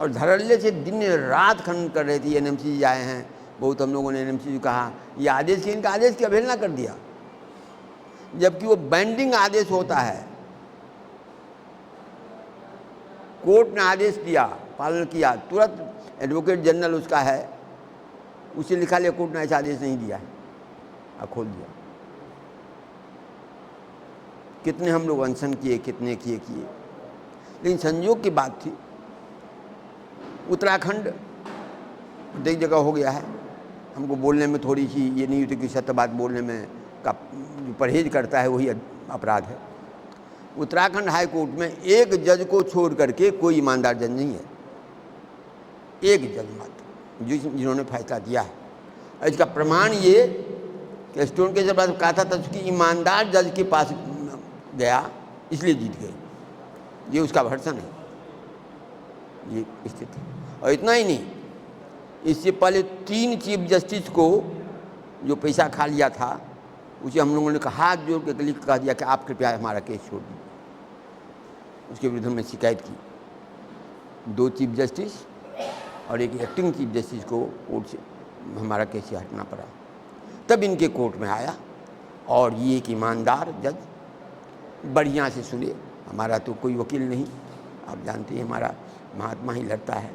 और धड़ल्ले से दिन रात खनन कर रहे थे। एनएमसी आए हैं, बहुत हम लोगों ने एनएमसी को कहा ये आदेश, इनका आदेश की अवहेलना कर दिया, जबकि वो बाइंडिंग आदेश होता है। कोर्ट ने आदेश दिया, पालन किया, तुरंत एडवोकेट जनरल उसका है, उसे लिखा लिया कोर्ट ने ऐसा आदेश नहीं दिया है, और खोल दिया। कितने हम लोग अनशन किए, कितने किए। लेकिन संयोग की बात थी, उत्तराखंड एक जगह हो गया है, हमको बोलने में थोड़ी सी ये नहीं होती कि सत्य बात बोलने में का जो परहेज करता है वही अपराध है। उत्तराखंड हाई कोर्ट में एक जज को छोड़ करके कोई ईमानदार जज नहीं है, एक जज मात्र जिन्होंने फैसला दिया है। इसका प्रमाण ये कि स्टोन के जब कहा था तो उसकी ईमानदार जज के पास गया इसलिए जीत गए, ये उसका भर्सन है, ये स्थिति। और इतना ही नहीं, इससे पहले 3 चीफ जस्टिस को जो पैसा खा लिया था उसे हम लोगों ने हाथ जोड़ के क्लिक कह दिया कि आप कृपया हमारा केस छोड़ दीजिए। उसके विरुद्ध हमने शिकायत की। 2 चीफ जस्टिस और एक एक्टिंग चीफ जस्टिस को कोर्ट से हमारा केस से हटना पड़ा। तब इनके कोर्ट में आया और ये एक ईमानदार जज बढ़िया से सुने। हमारा तो कोई वकील नहीं, आप जानते हैं हमारा महात्मा ही लड़ता है।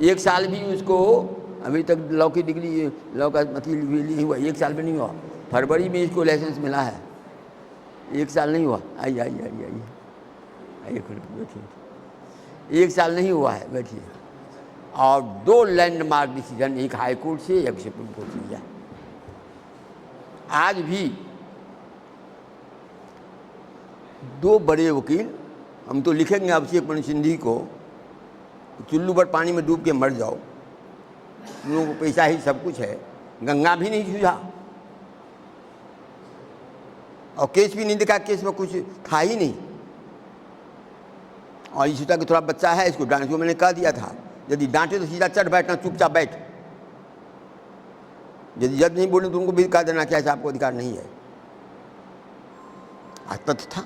1 साल भी उसको अभी तक लॉ की डिग्री, लॉ का मतलब नहीं हुआ, 1 साल भी नहीं हुआ। फरवरी में इसको लाइसेंस मिला है, 1 साल नहीं हुआ। आइए आइए आइए आइए बैठिए, 1 साल नहीं हुआ है, बैठिए। और 2 लैंडमार्क डिसीजन, एक हाई कोर्ट से एक सुप्रीम कोर्ट से लिया। आज भी 2 बड़े वकील, हम तो लिखेंगे अभिषेक मनु सिंघवी को, चुल्लू भर पानी में डूब के मर जाओ, तुम लोगों को पैसा ही सब कुछ है, गंगा भी नहीं सूझा और केस भी नहीं दिखा, केस में कुछ था ही नहीं। और इसी तरह कि थोड़ा बच्चा है, इसको डांट, जो मैंने कह दिया था, यदि डांटे तो सीधा चढ़ बैठना, चुपचाप बैठ। यदि जज नहीं बोले तो उनको भी कह देना कि ऐसा आपको अधिकार नहीं है। आज तथ्य था,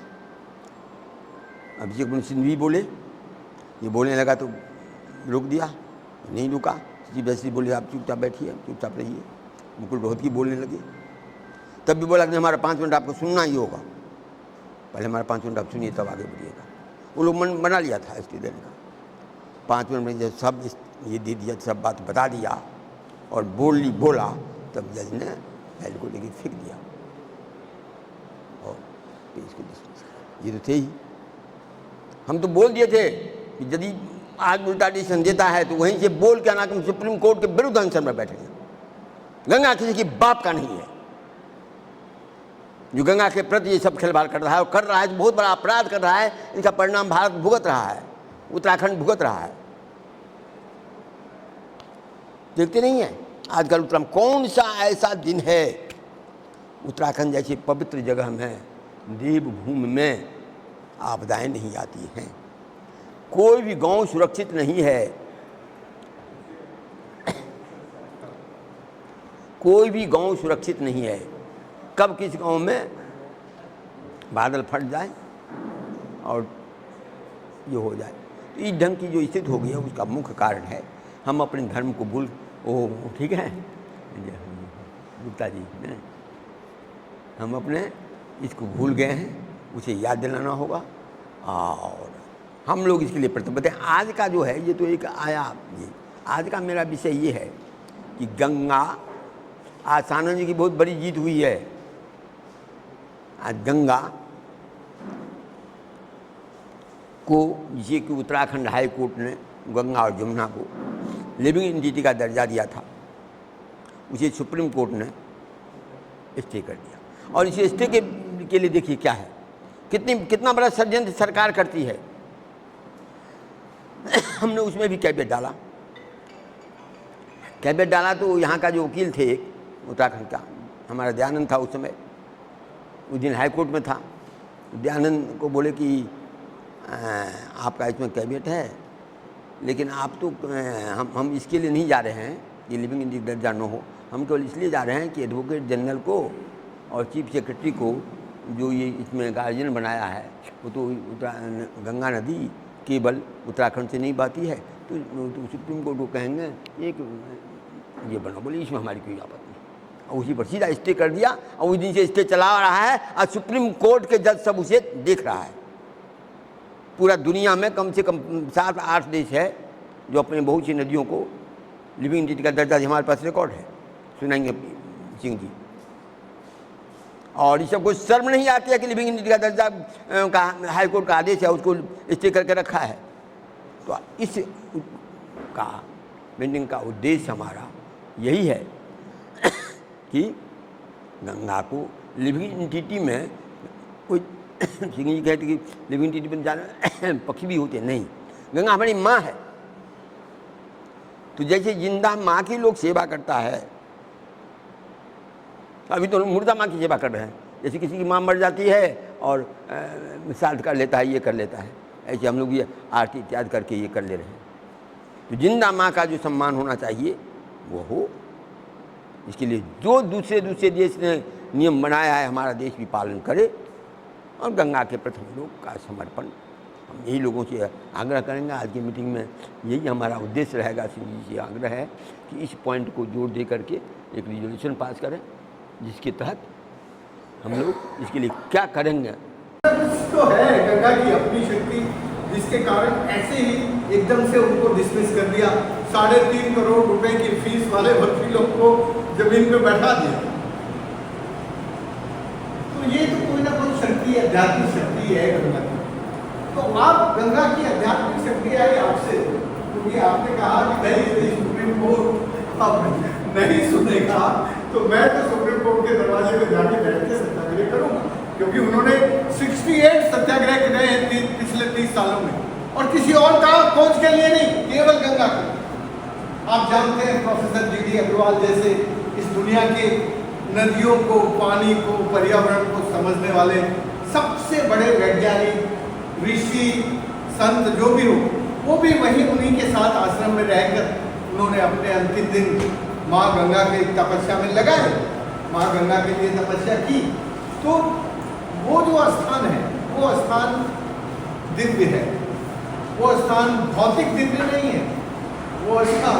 अभिषेक मनु सिंघवी बोले, ये बोलने लगा तो रोक दिया, नहीं रुका। चीफ जस्टिस बोले आप चुपचाप बैठिए, चुपचाप रहिए। मुकुल रोहतगी बोलने लगे, तब भी बोला कि हमारा 5 मिनट आपको सुनना ही होगा, पहले हमारा 5 मिनट आप सुनिए तब आगे बढ़िएगा। वो लोग मन बना लिया था इसके देने का। 5 मिनट में जब सब ये दे दिया, सब बात बता दिया और बोला, तब जज ने फाइल को लेके फेंक दिया और केस को डिसमिस किया। ये तो थे ही। हम तो बोल दिए थे कि यदि आज उल्टा डिसीजन देता है तो वहीं से बोल के आना कि सुप्रीम कोर्ट के विरुद्ध अनशन में बैठेंगे। गंगा किसी की बाप का नहीं है। जो गंगा के प्रति ये सब खिलवाड़ कर रहा है और कर रहा है, तो बहुत बड़ा अपराध कर रहा है। इनका परिणाम भारत भुगत रहा है, उत्तराखंड भुगत रहा है। देखते नहीं है आजकल उत्तराखंड कौन सा ऐसा दिन है, उत्तराखंड जैसी पवित्र जगह में, देवभूमि में आपदाएं नहीं आती हैं। कोई भी गांव सुरक्षित नहीं है, कोई भी गांव सुरक्षित नहीं है। कब किस गांव में बादल फट जाए और ये हो जाए। तो इस ढंग की जो स्थिति हो गई है उसका मुख्य कारण है हम अपने धर्म को भूल, ठीक है गुप्ता जी, हम अपने इसको भूल गए हैं, उसे याद दिलाना होगा और हम लोग इसके लिए प्रतिबद्ध हैं। आज का जो है ये तो एक आया, ये आज का मेरा विषय ये है कि गंगा, आज सानंद जी की बहुत बड़ी जीत हुई है। आज गंगा को, जिसे कि उत्तराखंड हाई कोर्ट ने गंगा और जमुना को लिविंग एंटिटी का दर्जा दिया था, उसे सुप्रीम कोर्ट ने स्टे कर दिया। और इसे स्टे के लिए देखिए क्या है, कितना बड़ा षड्यंत्र सरकार करती है। हमने उसमें भी कैबिनेट डाला तो यहाँ का जो वकील थे उत्तराखंड का, हमारा दयानंद था उस समय, उस दिन हाई कोर्ट में था। दयानंद को बोले कि आपका इसमें कैबिनेट है, लेकिन आप तो हम इसके लिए नहीं जा रहे हैं कि लिविंग एंटिटी दर्जा न हो, हम केवल इसलिए जा रहे हैं कि एडवोकेट जनरल को और चीफ सेक्रेटरी को जो ये इसमें गार्जियन बनाया है, वो तो गंगा नदी केवल उत्तराखंड से नहीं बहती है, तो सुप्रीम कोर्ट को कहेंगे एक ये बना, बोले इसमें हमारी कोई आपत्ति नहीं, और उसी पर सीधा स्टे कर दिया, और उस दिन से स्टे चला रहा है, और सुप्रीम कोर्ट के जज सब उसे देख रहा है। पूरा दुनिया में कम से कम 7-8 देश है जो अपने बहुत सी नदियों को लिविंग एंटिटी का दर्जा, हमारे पास रिकॉर्ड है, सुनाएंगे सिंह जी। और ये सबको शर्म नहीं आती है कि लिविंग एंटिटी का दर्जा का हाई कोर्ट का आदेश है, उसको स्टे करके रखा है। तो इस का बिल्डिंग का उद्देश्य हमारा यही है कि गंगा को लिविंग एंटिटी में कोई सिंह जी कहते कि लिविंग एंटिटी में जाने पक्षी भी होते नहीं, गंगा हमारी माँ है। तो जैसे जिंदा माँ की लोग सेवा करता है, अभी तो मुर्दा माँ की सेवा कर रहे हैं, जैसे किसी की माँ मर जाती है और श्राद्ध कर लेता है, ये कर लेता है, ऐसे हम लोग ये आरती इत्यादि करके ये कर ले रहे हैं। तो जिंदा माँ का जो सम्मान होना चाहिए वो हो, इसके लिए जो दूसरे देश ने नियम बनाया है हमारा देश भी पालन करे, और गंगा के प्रति हम लोग का समर्पण, हम यही लोगों से आग्रह करेंगे। आज की मीटिंग में यही हमारा उद्देश्य रहेगा, सिंह जी से आग्रह है कि इस पॉइंट को जोर दे करके एक रिजोल्यूशन पास करें, जिसके तहत हम लोग इसके लिए क्या करेंगे। तो है गंगा की अपनी शक्ति, जिसके कारण ऐसे ही एकदम से उनको डिसमिस कर दिया, 3.5 करोड़ रुपए की फीस वाले वकीलों को जमीन पे बैठा दिया। तो ये तो कोई ना कोई शक्ति, आध्यात्मिक शक्ति है गंगा की। तो आप गंगा की आध्यात्मिक शक्ति आई आपसे, क्योंकि आपने कहा कि नहीं सुप्रीम कोर्ट अब नहीं सुनेगा, तो मैं तो सुप्रीम कोर्ट के दरवाजे पे जाके बैठ के सत्याग्रह करूंगा, क्योंकि उन्होंने 68 सत्याग्रह करे हैं पिछले 30 सालों में, और किसी और का खोज के लिए नहीं, केवल गंगा के। आप जानते हैं प्रोफेसर GD अग्रवाल जैसे इस दुनिया के नदियों को, पानी को, पर्यावरण को समझने वाले सबसे बड़े वैज्ञानिक, ऋषि, संत जो भी हो, वो भी वहीं उन्हीं के साथ आश्रम में रहकर उन्होंने अपने अंतिम दिन माँ गंगा के तपस्या में लगाए, माँ गंगा के लिए तपस्या की। तो वो जो स्थान है, वो स्थान दिव्य है, वो स्थान भौतिक दिव्य नहीं है, वो स्थान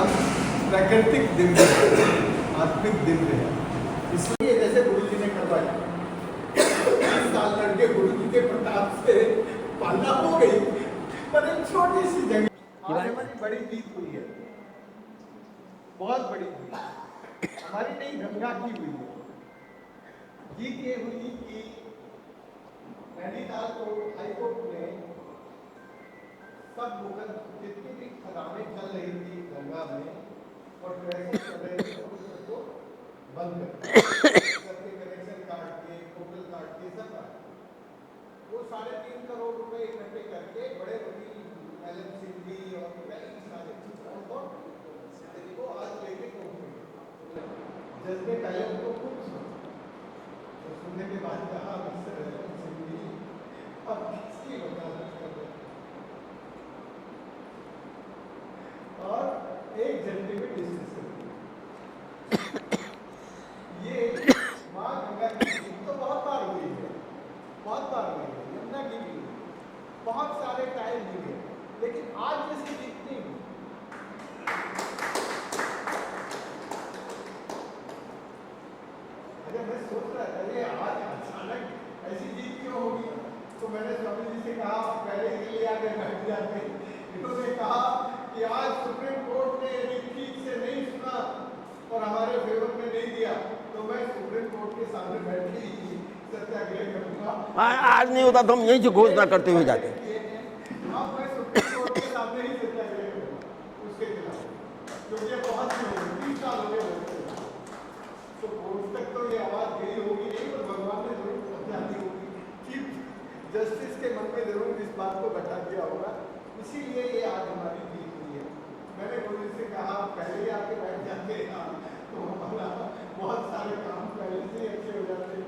प्राकृतिक दिव्य है, आत्मिक दिव्य है। इसलिए जैसे गुरु जी ने करवाया, 30 साल लड़के गुरु जी के प्रताप से पालना हो गई, पर एक छोटी सी जगह आज हमारी बड़ी जीत हुई है, बहुत बड़ी जीत हमारी नहीं गंगा की हुई है। जीत ये हुई कि नैनीताल कोर्ट, हाई कोर्ट ने सब लोग जितनी भी खदानें चल रही थी गंगा में और ट्रैफिक चल रहे थे उसको बंद कर सबके कनेक्शन काट के, होटल काट के, सब काट वो 3.5 करोड़ रुपए इकट्ठे करके बड़े वकील LM सिंघवी और कई सारे को आज लेके जज ने पहले उनको खूब सुनने के बाद कहा अब किसकी वकालत कर रहे, और एक घंटे में डिस्कस कर ये माँ गंगा की जीत तो बहुत बार हुई है, बहुत बार हुई है, यमुना की भी बहुत सारे टाइम हुए, लेकिन आज जैसी जीत नहीं हुई। मैं सोच रहा था ये आज अचानक ऐसी जीत क्यों होगी, तो मैंने स्वामी जी से कहा पहले ही ले आके बैठ जाते। इन्होंने कहा कि आज सुप्रीम कोर्ट ने यदि ठीक से नहीं सुना और हमारे फेवर में नहीं दिया, तो मैं सुप्रीम कोर्ट के सामने बैठ के ही सत्याग्रह करूंगा। आज नहीं होता तो हम यही से घोषणा करते हुए जाते। अब मैं सुप्रीम कोर्ट के सामने ही सत्याग्रह करूंगा उसके खिलाफ, क्योंकि बहुत 30 साल हो गए, तो कोर्ट तक तो ये आवाज गई होगी नहीं, पर भगवान ने जरूर पहुंचानी होगी, चीफ जस्टिस के मन में जरूर इस बात को बैठा दिया होगा, इसीलिए ये आज हमारी जीत हुई है। मैंने गुरु से कहा पहले ही आके बैठ जाते हैं तो हमारा बहुत सारे काम पहले से ही अच्छे हो जाते,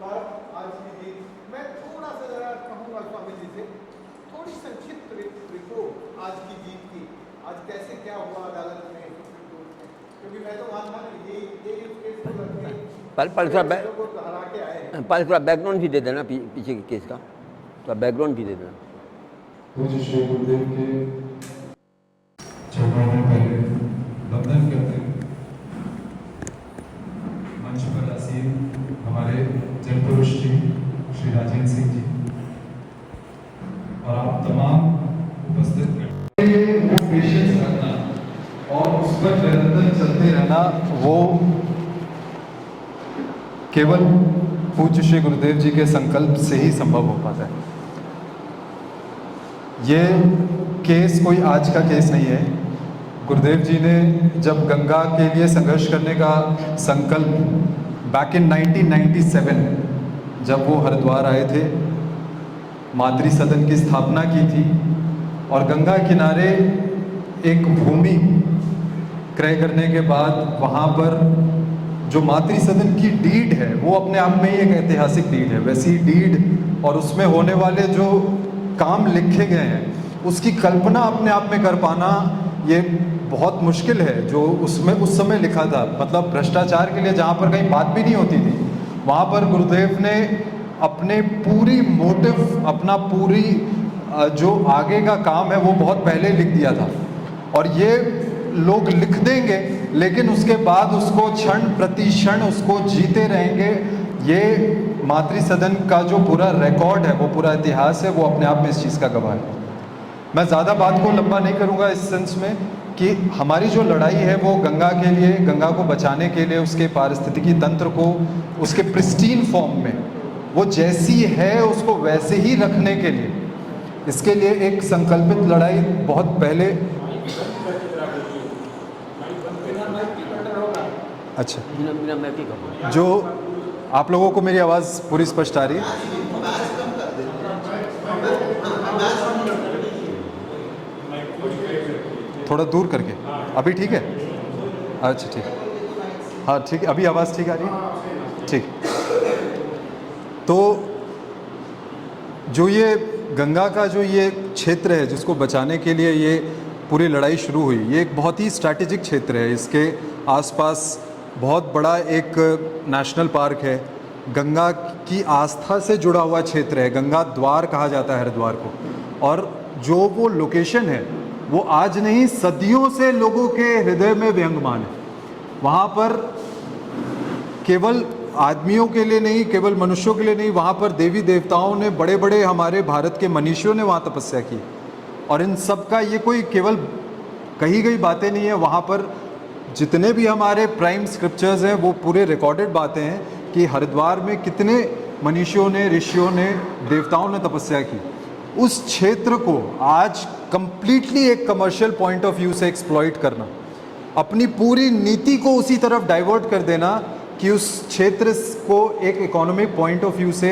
पर आज की जीत मैं थोड़ा सा जरा कहूँगा स्वामी जी से, थोड़ी संक्षिप्त रिपोर्ट आज की जीत की, आज कैसे क्या हुआ अदालत में, क्योंकि मैं तो मानता नहीं ये केस को करके पल थोड़ा बैकग्राउंड भी दे देना पीछे के केस का, थोड़ा बैकग्राउंड भी दे देना। और आप तमाम उपस्थित वो पेशेंस रखना और उस पर निरंतर चलते रहना, वो केवल पूज्य श्री गुरुदेव जी के संकल्प से ही संभव हो पाता है। ये केस कोई आज का केस नहीं है। गुरुदेव जी ने जब गंगा के लिए संघर्ष करने का संकल्प बैक इन 1997 जब वो हरिद्वार आए थे, मातृ सदन की स्थापना की थी और गंगा किनारे एक भूमि क्रय करने के बाद वहाँ पर जो मातृ सदन की डीड है वो अपने आप में ही एक ऐतिहासिक डीड है। वैसी डीड और उसमें होने वाले जो काम लिखे गए हैं उसकी कल्पना अपने आप में कर पाना ये बहुत मुश्किल है। जो उसमें उस समय लिखा था, मतलब भ्रष्टाचार के लिए जहाँ पर कहीं बात भी नहीं होती थी, वहाँ पर गुरुदेव ने अपने पूरी मोटिव, अपना पूरी जो आगे का काम है वो बहुत पहले लिख दिया था। और ये लोग लिख देंगे लेकिन उसके बाद उसको क्षण प्रति क्षण उसको जीते रहेंगे। ये मातृ सदन का जो पूरा रिकॉर्ड है, वो पूरा इतिहास है, वो अपने आप में इस चीज़ का गवाह है। मैं ज़्यादा बात को लंबा नहीं करूँगा इस सेंस में कि हमारी जो लड़ाई है वो गंगा के लिए, गंगा को बचाने के लिए, उसके पारिस्थितिकी तंत्र को उसके प्रिस्टीन फॉर्म में वो जैसी है उसको वैसे ही रखने के लिए, इसके लिए एक संकल्पित लड़ाई बहुत पहले। अच्छा, जो आप लोगों को मेरी आवाज़ पूरी स्पष्ट आ रही है? थोड़ा दूर करके, अभी ठीक है? अच्छा ठीक, हाँ ठीक है, अभी आवाज़ ठीक आ रही है? ठीक। तो जो ये गंगा का जो ये क्षेत्र है जिसको बचाने के लिए ये पूरी लड़ाई शुरू हुई, ये एक बहुत ही स्ट्रैटेजिक क्षेत्र है। इसके आसपास बहुत बड़ा एक नेशनल पार्क है, गंगा की आस्था से जुड़ा हुआ क्षेत्र है, गंगा द्वार कहा जाता है हरिद्वार को। और जो वो लोकेशन है वो आज नहीं, सदियों से लोगों के हृदय में व्यंगमान है। वहाँ पर केवल आदमियों के लिए नहीं, केवल मनुष्यों के लिए नहीं, वहाँ पर देवी देवताओं ने, बड़े बड़े हमारे भारत के मनीषियों ने वहाँ तपस्या की। और इन सब का ये कोई केवल कही गई बातें नहीं है, वहाँ पर जितने भी हमारे प्राइम स्क्रिप्चर्स हैं वो पूरे रिकॉर्डेड बातें हैं कि हरिद्वार में कितने मनीषियों ने, ऋषियों ने, देवताओं ने तपस्या की। उस क्षेत्र को आज कंप्लीटली एक कमर्शियल पॉइंट ऑफ व्यू से एक्सप्लॉइट करना, अपनी पूरी नीति को उसी तरफ डाइवर्ट कर देना कि उस क्षेत्र को एक इकोनॉमिक पॉइंट ऑफ व्यू से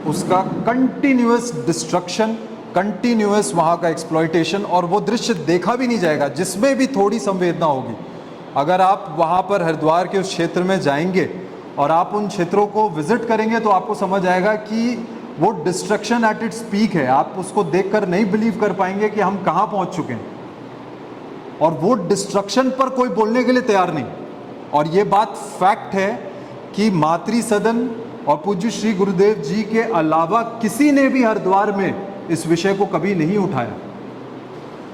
उसका कंटिन्यूअस डिस्ट्रक्शन, कंटिन्यूअस वहाँ का एक्सप्लॉइटेशन, और वो दृश्य देखा भी नहीं जाएगा जिसमें भी थोड़ी संवेदना होगी। अगर आप वहाँ पर हरिद्वार के उस क्षेत्र में जाएंगे और आप उन क्षेत्रों को विजिट करेंगे तो आपको समझ आएगा कि वो डिस्ट्रक्शन एट इट्स पीक है। आप उसको देखकर नहीं बिलीव कर पाएंगे कि हम कहाँ पहुँच चुके हैं, और वो डिस्ट्रक्शन पर कोई बोलने के लिए तैयार नहीं। और ये बात फैक्ट है कि मातृ सदन और पूज्य श्री गुरुदेव जी के अलावा किसी ने भी हरिद्वार में इस विषय को कभी नहीं उठाया।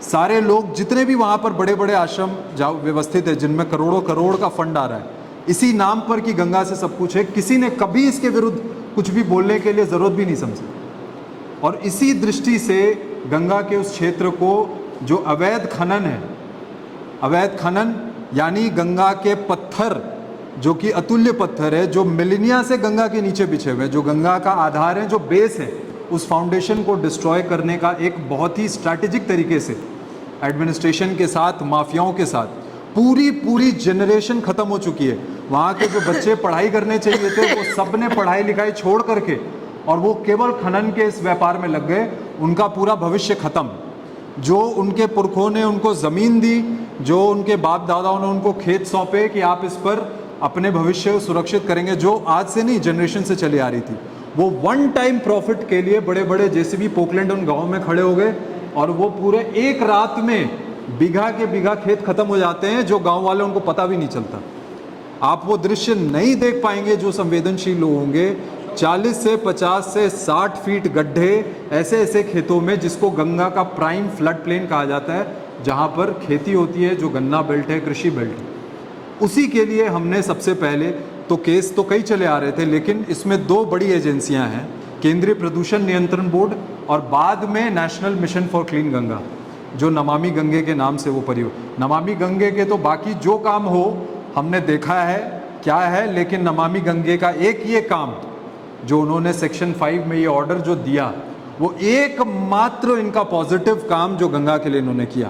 सारे लोग जितने भी वहाँ पर बड़े बड़े आश्रम व्यवस्थित है जिनमें करोड़ों करोड़ का फंड आ रहा है इसी नाम पर कि गंगा से सब कुछ है, किसी ने कभी इसके विरुद्ध कुछ भी बोलने के लिए ज़रूरत भी नहीं समझी। और इसी दृष्टि से गंगा के उस क्षेत्र को जो अवैध खनन है, अवैध खनन यानी गंगा के पत्थर जो कि अतुल्य पत्थर है, जो मिलेनिया से गंगा के नीचे बिछे हुए हैं, जो गंगा का आधार है, जो बेस है, उस फाउंडेशन को डिस्ट्रॉय करने का एक बहुत ही स्ट्रैटेजिक तरीके से एडमिनिस्ट्रेशन के साथ, माफियाओं के साथ पूरी जनरेशन ख़त्म हो चुकी है। वहाँ के जो बच्चे पढ़ाई करने चाहिए थे वो सब ने पढ़ाई लिखाई छोड़ करके और वो केवल खनन के इस व्यापार में लग गए। उनका पूरा भविष्य ख़त्म। जो उनके पुरखों ने उनको ज़मीन दी, जो उनके बाप दादाओं ने उनको खेत सौंपे कि आप इस पर अपने भविष्य को सुरक्षित करेंगे, जो आज से नहीं जनरेशन से चली आ रही थी, वो वन टाइम प्रॉफिट के लिए बड़े बड़े जेसीबी पोकलैंड उन गाँव में खड़े हो गए और वो पूरे एक रात में बीघा के बीघा खेत खत्म हो जाते हैं, जो गांव वाले उनको पता भी नहीं चलता। आप वो दृश्य नहीं देख पाएंगे जो संवेदनशील लोग होंगे। 40 से 50 से 60 फीट गड्ढे ऐसे ऐसे खेतों में जिसको गंगा का प्राइम फ्लड प्लेन कहा जाता है, जहां पर खेती होती है, जो गन्ना बेल्ट है, कृषि बेल्ट है। उसी के लिए हमने सबसे पहले तो केस तो कई चले आ रहे थे, लेकिन इसमें दो बड़ी एजेंसियां हैं, केंद्रीय प्रदूषण नियंत्रण बोर्ड और बाद में national mission for clean Ganga, जो नमामि गंगे के नाम से वो परियोजना। नमामि गंगे के तो बाकी जो काम हो हमने देखा है क्या है, लेकिन नमामि गंगे का एक ये काम जो उन्होंने सेक्शन 5 में ये ऑर्डर जो दिया, वो एकमात्र इनका पॉजिटिव काम जो गंगा के लिए इन्होंने किया,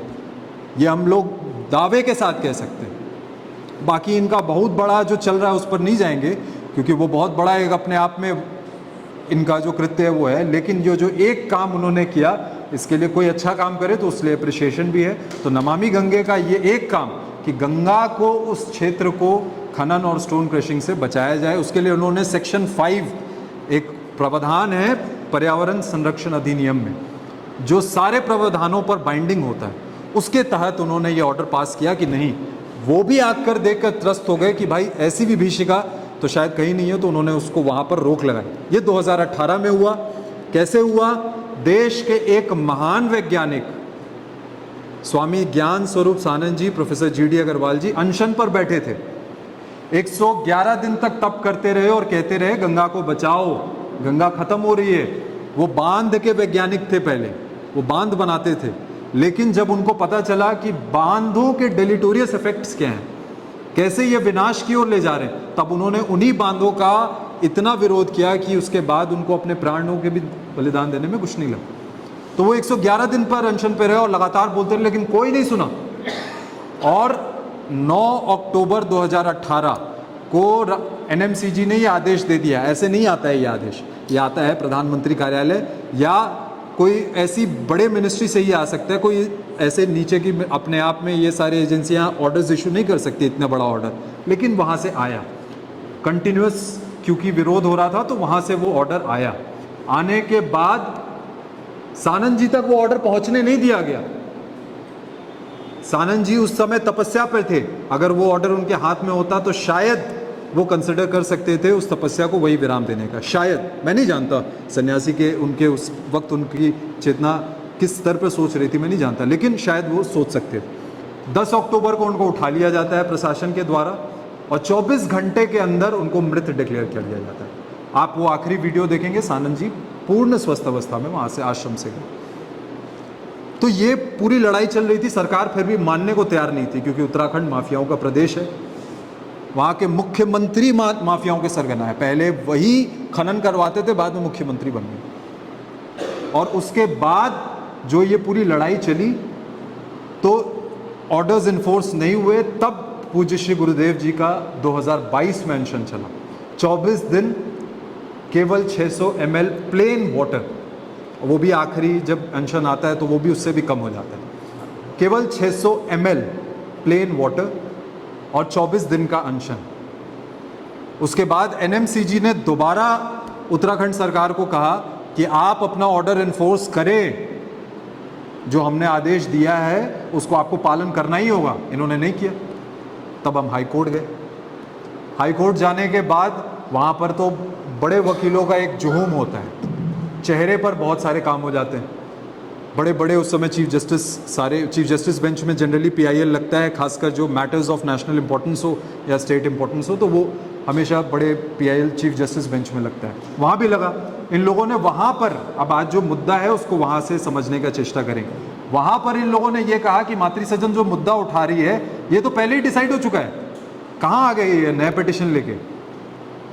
ये हम लोग दावे के साथ कह सकते हैं। बाकी इनका बहुत बड़ा जो चल रहा है उस पर नहीं जाएंगे, क्योंकि वो बहुत बड़ा एक अपने आप में इनका जो कृत्य है वो है, लेकिन जो एक काम उन्होंने किया, इसके लिए कोई अच्छा काम करे तो उसके लिए अप्रिशिएशन भी है। तो नमामि गंगे का ये एक काम कि गंगा को, उस क्षेत्र को खनन और स्टोन क्रशिंग से बचाया जाए, उसके लिए उन्होंने सेक्शन 5 एक प्रावधान है पर्यावरण संरक्षण अधिनियम में, जो सारे प्रावधानों पर बाइंडिंग होता है, उसके तहत उन्होंने ये ऑर्डर पास किया कि नहीं। वो भी आकर देखकर त्रस्त हो गए कि भाई ऐसी विभीषिका तो शायद कहीं नहीं है, तो उन्होंने उसको वहाँ पर रोक लगाई। ये 2018 में हुआ। कैसे हुआ? देश के एक महान वैज्ञानिक स्वामी ज्ञान स्वरूप सानंद जी, प्रोफेसर GD अग्रवाल जी अनशन पर बैठे थे, 111 दिन तक तप करते रहे और कहते रहे गंगा को बचाओ, गंगा खत्म हो रही है। वो बांध के वैज्ञानिक थे, पहले वो बांध बनाते थे, लेकिन जब उनको पता चला कि बांधों के डेलीटोरियस इफेक्ट्स क्या हैं, कैसे ये विनाश की ओर ले जा रहे हैं, तब उन्होंने उन्हीं बांधों का इतना विरोध किया कि उसके बाद उनको अपने प्राणों के भी बलिदान देने में कुछ नहीं लगा। तो वो 111 दिन पर अनशन पे रहे और लगातार बोलते रहे, लेकिन कोई नहीं सुना। और 9 अक्टूबर 2018 को NMCG ने ये आदेश दे दिया। ऐसे नहीं आता है ये आदेश, ये आता है प्रधानमंत्री कार्यालय या कोई ऐसी बड़े मिनिस्ट्री से ही आ सकता है, कोई ऐसे नीचे की अपने आप में ये सारी एजेंसियां ऑर्डर्स इशू नहीं कर सकती, इतना बड़ा ऑर्डर, लेकिन वहाँ से आया कंटिन्यूस, क्योंकि विरोध हो रहा था तो वहाँ से वो ऑर्डर आया। आने के बाद सानंद जी तक वो ऑर्डर पहुँचने नहीं दिया गया। सानंद जी उस समय तपस्या पर थे, अगर वो ऑर्डर उनके हाथ में होता तो शायद वो कंसिडर कर सकते थे उस तपस्या को वही विराम देने का, शायद। मैं नहीं जानता सन्यासी के उनके उस वक्त उनकी चेतना किस स्तर पर सोच रही थी, मैं नहीं जानता, लेकिन शायद वो सोच सकते थे। 10 अक्टूबर को उनको उठा लिया जाता है प्रशासन के द्वारा और 24 घंटे के अंदर उनको मृत डिक्लेयर कर दिया जाता है। आप वो आखिरी वीडियो देखेंगे, सानंद जी पूर्ण स्वस्थ अवस्था में वहाँ से आश्रम से गए। तो ये पूरी लड़ाई चल रही थी, सरकार फिर भी मानने को तैयार नहीं थी, क्योंकि उत्तराखंड माफियाओं का प्रदेश है, वहाँ के मुख्यमंत्री माफियाओं के सरगना है। पहले वही खनन करवाते थे, बाद में मुख्यमंत्री बन गए। और उसके बाद जो ये पूरी लड़ाई चली तो ऑर्डर्स इन्फोर्स नहीं हुए, तब पूज्य श्री गुरुदेव जी का 2022 में अनशन चला। 24 दिन केवल 600 ml प्लेन वाटर, वो भी आखिरी जब अनशन आता है तो वो भी उससे भी कम हो जाता है, केवल 600 ml प्लेन वाटर और 24 दिन का अनशन। उसके बाद NMCG ने दोबारा उत्तराखंड सरकार को कहा कि आप अपना ऑर्डर इन्फोर्स करें, जो हमने आदेश दिया है उसको आपको पालन करना ही होगा। इन्होंने नहीं किया। तब हम हाई कोर्ट गए। हाई कोर्ट जाने के बाद वहाँ पर तो बड़े वकीलों का एक जुहूम होता है, चेहरे पर बहुत सारे काम हो जाते हैं। बड़े बड़े उस समय चीफ जस्टिस बेंच में जनरली PIL लगता है, खासकर जो मैटर्स ऑफ नेशनल इंपॉर्टेंस हो या स्टेट इंपॉर्टेंस हो, तो वो हमेशा बड़े PIL चीफ जस्टिस बेंच में लगता है। वहाँ भी लगा। इन लोगों ने वहाँ पर, अब आज जो मुद्दा है उसको वहाँ से समझने का चेष्टा करेंगे। वहाँ पर इन लोगों ने ये कहा कि मातृसदन जो मुद्दा उठा रही है ये तो पहले ही डिसाइड हो चुका है, कहाँ आ गए ये नए पिटिशन लेके।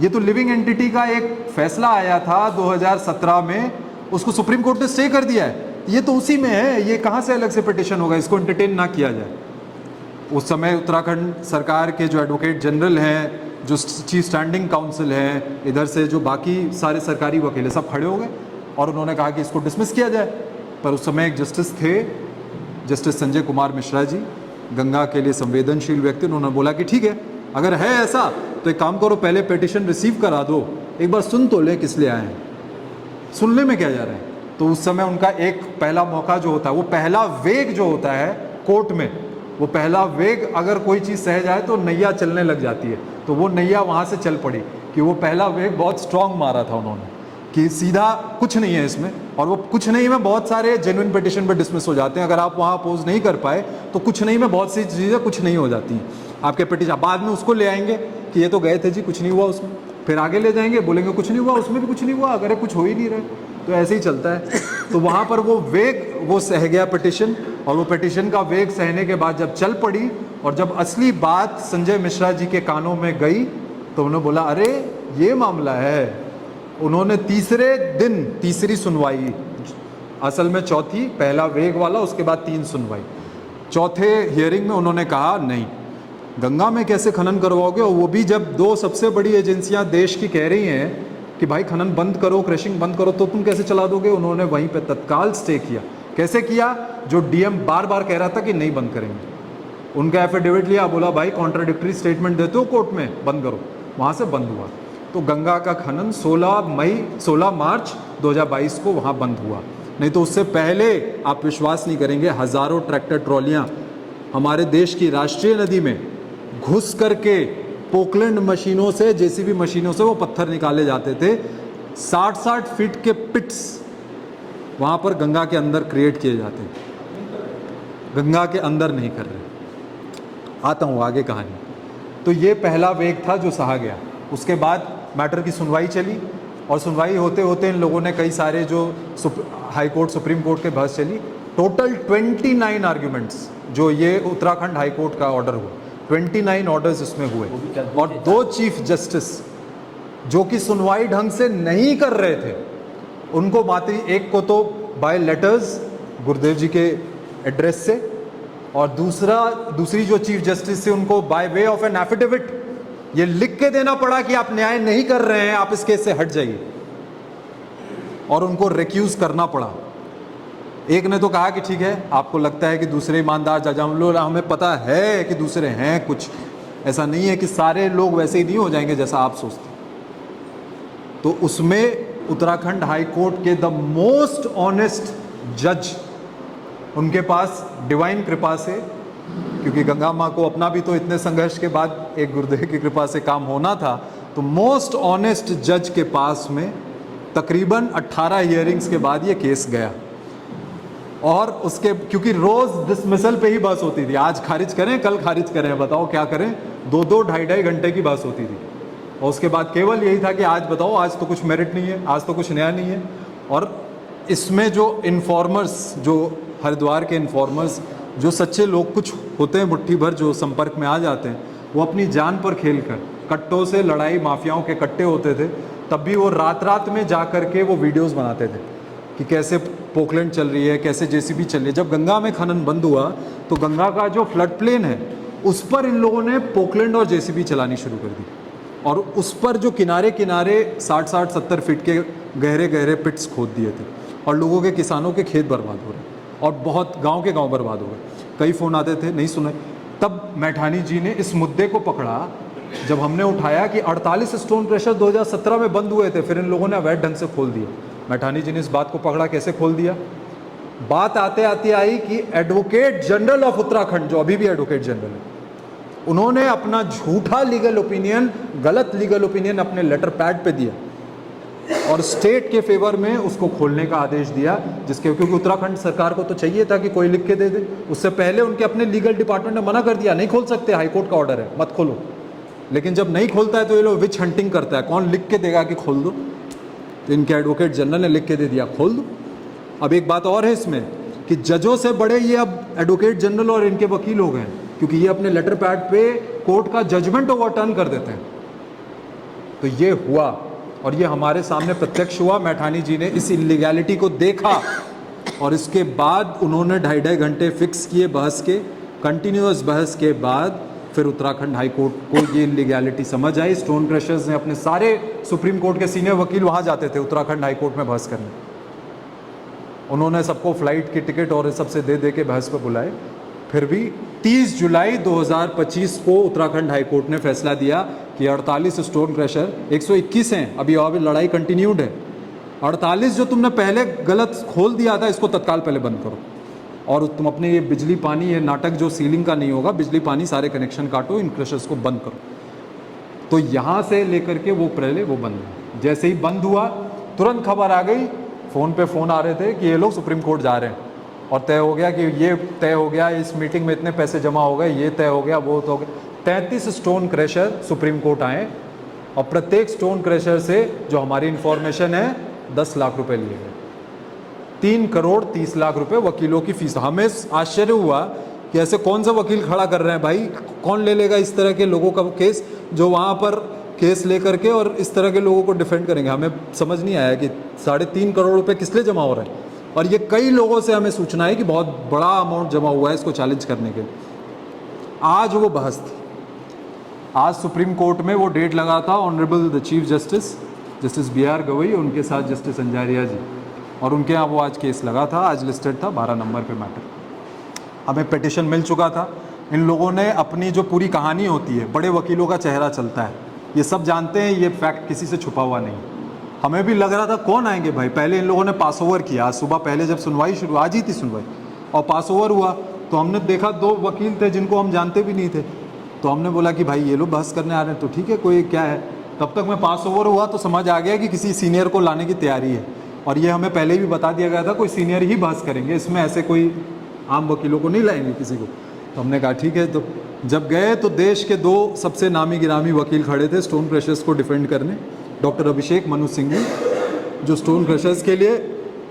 ये तो लिविंग एंटिटी का एक फैसला आया था 2017 में, उसको सुप्रीम कोर्ट ने स्टे कर दिया है, ये तो उसी में है, ये कहाँ से अलग से पिटिशन होगा, इसको एंटरटेन ना किया जाए। उस समय उत्तराखंड सरकार के जो एडवोकेट जनरल हैं, जो चीफ स्टैंडिंग काउंसिल हैं, इधर से जो बाकी सारे सरकारी वकील सब खड़े हो गए और उन्होंने कहा कि इसको डिसमिस किया जाए। पर उस समय एक जस्टिस थे, जस्टिस संजय कुमार मिश्रा जी, गंगा के लिए संवेदनशील व्यक्ति, उन्होंने बोला कि ठीक है, अगर है ऐसा तो एक काम करो, पहले पिटिशन रिसीव करा दो, एक बार सुन तो ले किस लिए आए हैं, सुनने में क्या जा रहा है। तो उस समय उनका एक पहला मौका जो होता है, वो पहला वेग जो होता है कोर्ट में, वो पहला वेग अगर कोई चीज़ सह जाए तो नैया चलने लग जाती है। तो वो नैया वहाँ से चल पड़ी कि वो पहला वेग बहुत स्ट्रांग मारा था उन्होंने कि सीधा कुछ नहीं है इसमें, और वो कुछ नहीं में बहुत सारे जेन्युइन पिटिशन पर डिसमिस हो जाते हैं। अगर आप वहाँ अपोज नहीं कर पाए तो कुछ नहीं में बहुत सी चीज़ें कुछ नहीं हो जाती हैं आपके पिटिशन। बाद में उसको ले आएंगे कि ये तो गए थे जी, कुछ नहीं हुआ उसमें, फिर आगे ले जाएंगे, बोलेंगे कुछ नहीं हुआ उसमें भी, कुछ नहीं हुआ, अगर कुछ हो ही नहीं रहा। तो ऐसे ही चलता है। तो वहाँ पर वो वेग वो सह गया पिटिशन, और वो पिटिशन का वेग सहने के बाद जब चल पड़ी और जब असली बात संजय मिश्रा जी के कानों में गई तो उन्होंने बोला अरे ये मामला है। उन्होंने तीसरे दिन तीसरी सुनवाई, असल में चौथी, पहला वेग वाला, उसके बाद 3 सुनवाई, चौथे हियरिंग में उन्होंने कहा नहीं, गंगा में कैसे खनन करवाओगे, और वो भी जब 2 सबसे बड़ी एजेंसियां देश की कह रही हैं कि भाई खनन बंद करो, क्रशिंग बंद करो, तो तुम कैसे चला दोगे। उन्होंने वहीं पे तत्काल स्टे किया। कैसे किया? जो डीएम बार बार कह रहा था कि नहीं बंद करेंगे, उनका एफिडेविट लिया, बोला भाई कॉन्ट्राडिक्टरी स्टेटमेंट देते हो कोर्ट में, बंद करो, वहाँ से बंद हुआ। तो गंगा का खनन 16 मार्च 2022 को वहाँ बंद हुआ। नहीं तो उससे पहले आप विश्वास नहीं करेंगे, हज़ारों ट्रैक्टर ट्रॉलियाँ हमारे देश की राष्ट्रीय नदी में घुस करके पोकलैंड मशीनों से, जेसीबी मशीनों से वो पत्थर निकाले जाते थे। 60-60 फीट के पिट्स वहाँ पर गंगा के अंदर क्रिएट किए जाते हैं, गंगा के अंदर नहीं कर रहे। आता हूँ आगे कहानी। तो ये पहला वेग था जो सहा गया। उसके बाद मैटर की सुनवाई चली, और सुनवाई होते होते इन लोगों ने कई सारे जो हाई कोर्ट, सुप्रीम कोर्ट के बहस चली। टोटल 29 आर्ग्यूमेंट्स जो ये उत्तराखंड हाई कोर्ट का ऑर्डर हुआ, 29 ऑर्डर्स इसमें हुए, और 2 चीफ जस्टिस जो कि सुनवाई ढंग से नहीं कर रहे थे, उनको मात्र एक को तो बाय लेटर्स गुरुदेव जी के एड्रेस से, और दूसरी जो चीफ जस्टिस थे उनको by way of an affidavit ये लिख के देना पड़ा कि आप न्याय नहीं कर रहे हैं, आप इस केस से हट जाइए, और उनको रिक्यूज करना पड़ा। एक ने तो कहा कि ठीक है, आपको लगता है कि दूसरे ईमानदार जज, हम लोग, हमें पता है कि दूसरे हैं कुछ, ऐसा नहीं है कि सारे लोग वैसे ही नहीं हो जाएंगे जैसा आप सोचते। तो उसमें उत्तराखंड हाई कोर्ट के द मोस्ट ऑनेस्ट जज, उनके पास डिवाइन कृपा से, क्योंकि गंगा माँ को अपना भी तो इतने संघर्ष के बाद एक गुरुदेव की कृपा से काम होना था, तो मोस्ट ऑनेस्ट जज के पास में तकरीबन 18 हियरिंग्स के बाद ये केस गया। और उसके, क्योंकि रोज डिसमिसल पे ही बहस होती थी, आज खारिज करें कल खारिज करें, बताओ क्या करें, 2-2 ढाई घंटे की बहस होती थी। और उसके बाद केवल यही था कि आज बताओ, आज तो कुछ मेरिट नहीं है, आज तो कुछ नया नहीं है। और इसमें जो इन्फॉर्मर्स, जो हरिद्वार के इन्फॉर्मर्स, जो सच्चे लोग कुछ होते हैं मुट्ठी भर जो संपर्क में आ जाते हैं, वो अपनी जान पर खेल कर, कट्टों से लड़ाई, माफियाओं के कट्टे होते थे, तब भी वो रात में जा कर के वो वीडियोस बनाते थे कि कैसे पोकलैंड चल रही है, कैसे जेसीबी चल रही है। जब गंगा में खनन बंद हुआ तो गंगा का जो फ्लड प्लेन है उस पर इन लोगों ने पोकलैंड और जेसीबी चलानी शुरू कर दी, और उस पर जो किनारे 60-70 फीट के गहरे पिट्स खोद दिए थे, और लोगों के, किसानों के खेत बर्बाद हो रहे, और बहुत गांव के गांव बर्बाद हो गए। कई फ़ोन आते थे, नहीं सुने। तब मैठानी जी ने इस मुद्दे को पकड़ा, जब हमने उठाया कि 48 स्टोन क्रशर 2017 में बंद हुए थे, फिर इन लोगों ने अवैध ढंग से खोल दिया। मैठानी जी ने इस बात को पकड़ा, कैसे खोल दिया। बात आते आते आई कि एडवोकेट जनरल ऑफ उत्तराखंड, जो अभी भी एडवोकेट जनरल है, उन्होंने अपना झूठा लीगल ओपिनियन, गलत लीगल ओपिनियन अपने लेटर पैड पे दिया, और स्टेट के फेवर में उसको खोलने का आदेश दिया, जिसके, क्योंकि उत्तराखंड सरकार को तो चाहिए था कि कोई लिख के दे दे। उससे पहले उनके अपने लीगल डिपार्टमेंट ने मना कर दिया, नहीं खोल सकते, हाईकोर्ट का ऑर्डर है, मत खोलो। लेकिन जब नहीं खोलता है तो ये लोग विच हंटिंग करता है, कौन लिख के देगा कि खोल दो। तो इनके एडवोकेट जनरल ने लिख के दे दिया, खोल दो। अब एक बात और है इसमें कि जजों से बड़े ये अब एडवोकेट जनरल और इनके वकील हो गए, क्योंकि ये अपने लेटर पैड पे कोर्ट का जजमेंट ओवरटर्न कर देते हैं। तो ये हुआ, और ये हमारे सामने प्रत्यक्ष हुआ। मैठानी जी ने इस इलीगैलिटी को देखा, और इसके बाद उन्होंने 2.5 घंटे फिक्स किए बहस के, कंटिन्यूअस बहस के बाद फिर उत्तराखंड हाई कोर्ट को ये इलीगैलिटी समझ आई। स्टोन क्रशर्स ने अपने सारे सुप्रीम कोर्ट के सीनियर वकील वहाँ जाते थे उत्तराखंड हाई कोर्ट में बहस करने, उन्होंने सबको फ्लाइट की टिकट और सबसे दे के बहस पर बुलाए। फिर भी 30 जुलाई 2025 को उत्तराखंड हाई कोर्ट ने फैसला दिया कि 48 स्टोन क्रशर, 121 हैं अभी, और लड़ाई कंटिन्यूड है। 48 जो तुमने पहले गलत खोल दिया था, इसको तत्काल पहले बंद करो, और तुम अपने ये बिजली पानी, ये नाटक जो सीलिंग का नहीं होगा, बिजली पानी सारे कनेक्शन काटो, इन क्रशर्स को बंद करो। तो यहाँ से लेकर के वो पहले वो बंद हुआ। जैसे ही बंद हुआ तुरंत खबर आ गई, फ़ोन पे फ़ोन आ रहे थे कि ये लोग सुप्रीम कोर्ट जा रहे हैं, और तय हो गया कि ये तय हो गया, इस मीटिंग में इतने पैसे जमा हो गए, ये तय हो गया, वो तो हो गया। 33 स्टोन क्रशर सुप्रीम कोर्ट आए, और प्रत्येक स्टोन क्रशर से जो हमारी इंफॉर्मेशन है 10 लाख रुपए लिए गए। 3 करोड़ 30 लाख रुपए वकीलों की फीस। हमें आश्चर्य हुआ कि ऐसे कौन सा वकील खड़ा कर रहे हैं भाई, कौन ले लेगा इस तरह के लोगों का केस जो वहाँ पर केस लेकर के और इस तरह के लोगों को डिफेंड करेंगे। हमें समझ नहीं आया कि 3.5 करोड़ रुपए किस लिए जमा हो रहे हैं, और ये कई लोगों से हमें सूचना है कि बहुत बड़ा अमाउंट जमा हुआ है इसको चैलेंज करने के लिए। आज वो बहस थी, आज सुप्रीम कोर्ट में वो डेट लगा था honourable the chief justice BR Gavai, उनके साथ जस्टिस अंजारिया जी, और उनके यहाँ वो आज केस लगा था, आज लिस्टेड था 12 नंबर पे मैटर। हमें पिटिशन मिल चुका था। इन लोगों ने अपनी जो पूरी कहानी होती है, बड़े वकीलों का चेहरा चलता है, ये सब जानते हैं, ये फैक्ट किसी से छुपा हुआ नहीं। हमें भी लग रहा था कौन आएंगे भाई, पहले इन लोगों ने पास ओवर किया, आज सुबह पहले जब सुनवाई शुरू, आज ही थी सुनवाई, और पास ओवर हुआ तो हमने देखा 2 वकील थे जिनको हम जानते भी नहीं थे, तो हमने बोला कि भाई ये लोग बहस करने आ रहे हैं तो ठीक है, कोई क्या है। तब तक मैं पास ओवर हुआ तो समझ आ गया कि किसी सीनियर को लाने की तैयारी है, और ये हमें पहले भी बता दिया गया था कोई सीनियर ही बहस करेंगे, इसमें ऐसे कोई आम वकीलों को नहीं लाएंगे किसी को। तो हमने कहा ठीक है। तो जब गए तो देश के 2 सबसे नामी गिरामी वकील खड़े थे स्टोन क्रशर्स को डिफेंड करने, डॉक्टर अभिषेक मनु सिंघवी जो स्टोन क्रशर्स के लिए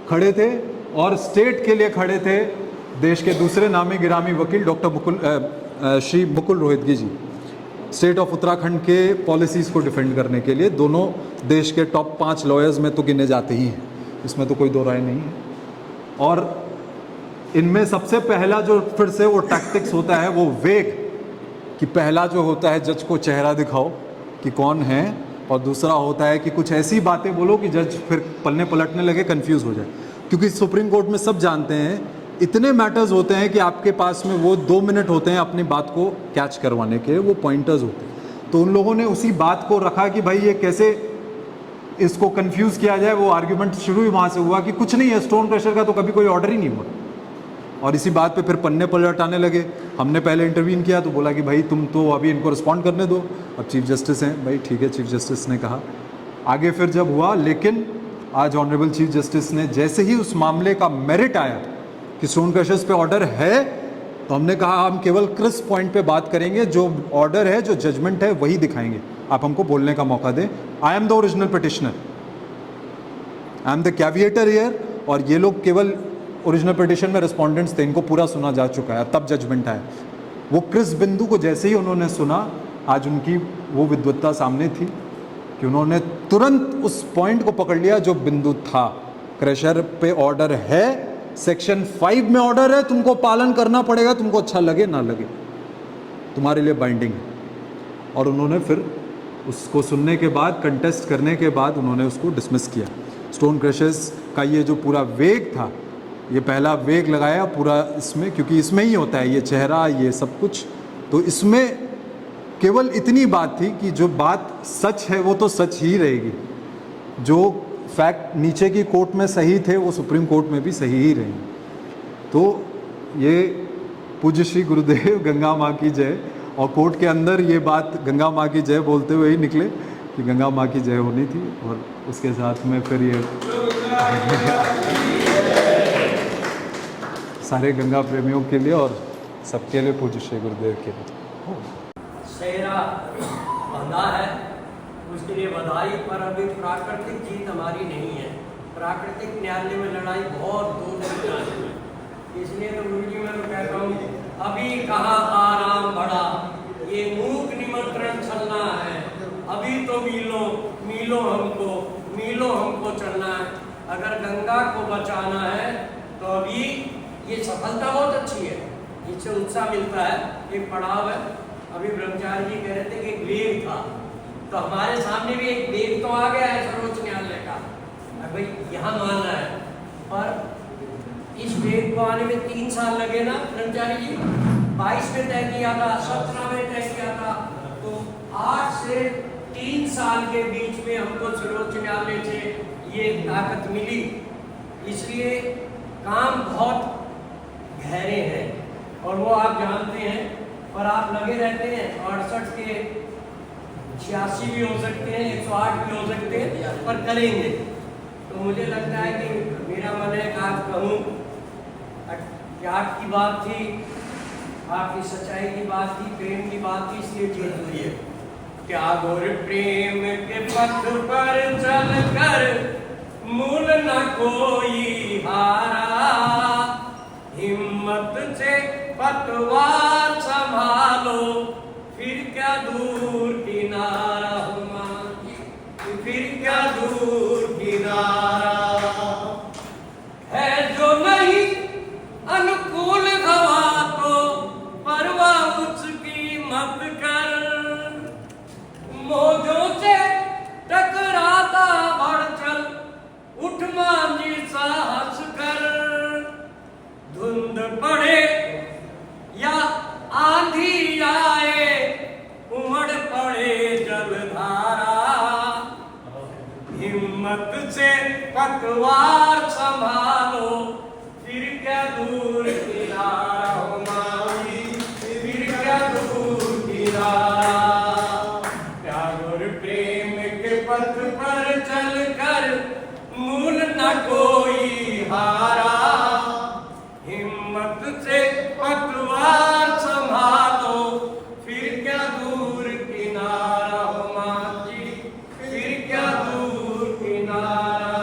खड़े थे, और स्टेट के लिए खड़े थे देश के दूसरे नामी गिरामी वकील doctor Shri Mukul Rohatgi ji, state of Uttarakhand के पॉलिसीज़ को डिफेंड करने के लिए। दोनों देश के टॉप 5 लॉयर्स में तो गिने जाते ही हैं, इसमें तो कोई दो राय नहीं है। और इनमें सबसे पहला जो फिर से वो टैक्टिक्स होता है वो वेग, कि पहला जो होता है जज को चेहरा दिखाओ कि कौन है, और दूसरा होता है कि कुछ ऐसी बातें बोलो कि जज फिर पलने पलटने लगे, कंफ्यूज हो जाए। क्योंकि सुप्रीम कोर्ट में सब जानते हैं इतने मैटर्स होते हैं कि आपके पास में वो 2 मिनट होते हैं अपनी बात को कैच करवाने के, वो पॉइंटर्स होते हैं। तो उन लोगों ने उसी बात को रखा कि भाई ये कैसे इसको कंफ्यूज किया जाए। वो आर्ग्यूमेंट शुरू ही वहाँ से हुआ कि कुछ नहीं है, स्टोन क्रशर का तो कभी कोई ऑर्डर ही नहीं हुआ, और इसी बात पे फिर पन्ने पलटाने लगे। हमने पहले इंटरवीन किया तो बोला कि भाई तुम तो अभी इनको रिस्पॉन्ड करने दो, अब चीफ जस्टिस हैं। भाई ठीक है, चीफ जस्टिस ने कहा। आगे फिर जब हुआ, लेकिन आज ऑनरेबल चीफ जस्टिस ने जैसे ही उस मामले का मेरिट आया कि स्टोन क्रशर्स पे ऑर्डर है, तो हमने कहा हम केवल क्रिस्प पॉइंट पे बात करेंगे, जो ऑर्डर है, जो जजमेंट है वही दिखाएंगे, आप हमको बोलने का मौका दें। I am the original petitioner, I am the caveator here, और ये लोग केवल ओरिजिनल पिटिशन में रिस्पोंडेंट्स थे, इनको पूरा सुना जा चुका है, तब जजमेंट आया। वो क्रिस बिंदु को जैसे ही उन्होंने सुना, आज उनकी वो विद्वत्ता सामने थी कि उन्होंने तुरंत उस पॉइंट को पकड़ लिया जो बिंदु था। क्रशर पे ऑर्डर है, सेक्शन 5 में ऑर्डर है, तुमको पालन करना पड़ेगा, तुमको अच्छा लगे ना लगे, तुम्हारे लिए बाइंडिंग है। और उन्होंने फिर उसको सुनने के बाद, कंटेस्ट करने के बाद उन्होंने उसको डिसमिस किया। स्टोन क्रशर्स का ये जो पूरा वेग था, ये पहला वेग लगाया पूरा इसमें, क्योंकि इसमें ही होता है ये चेहरा, ये सब कुछ। तो इसमें केवल इतनी बात थी कि जो बात सच है वो तो सच ही रहेगी, जो फैक्ट नीचे की कोर्ट में सही थे वो सुप्रीम कोर्ट में भी सही ही रहेंगे। तो ये पूज्य श्री गुरुदेव गंगा माँ की जय, और कोर्ट के अंदर ये बात गंगा माँ की जय बोलते हुए ही निकले कि गंगा माँ की जय होनी थी। और उसके साथ में फिर ये सारे गंगा प्रेमियों के लिए और सबके लिए पूज्य श्री गुरुदेव के लिए सेहरा बंधा है, उसके लिए बधाई। पर अभी प्राकृतिक जीत हमारी नहीं है, प्राकृतिक न्यायालय में लड़ाई बहुत दूर तक जाने में। इसलिए तो गुरु जी मैं तो कहता हूँ, अभी कहाँ आराम बड़ा, ये मूक निमंत्रण चलना है, अभी तो मीलों हमको चलना है। अगर गंगा को बचाना है तो अभी ये सफलता बहुत अच्छी है, इससे उत्साह मिलता है, एक पड़ाव है। अभी ब्रह्मचारी जी कह रहे थे कि एक वेग था, तो हमारे सामने भी एक वेग तो आ गया है सर्वोच्च न्यायालय का, भाई यहाँ मानना है। पर इस वेग को आने में 3 साल लगे ना ब्रह्मचारी जी, 22 में तय किया था, 17 में तय किया था, तो 8 से 3 साल के बीच में हमको सर्वोच्च न्यायालय से ये ताकत मिली। इसलिए काम बहुत गहरे हैं और वो आप जानते हैं, और आप लगे रहते हैं। 68 के 86 भी हो सकते हैं, 108 भी हो सकते हैं, पर करेंगे। तो मुझे लगता है कि मेरा मन है कि आज कहूँ कि आपकी बात थी, आपकी सच्चाई की बात थी, प्रेम की बात थी, इसलिए जीत हुई है। क्या घोर प्रेम के पथ पर चल कर मूल न कोई हारा, हिम्मत से पतवार संभालो, फिर क्या दूर किनारा हुआ, फिर क्या दूर किनारा है। जो नहीं अनुकूल हवा को परवाह उसकी मत कर, मौजों से टकराता बढ़ चल, उठ मांझी साहस कर। धुंध पड़े या आंधी आए, उमड़ पड़े जलधारा, हिम्मत से पतवार संभालो, फिर क्या दूर किनारा हो माई, फिर क्या दूर किनारा। प्यार और प्रेम के पथ पर चल कर मूल न कोई हारा, हिम्मत से पतवार संभालो, फिर क्या दूर किनारा हो माई, फिर क्या दूर किनारा।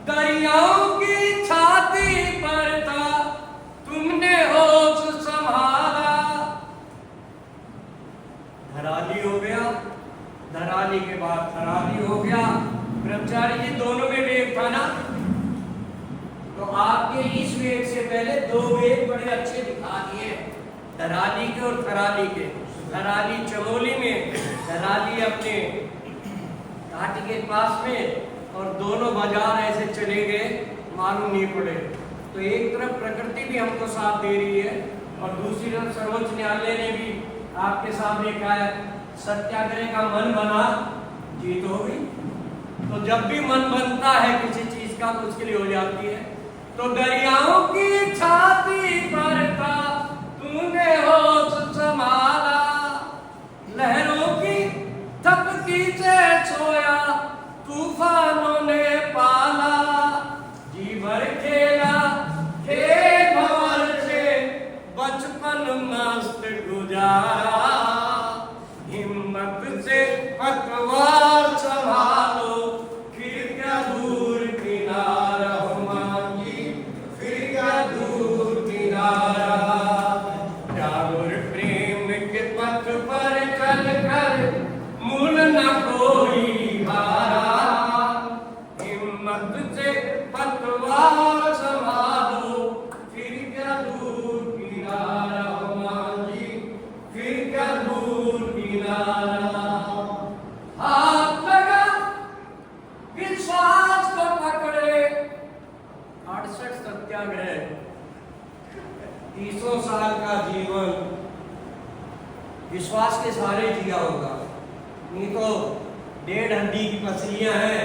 दरियाओं की छाती पर था तुमने होश संभाला, धराली हो गया, धराली के बाद थराली हो गया। ब्रह्मचारी जी दोनों में वेग था ना, तो आपके इस वेग से पहले दो वेग बड़े अच्छे दिखा दिए, धराली के और थराली के। धराली चमोली में, धराली अपने घाटी के पास में, और दोनों बाजार ऐसे चले गए मालूम नहीं पड़े। तो एक तरफ प्रकृति भी हमको साथ दे रही है, और दूसरी तरफ सर्वोच्च न्यायालय ने भी आपके सामने कहा है सत्याग्रह का मन बना जीत हो गई। तो जब भी मन बनता है किसी चीज का तो उसके लिए हो जाती है। तो दरियाओं की छाती पर था तूने होश संभाला, लहरों की थपकी से सोया तूफानों ने पाला, जी भर खेला खेल भंवर से बचपन मस्त गुजारा, हिम्मत से पतवार संभालो, फिर क्या दूर किनारा हो मांगी, फिर क्या दूर किनारा। प्यार और प्रेम के पथ पर चल कर मूल न कोई हारा, हिम्मत से पतवार संभालो, फिर क्या दूर किनारा हो मांगी, फिर क्या दूर किनारा। हाथ लगा विश्वास को पकड़े, 68 सत्याग्रह, 30 साल का जीवन विश्वास के सहारे जिया होगा, नहीं तो 1.5 हड्डी की पसलियां हैं,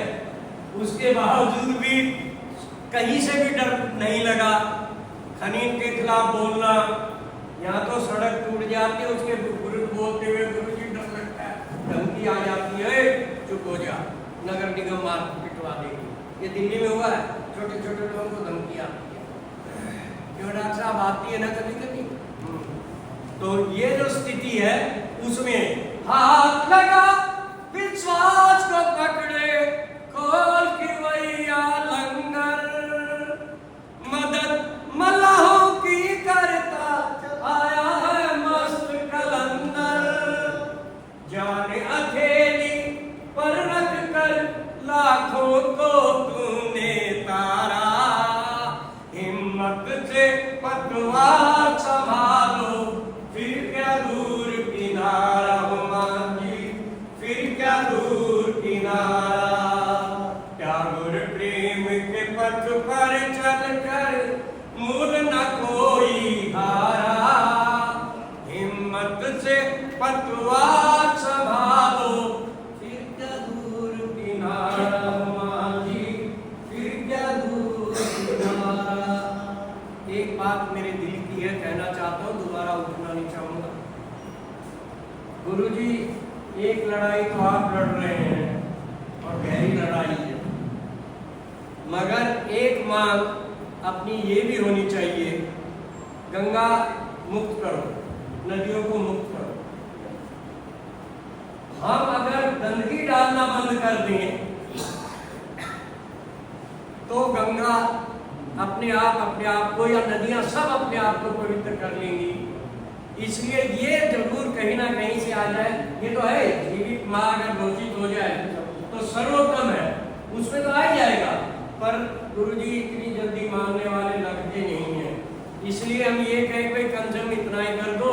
उसके बावजूद भी कहीं से भी डर नहीं लगा। खनीन के खिलाफ बोलना, यहाँ तो सड़क टूट जाती है, उसके विरुद्ध बोलते हुए गुरु जी डर लगता है, धमकी आ जाती है, चुप हो जा, नगर निगम मार पिटवा देगी। ये दिल्ली में हुआ है, छोटे छोटे लोगों को धमकी आती है, क्यों डॉक्टर साहब आती है ना कभी कभी। तो ये जो स्थिति है उसमें हाथ लगा विश्वास को पकड़े, खोल की वैया लंगर, मदद मल्लाहों की करता आया है मस्त कलंदर, जाने अकेली पर रख कर लाखों को तूने तारा, हिम्मत से पतवार संभालो, फिर क्या दूर किनारा हो मांगी, फिर क्या दूर किनारा। प्यार और प्रेम के पथ पर चल कर मूल न कोई हारा, हिम्मत से पतवार संभालो, फिर क्या दूर किनारा हो मांगी, फिर क्या दूर किनारा। एक बात मेरे दिल की है, कहना चाहता हूँ, दोबारा उठना नहीं चाहूंगा। गुरुजी, एक लड़ाई तो आप लड़ रहे हैं और गहरी लड़ाई है, मगर एक मांग अपनी ये भी होनी चाहिए, गंगा मुक्त करो, नदियों को मुक्त करो। हम अगर गंदगी डालना बंद कर दें तो गंगा अपने आप को या नदियां सब अपने आप को पवित्र कर लेंगी। इसलिए ये जरूर कहीं ना कहीं से आ जाए। ये तो है, जीवित माँ अगर घोषित हो जाए तो सर्वोत्तम है, उसमें तो आ ही जाएगा। पर गुरुजी इतनी जल्दी मानने वाले लगते नहीं हैं। इसलिए हम ये कहें भाई कम से कम इतना ही कर दो,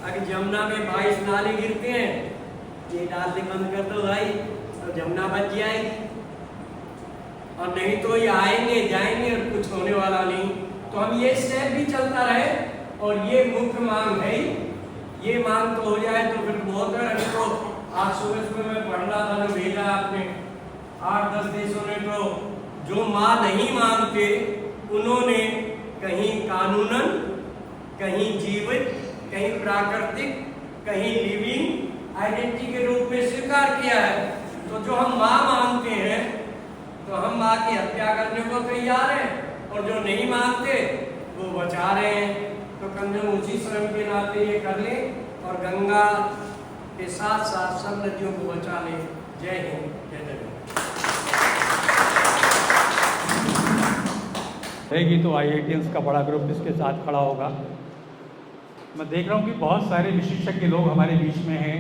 अगर जमुना में 22 नाले गिरते हैं, ये डालने बंद कर दो भाई, तो जमुना बच जाएगी। और नहीं तो ये आएंगे जाएंगे और कुछ होने वाला नहीं। तो हम ये स्टेप भी चलता रहे, और ये मुख्य मांग है। ये मांग तो हो जाए तो फिर बहुत है। अभी तो आज सुबह मैं पढ़ रहा था, जो भेजा आपने 8-10 देशों ने तो जो माँ नहीं मांगते उन्होंने कहीं कानूनन, कहीं जीवित, कहीं प्राकृतिक, कहीं लिविंग आइडेंटिटी के रूप में स्वीकार किया है। तो जो हम माँ मानते हैं तो हम माँ की हत्या करने को तैयार हैं, और जो नहीं मानते वो बचा रहे हैं। तो कम से कम उसी श्रम के नाते ये कर लें, और गंगा के साथ साथ सब नदियों को बचा लें। जय हिंद, जय जय। रहेगी तो IITians का बड़ा ग्रुप इसके साथ खड़ा होगा। मैं देख रहा हूँ कि बहुत सारे विशेषज्ञ लोग हमारे बीच में हैं।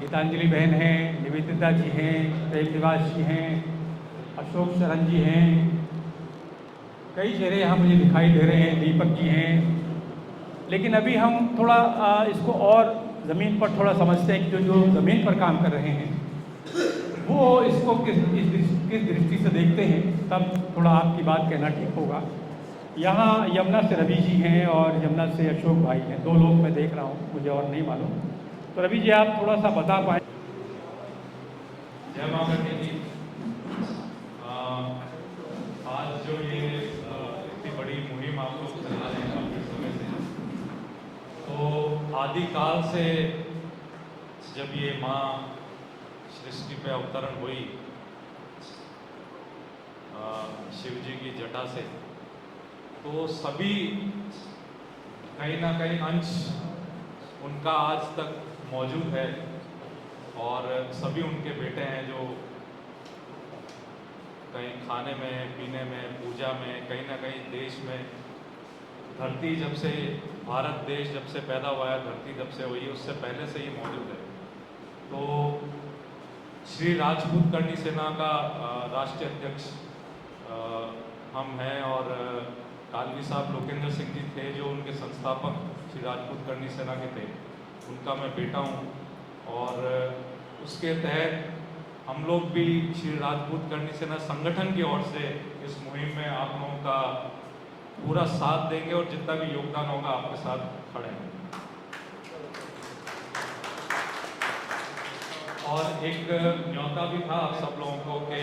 गीतांजलि बहन हैं, निवेदिता जी हैं, प्रेम निवास जी हैं, अशोक शरण जी हैं, कई चेहरे यहाँ मुझे दिखाई दे रहे हैं, दीपक जी हैं। लेकिन अभी हम थोड़ा इसको और ज़मीन पर थोड़ा समझते हैं कि जो ज़मीन पर काम कर रहे हैं वो इसको किस दृष्टि से देखते हैं, तब थोड़ा आपकी बात कहना ठीक होगा। यहाँ यमुना से रवि जी हैं और यमुना से अशोक भाई हैं, 2 लोग मैं देख रहा हूँ, मुझे और नहीं मालूम। तो रवि जी आप थोड़ा सा बता पाएँ। जय माता जी। आज जो ये इतनी बड़ी मुहिम आप लोग चला रहे हैं काफी समय से, तो आदिकाल से जब ये माँ सृष्टि पे अवतरण हुई शिव जी की जटा से, तो सभी कहीं ना कहीं अंश उनका आज तक मौजूद है, और सभी उनके बेटे हैं जो कहीं खाने में, पीने में, पूजा में, कहीं ना कहीं देश में, धरती जब से, भारत देश जब से पैदा हुआ है, धरती जब से हुई है, उससे पहले से ही मौजूद है। तो श्री राजपूत करनी सेना का राष्ट्रीय अध्यक्ष हम हैं, और कालवी साहब लोकेंद्र सिंह जी थे जो उनके संस्थापक श्री राजपूत करनी सेना के थे, उनका मैं बेटा हूँ। और उसके तहत हम लोग भी श्री राजपूत करनी सेना संगठन की ओर से इस मुहिम में आप लोगों का पूरा साथ देंगे, और जितना भी योगदान होगा आपके साथ खड़े हैं। और एक न्योता भी था आप सब लोगों को कि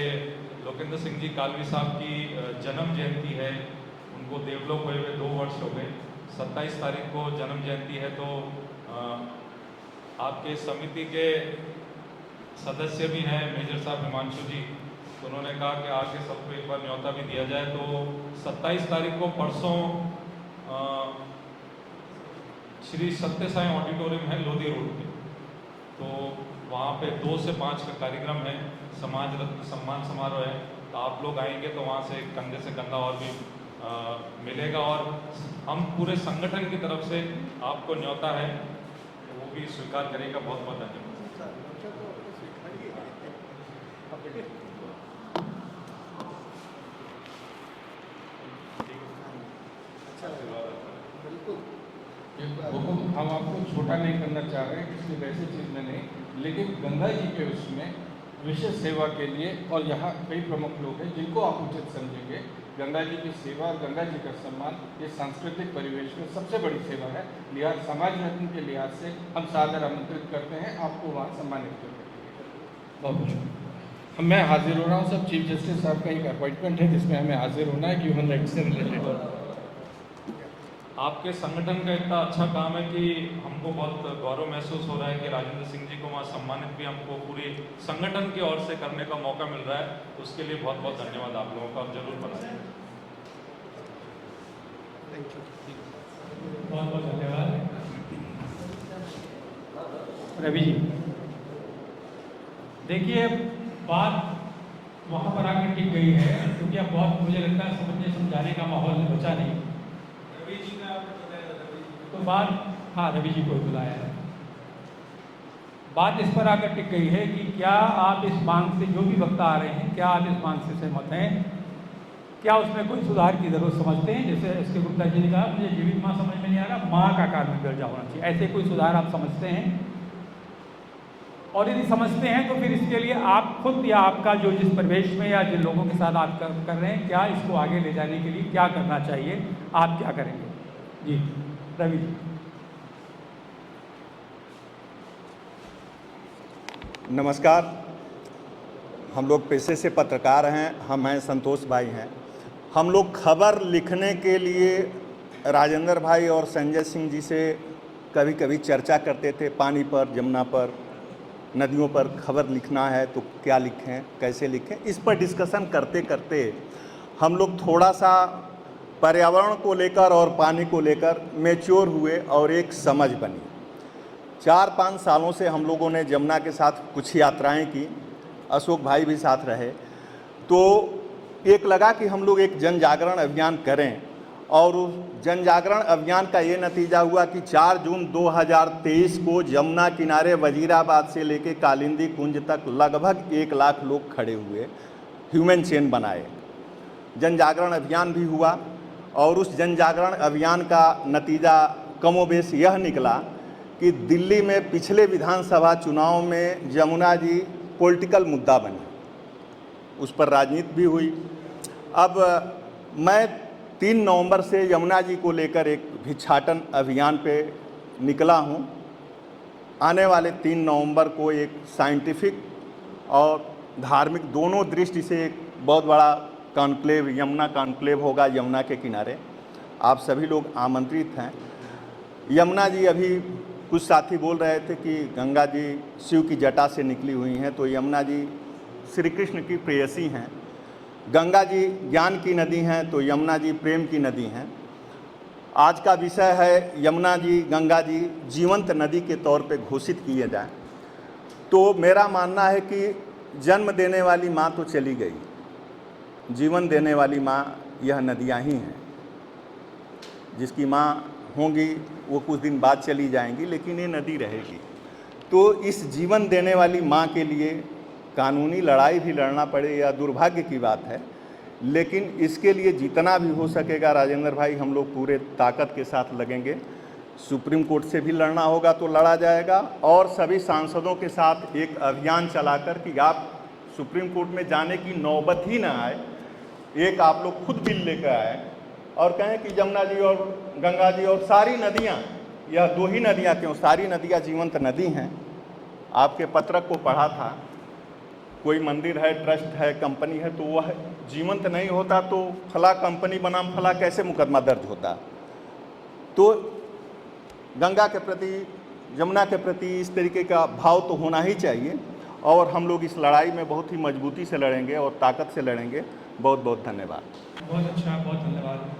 लोकेंद्र सिंह जी कालवी साहब की जन्म जयंती है, उनको देवलोक हुए हुए 2 वर्ष हो गए। 27 तारीख को जन्म जयंती है, तो आपके समिति के सदस्य भी हैं मेजर साहब हिमांशु जी, तो उन्होंने कहा कि आके सबको एक बार न्योता भी दिया जाए। तो 27 तारीख को परसों श्री सत्य साई ऑडिटोरियम है लोधी रोड पे, तो वहाँ पे 2 से 5 का कार्यक्रम है, समाज रत्न सम्मान समारोह है। तो आप लोग आएंगे तो वहाँ से कंधे से कंधा और भी मिलेगा, और हम पूरे संगठन की तरफ से आपको न्योता है तो वो भी स्वीकार करेगा। बहुत बहुत धन्यवाद। बहुत हम आपको छोटा नहीं करना चाह रहे हैं, इसलिए वैसे चीज़ में नहीं, लेकिन गंगा जी के उसमें विशेष सेवा के लिए, और यहाँ कई प्रमुख लोग हैं जिनको आप उचित समझेंगे। गंगा जी की सेवा और गंगा जी का सम्मान ये सांस्कृतिक परिवेश में सबसे बड़ी सेवा है। लिहाज समाज रत्न के लिहाज से हम सादर आमंत्रित करते हैं, आपको वहाँ सम्मानित करेंगे। बहुत कुछ मैं हाजिर हो रहा हूँ। सब चीफ जस्टिस साहब का एक अपॉइंटमेंट है जिसमें हमें हाजिर होना है, ह्यूमन राइट्स से रिलेटेड। आपके संगठन का इतना अच्छा काम है कि हमको बहुत गौरव महसूस हो रहा है कि राजेंद्र सिंह जी को वहाँ सम्मानित भी हमको पूरी संगठन की ओर से करने का मौका मिल रहा है। उसके लिए बहुत बहुत धन्यवाद आप लोगों का, जरूर बनाएं। बहुत बहुत धन्यवाद रवि जी। देखिए, बात वहाँ पर आकर टिक गई है, क्योंकि अब बहुत मुझे लगता है समझने समझाने का माहौल बचा नहीं। रवि जी का आपने बताया था, रवि जी तो बात, हाँ रवि जी को बुलाया है, बात इस पर आकर टिक गई है कि क्या आप इस मांग से, जो भी वक्ता आ रहे हैं, क्या आप इस मांग से सहमत हैं? क्या उसमें कोई सुधार की जरूरत समझते हैं? जैसे एस के गुप्ता जी ने कहा, मुझे जीवित माँ समझ में नहीं आ रहा, माँ का कार्मिक दर्जा होना चाहिए, ऐसे कोई सुधार आप समझते हैं? और यदि समझते हैं तो फिर इसके लिए आप खुद या आपका जो जिस परिवेश में या जिन लोगों के साथ आप कर रहे हैं, क्या इसको आगे ले जाने के लिए क्या करना चाहिए, आप क्या करेंगे? जी रवि जी। नमस्कार, हम लोग पेशे से पत्रकार हैं, हम हैं संतोष भाई हैं। हम लोग खबर लिखने के लिए राजेंद्र भाई और संजय सिंह जी से कभी कभी चर्चा करते थे, पानी पर, जमुना पर, नदियों पर खबर लिखना है तो क्या लिखें, कैसे लिखें। इस पर डिस्कशन करते करते हम लोग थोड़ा सा पर्यावरण को लेकर और पानी को लेकर मैच्योर हुए और एक समझ बनी। 4-5 सालों से हम लोगों ने जमुना के साथ कुछ यात्राएं की, अशोक भाई भी साथ रहे, तो एक लगा कि हम लोग एक जन जागरण अभियान करें। और उस जन जागरण अभियान का ये नतीजा हुआ कि 4 जून 2023 को जमुना किनारे वजीराबाद से लेके कालिंदी कुंज तक लगभग 1 लाख लोग खड़े हुए, ह्यूमन चेन बनाए। जन जागरण अभियान भी हुआ और उस जन जागरण अभियान का नतीजा कमोबेश यह निकला कि दिल्ली में पिछले विधानसभा चुनाव में जमुना जी पॉलिटिकल मुद्दा बनी, उस पर राजनीति भी हुई। अब मैं 3 नवंबर से यमुना जी को लेकर एक भिक्षाटन अभियान पे निकला हूँ। आने वाले 3 नवंबर को एक साइंटिफिक और धार्मिक दोनों दृष्टि से एक बहुत बड़ा कॉन्क्लेव, यमुना कॉन्क्लेव होगा यमुना के किनारे। आप सभी लोग आमंत्रित हैं। यमुना जी, अभी कुछ साथी बोल रहे थे कि गंगा जी शिव की जटा से निकली हुई हैं, तो यमुना जी श्री कृष्ण की प्रेयसी हैं। गंगा जी ज्ञान की नदी हैं, तो यमुना जी प्रेम की नदी हैं। आज का विषय है यमुना जी, गंगा जी जीवंत नदी के तौर पे घोषित किए जाएं। तो मेरा मानना है कि जन्म देने वाली माँ तो चली गई, जीवन देने वाली माँ यह नदियाँ ही हैं। जिसकी माँ होंगी वो कुछ दिन बाद चली जाएंगी, लेकिन ये नदी रहेगी। तो इस जीवन देने वाली माँ के लिए कानूनी लड़ाई भी लड़ना पड़े, या दुर्भाग्य की बात है, लेकिन इसके लिए जितना भी हो सकेगा राजेंद्र भाई, हम लोग पूरे ताकत के साथ लगेंगे। सुप्रीम कोर्ट से भी लड़ना होगा तो लड़ा जाएगा, और सभी सांसदों के साथ एक अभियान चलाकर कि आप सुप्रीम कोर्ट में जाने की नौबत ही ना आए, एक आप लोग खुद बिल लेकर आए और कहें कि जमुना जी और गंगा जी और सारी नदियाँ, यह 2 ही नदियाँ क्यों, सारी नदियाँ जीवंत नदी हैं। आपके पत्रक को पढ़ा था, कोई मंदिर है, ट्रस्ट है, कंपनी है, तो वह जीवंत नहीं होता तो फला कंपनी बनाम फला कैसे मुकदमा दर्ज होता। तो गंगा के प्रति, जमुना के प्रति इस तरीके का भाव तो होना ही चाहिए, और हम लोग इस लड़ाई में बहुत ही मजबूती से लड़ेंगे और ताकत से लड़ेंगे। बहुत बहुत धन्यवाद। बहुत अच्छा, बहुत धन्यवाद।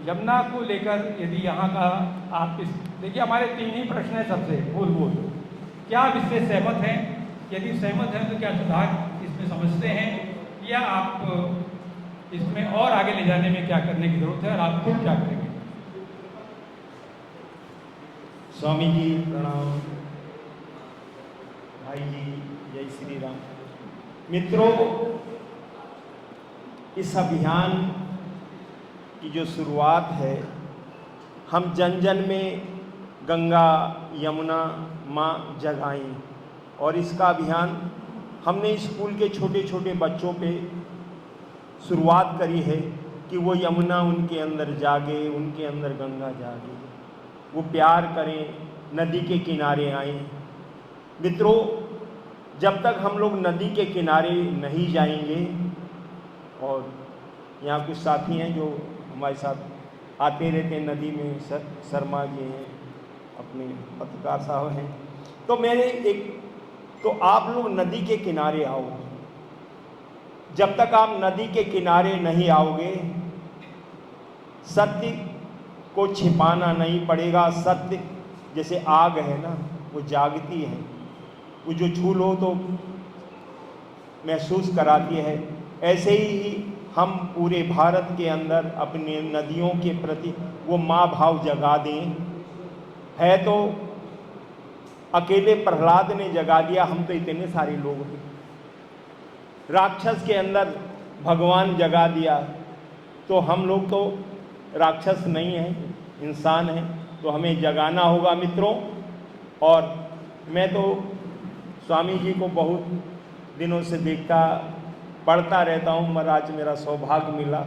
यमुना को लेकर यदि यहाँ का आप इस, देखिए हमारे 3 ही प्रश्न हैं सबसे मूलभूत। क्या आप इससे सहमत हैं? यदि सहमत हैं तो क्या सुधार इसमें समझते हैं, या आप इसमें और आगे ले जाने में क्या करने की ज़रूरत है, और आप खुद क्या करेंगे? स्वामी जी प्रणाम, भाई जी जय श्री राम। मित्रों, इस अभियान की जो शुरुआत है, हम जन जन में गंगा यमुना माँ जगाएं, और इसका अभियान हमने स्कूल के छोटे छोटे बच्चों पे शुरुआत करी है कि वो यमुना उनके अंदर जागे, उनके अंदर गंगा जागे, वो प्यार करें, नदी के किनारे आएं। मित्रों, जब तक हम लोग नदी के किनारे नहीं जाएंगे, और यहाँ कुछ साथी हैं जो हमारे साथ आते रहते हैं नदी में, शर्मा जी हैं, अपने पत्रकार साहब हैं, तो तो आप लोग नदी के किनारे आओ। जब तक आप नदी के किनारे नहीं आओगे, सत्य को छिपाना नहीं पड़ेगा। सत्य जैसे आग है ना, वो जागती है, वो जो छू लो तो महसूस कराती है। ऐसे ही हम पूरे भारत के अंदर अपने नदियों के प्रति वो माँ भाव जगा दें। है तो अकेले प्रहलाद ने जगा दिया, हम तो इतने सारे लोग हैं। राक्षस के अंदर भगवान जगा दिया, तो हम लोग तो राक्षस नहीं हैं, इंसान हैं, तो हमें जगाना होगा मित्रों। और मैं तो स्वामी जी को बहुत दिनों से देखता पढ़ता रहता हूँ, मगर आज मेरा सौभाग्य मिला।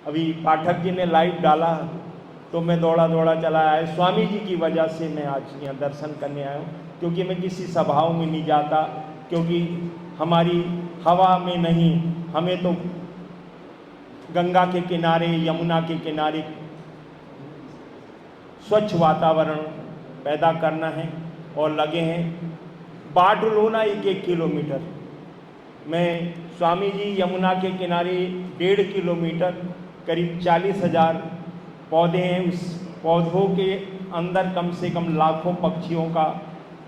अभी पाठक जी ने लाइव डाला तो मैं दौड़ा दौड़ा चला आया। स्वामी जी की वजह से मैं आज यहाँ दर्शन करने आया हूँ, क्योंकि मैं किसी सभाओं में नहीं जाता, क्योंकि हमारी हवा में नहीं, हमें तो गंगा के किनारे, यमुना के किनारे स्वच्छ वातावरण पैदा करना है और लगे हैं। बाँट लो ना 1-1 किलोमीटर। मैं स्वामी जी यमुना के किनारे 1.5 किलोमीटर करीब 40,000 पौधे हैं। उस पौधों के अंदर कम से कम लाखों पक्षियों का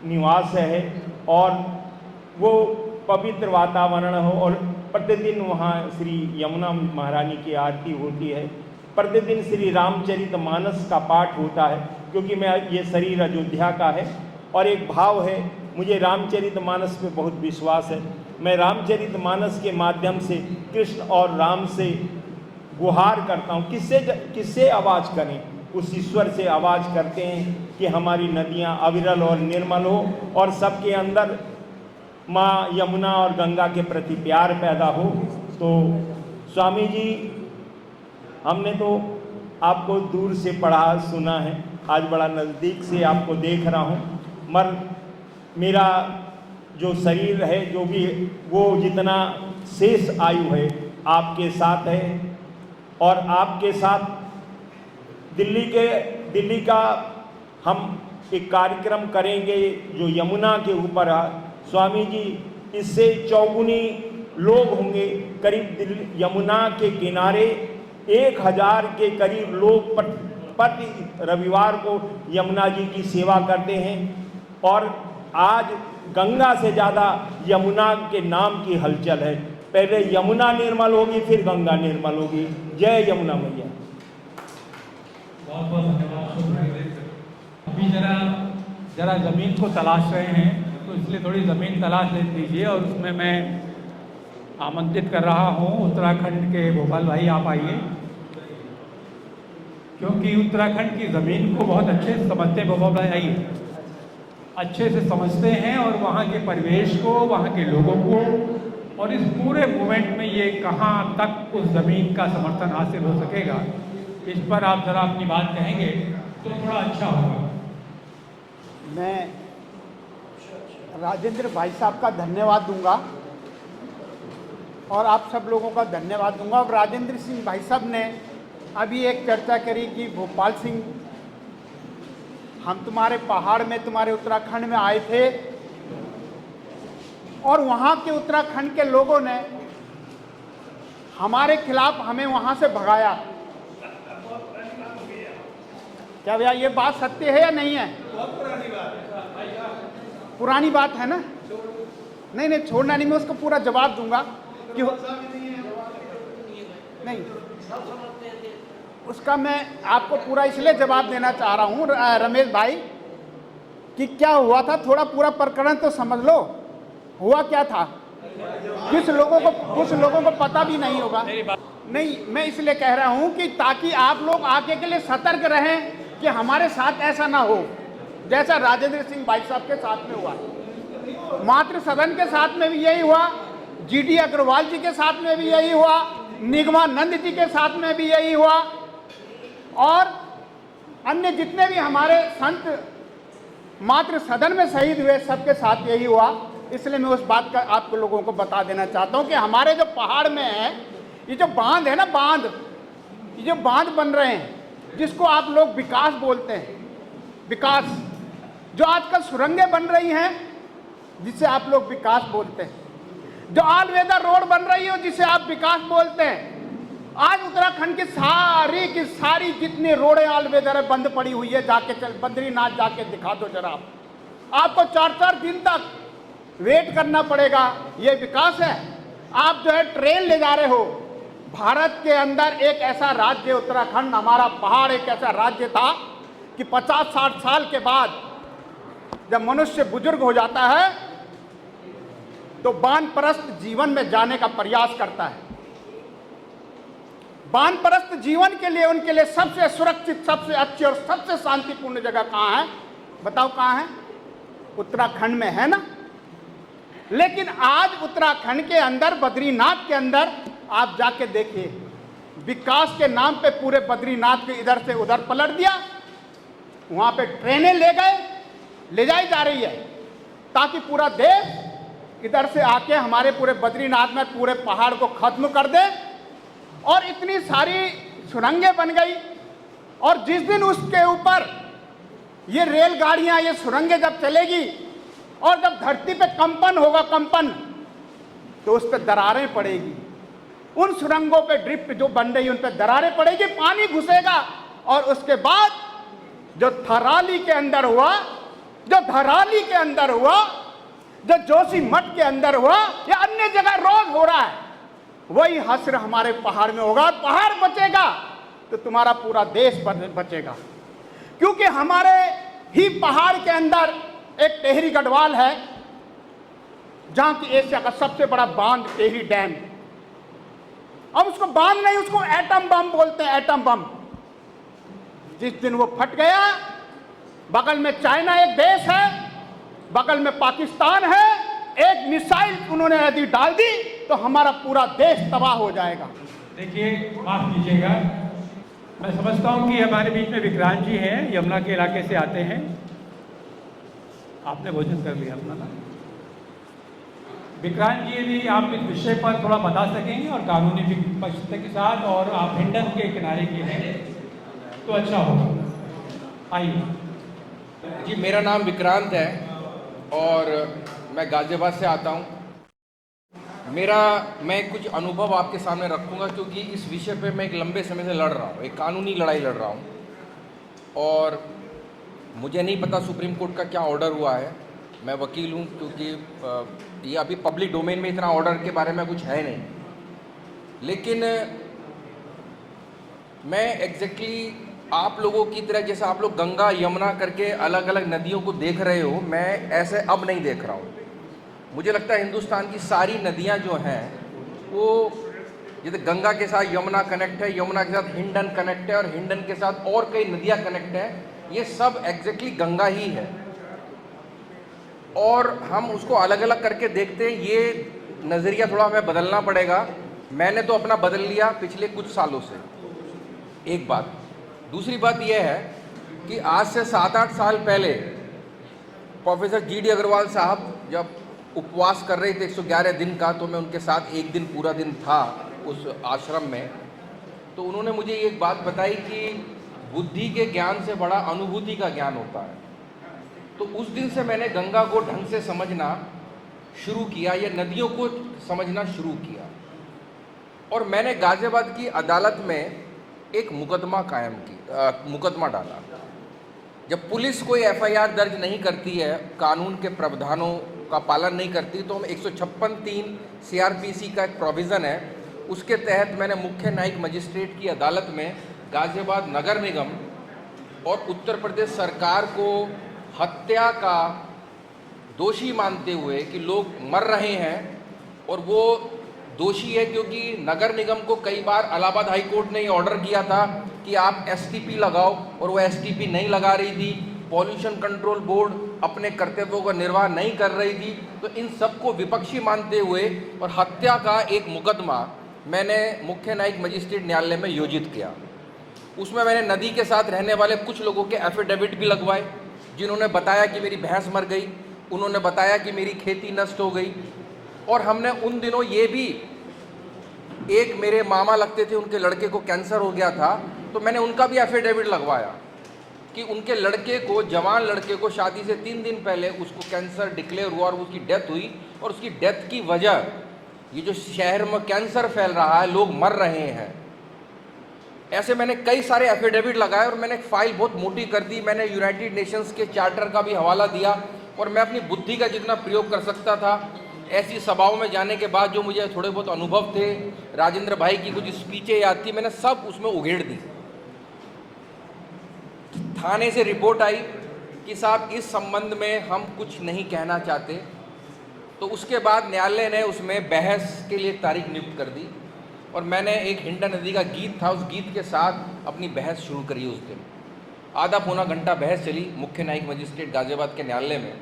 निवास है और वो पवित्र वातावरण हो। और प्रतिदिन वहाँ श्री यमुना महारानी की आरती होती है, प्रतिदिन श्री रामचरितमानस का पाठ होता है, क्योंकि मैं ये शरीर अयोध्या का है और एक भाव है, मुझे रामचरितमानस पे बहुत विश्वास है। मैं रामचरितमानस के माध्यम से कृष्ण और राम से गुहार करता हूँ। किससे आवाज़ करें? उस ईश्वर से आवाज़ करते हैं कि हमारी नदियाँ अविरल और निर्मल हो और सबके अंदर माँ यमुना और गंगा के प्रति प्यार पैदा हो। तो स्वामी जी, हमने तो आपको दूर से पढ़ा सुना है, आज बड़ा नज़दीक से आपको देख रहा हूँ, मगर मेरा जो शरीर है, जो भी वो जितना शेष आयु है आपके साथ है। और आपके साथ दिल्ली का हम एक कार्यक्रम करेंगे जो यमुना के ऊपर है। स्वामी जी, इससे चौगुनी लोग होंगे। करीब यमुना के किनारे 1000 के करीब लोग प्रति रविवार को यमुना जी की सेवा करते हैं। और आज गंगा से ज़्यादा यमुना के नाम की हलचल है। पहले यमुना निर्मल होगी, फिर गंगा निर्मल होगी। जय यमुना मैया। बहुत बहुत धन्यवाद। अभी जरा ज़मीन को तलाश रहे हैं, तो इसलिए थोड़ी ज़मीन तलाश ले लीजिए। और उसमें मैं आमंत्रित कर रहा हूँ उत्तराखंड के भोपाल भाई, आप आइए, क्योंकि उत्तराखंड की ज़मीन को बहुत अच्छे से समझते हैं। भोपाल भाई आइए, अच्छे से समझते हैं और वहाँ के परिवेश को, वहाँ के लोगों को, और इस पूरे मूवमेंट में ये कहाँ तक उस ज़मीन का समर्थन हासिल हो सकेगा, इस पर आप ज़रा अपनी बात कहेंगे तो थोड़ा अच्छा होगा। मैं राजेंद्र भाई साहब का धन्यवाद दूंगा और आप सब लोगों का धन्यवाद दूंगा। और राजेंद्र सिंह भाई साहब ने अभी एक चर्चा करी कि भोपाल सिंह, हम तुम्हारे पहाड़ में, तुम्हारे उत्तराखंड में आए थे और वहाँ के उत्तराखंड के लोगों ने हमारे खिलाफ हमें वहाँ से भगाया। क्या भैया ये बात सत्य है या नहीं है? पुरानी बात है ना? नहीं छोड़ना नहीं, मैं उसको पूरा जवाब दूंगा कि नहीं, उसका मैं आपको पूरा इसलिए जवाब देना चाह रहा हूँ रमेश भाई कि क्या हुआ था, थोड़ा पूरा प्रकरण तो समझ लो। हुआ क्या था, कुछ लोगों को पता भी नहीं होगा। नहीं, मैं इसलिए कह रहा हूँ कि ताकि आप लोग आगे के लिए सतर्क रहें कि हमारे साथ ऐसा ना हो जैसा राजेंद्र सिंह भाई साहब के साथ में हुआ। मातृ सदन के साथ में भी यही हुआ, GD अग्रवाल जी के साथ में भी यही हुआ, निगमानंद जी के साथ में भी यही हुआ, और अन्य जितने भी हमारे संत मातृ सदन में शहीद हुए सबके साथ यही हुआ। इसलिए मैं उस बात का आप लोगों को बता देना चाहता हूं कि हमारे जो पहाड़ में है, ये जो बांध है ना, ये जो बांध बन रहे हैं, जिसको आप लोग विकास बोलते हैं, विकास, जो आजकल सुरंगें बन रही हैं जिसे आप लोग विकास बोलते हैं, जो ऑल वेदर रोड बन रही है जिसे आप विकास बोलते हैं। आज उत्तराखंड की सारी जितनी रोडें ऑल वेदर है बंद पड़ी हुई है। जाके बद्रीनाथ जाके दिखा दो जरा, आपको 4-4 दिन तक वेट करना पड़ेगा। ये विकास है? आप जो है ट्रेन ले जा रहे हो। भारत के अंदर एक ऐसा राज्य उत्तराखंड, हमारा पहाड़ एक ऐसा राज्य था कि 50-60 साल के बाद जब मनुष्य बुजुर्ग हो जाता है तो वानप्रस्थ जीवन में जाने का प्रयास करता है। वानप्रस्थ जीवन के लिए उनके लिए सबसे सुरक्षित, सबसे अच्छी और सबसे शांतिपूर्ण जगह कहाँ है? बताओ कहाँ है? उत्तराखंड में है ना। लेकिन आज उत्तराखंड के अंदर, बद्रीनाथ के अंदर आप जाके देखिए, विकास के नाम पे पूरे बद्रीनाथ के इधर से उधर पलट दिया। वहां पे ट्रेनें ले जाई जा रही है ताकि पूरा देश इधर से आके हमारे पूरे बद्रीनाथ में पूरे पहाड़ को खत्म कर दे। और इतनी सारी सुरंगें बन गई, और जिस दिन उसके ऊपर ये रेलगाड़ियां, ये सुरंगें जब चलेगी और जब धरती पे कंपन होगा, कंपन, तो उस पर दरारें पड़ेगी। उन सुरंगों पे ड्रिफ्ट जो बन रही उन पर दरारें पड़ेगी, पानी घुसेगा। और उसके बाद जो थराली के अंदर हुआ, जो धराली के अंदर हुआ, जो जोशीमठ के अंदर हुआ, या अन्य जगह रोज हो रहा है, वही हश्र हमारे पहाड़ में होगा। पहाड़ बचेगा तो तुम्हारा पूरा देश बचेगा। क्योंकि हमारे ही पहाड़ के अंदर एक टेहरी गढ़वाल है, जहां की एशिया का सबसे बड़ा बांध टेहरी डैम। अब उसको बांध नहीं, उसको एटम बम बोलते हैं, एटम बम। जिस दिन वो फट गया, बगल में चाइना एक देश है, बगल में पाकिस्तान है, एक मिसाइल उन्होंने यदि डाल दी तो हमारा पूरा देश तबाह हो जाएगा। देखिए, माफ कीजिएगा, मैं समझता हूं कि हमारे बीच में विक्रांत जी हैं, यमुना के इलाके से आते हैं। आपने भोजन कर लिया अपना ना? विक्रांत जी, यदि आप इस विषय पर थोड़ा बता सकेंगे और कानूनी पक्षता के साथ, और आप हिंडन के किनारे के हैं तो अच्छा होगा। आइए जी, मेरा नाम विक्रांत है और मैं गाजियाबाद से आता हूँ। मैं कुछ अनुभव आपके सामने रखूँगा, क्योंकि इस विषय पे मैं एक लंबे समय से लड़ रहा हूँ, एक कानूनी लड़ाई लड़ रहा हूँ। और मुझे नहीं पता सुप्रीम कोर्ट का क्या ऑर्डर हुआ है। मैं वकील हूँ, क्योंकि ये अभी पब्लिक डोमेन में इतना ऑर्डर के बारे में कुछ है नहीं। लेकिन मैं एग्जैक्टली आप लोगों की तरह, जैसे आप लोग गंगा यमुना करके अलग अलग नदियों को देख रहे हो, मैं ऐसे अब नहीं देख रहा हूँ। मुझे लगता है हिंदुस्तान की सारी नदियाँ जो हैं वो, जैसे गंगा के साथ यमुना कनेक्ट है, यमुना के साथ हिंडन कनेक्ट है, और हिंडन के साथ और कई नदियाँ कनेक्ट हैं। ये सब एग्जैक्टली गंगा ही है, और हम उसको अलग अलग करके देखते हैं। ये नज़रिया थोड़ा हमें बदलना पड़ेगा। मैंने तो अपना बदल लिया पिछले कुछ सालों से, एक बात। दूसरी बात यह है कि आज से 7-8 साल पहले प्रोफेसर GD अग्रवाल साहब जब उपवास कर रहे थे 111 दिन का, तो मैं उनके साथ एक दिन पूरा दिन था उस आश्रम में। तो उन्होंने मुझे एक बात बताई कि बुद्धि के ज्ञान से बड़ा अनुभूति का ज्ञान होता है। तो उस दिन से मैंने गंगा को ढंग से समझना शुरू किया, या नदियों को समझना शुरू किया। और मैंने गाजियाबाद की अदालत में एक मुकदमा डाला। जब पुलिस कोई FIR दर्ज नहीं करती है, कानून के प्रावधानों का पालन नहीं करती, तो हम 156(3) CRPC का एक प्रोविज़न है, उसके तहत मैंने मुख्य न्यायिक मजिस्ट्रेट की अदालत में गाजियाबाद नगर निगम और उत्तर प्रदेश सरकार को हत्या का दोषी मानते हुए कि लोग मर रहे हैं, और वो दोषी है क्योंकि नगर निगम को कई बार इलाहाबाद हाई कोर्ट ने ये ऑर्डर किया था कि आप STP लगाओ, और वो STP नहीं लगा रही थी। पॉल्यूशन कंट्रोल बोर्ड अपने कर्तव्यों का निर्वाह नहीं कर रही थी। तो इन सबको विपक्षी मानते हुए और हत्या का एक मुकदमा मैंने मुख्य न्यायिक मजिस्ट्रेट न्यायालय में योजित किया। उसमें मैंने नदी के साथ रहने वाले कुछ लोगों के एफिडेविट भी लगवाए, जिन्होंने बताया कि मेरी भैंस मर गई, उन्होंने बताया कि मेरी खेती नष्ट हो गई। और हमने उन दिनों ये भी, एक मेरे मामा लगते थे, उनके लड़के को कैंसर हो गया था, तो मैंने उनका भी एफिडेविट लगवाया कि उनके लड़के को, जवान लड़के को शादी से 3 दिन पहले उसको कैंसर डिक्लेयर हुआ और उसकी डेथ हुई। और उसकी डेथ की वजह, ये जो शहर में कैंसर फैल रहा है, लोग मर रहे हैं, ऐसे मैंने कई सारे एफिडेविट लगाए और मैंने एक फाइल बहुत मोटी कर दी। मैंने यूनाइटेड नेशंस के चार्टर का भी हवाला दिया और मैं अपनी बुद्धि का जितना प्रयोग कर सकता था, ऐसी सभाओं में जाने के बाद जो मुझे थोड़े बहुत अनुभव थे, राजेंद्र भाई की कुछ स्पीचें याद थी, मैंने सब उसमें उघेड़ दी। थाने से रिपोर्ट आई कि साहब इस संबंध में हम कुछ नहीं कहना चाहते, तो उसके बाद न्यायालय ने उसमें बहस के लिए तारीख नियुक्त कर दी और मैंने एक हिंडा नदी का गीत था, उस गीत के साथ अपनी बहस शुरू करी। उस दिन आधा पौना घंटा बहस चली मुख्य न्यायिक मजिस्ट्रेट गाजियाबाद के न्यायालय में,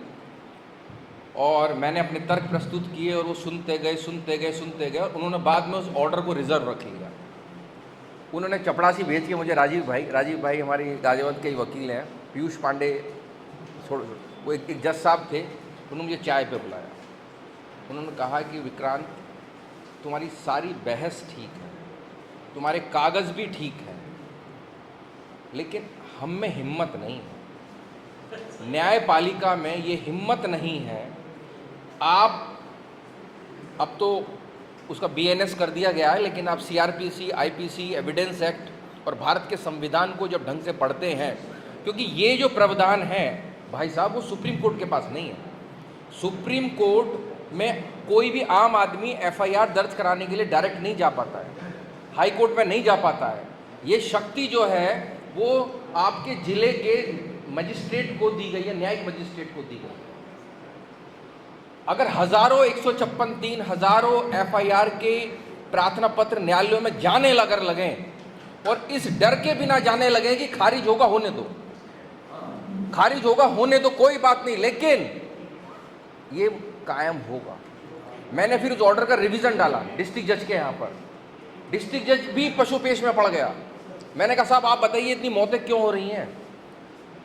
और मैंने अपने तर्क प्रस्तुत किए और वो सुनते गए और उन्होंने बाद में उस ऑर्डर को रिजर्व रख लिया। उन्होंने चपड़ासी भेज के मुझे राजीव भाई हमारी गाजियाबाद के वकील हैं, पीयूष पांडे, वो एक जज साहब थे, उन्होंने मुझे चाय पे बुलाया। उन्होंने कहा कि विक्रांत, तुम्हारी सारी बहस ठीक है, तुम्हारे कागज़ भी ठीक है, लेकिन हम में हिम्मत नहीं है, न्यायपालिका में ये हिम्मत नहीं है। आप अब तो उसका BNS कर दिया गया है, लेकिन आप CRPC, IPC, एविडेंस एक्ट और भारत के संविधान को जब ढंग से पढ़ते हैं, क्योंकि ये जो प्रावधान है भाई साहब वो सुप्रीम कोर्ट के पास नहीं है। सुप्रीम कोर्ट में कोई भी आम आदमी FIR दर्ज कराने के लिए डायरेक्ट नहीं जा पाता है, हाई कोर्ट में नहीं जा पाता है। ये शक्ति जो है वो आपके जिले के मजिस्ट्रेट को दी गई है, न्यायिक मजिस्ट्रेट को दी गई है। अगर हजारों 156 हजारों FIR के प्रार्थना पत्र न्यायालयों में जाने अगर लगें और इस डर के बिना जाने लगे कि खारिज होगा होने दो, खारिज होगा होने दो, कोई बात नहीं, लेकिन ये कायम होगा। मैंने फिर उस ऑर्डर का रिवीजन डाला डिस्ट्रिक्ट जज के यहाँ पर, डिस्ट्रिक्ट जज भी पशुपेश में पड़ गया। मैंने कहा साहब आप बताइए इतनी मौतें क्यों हो रही हैं?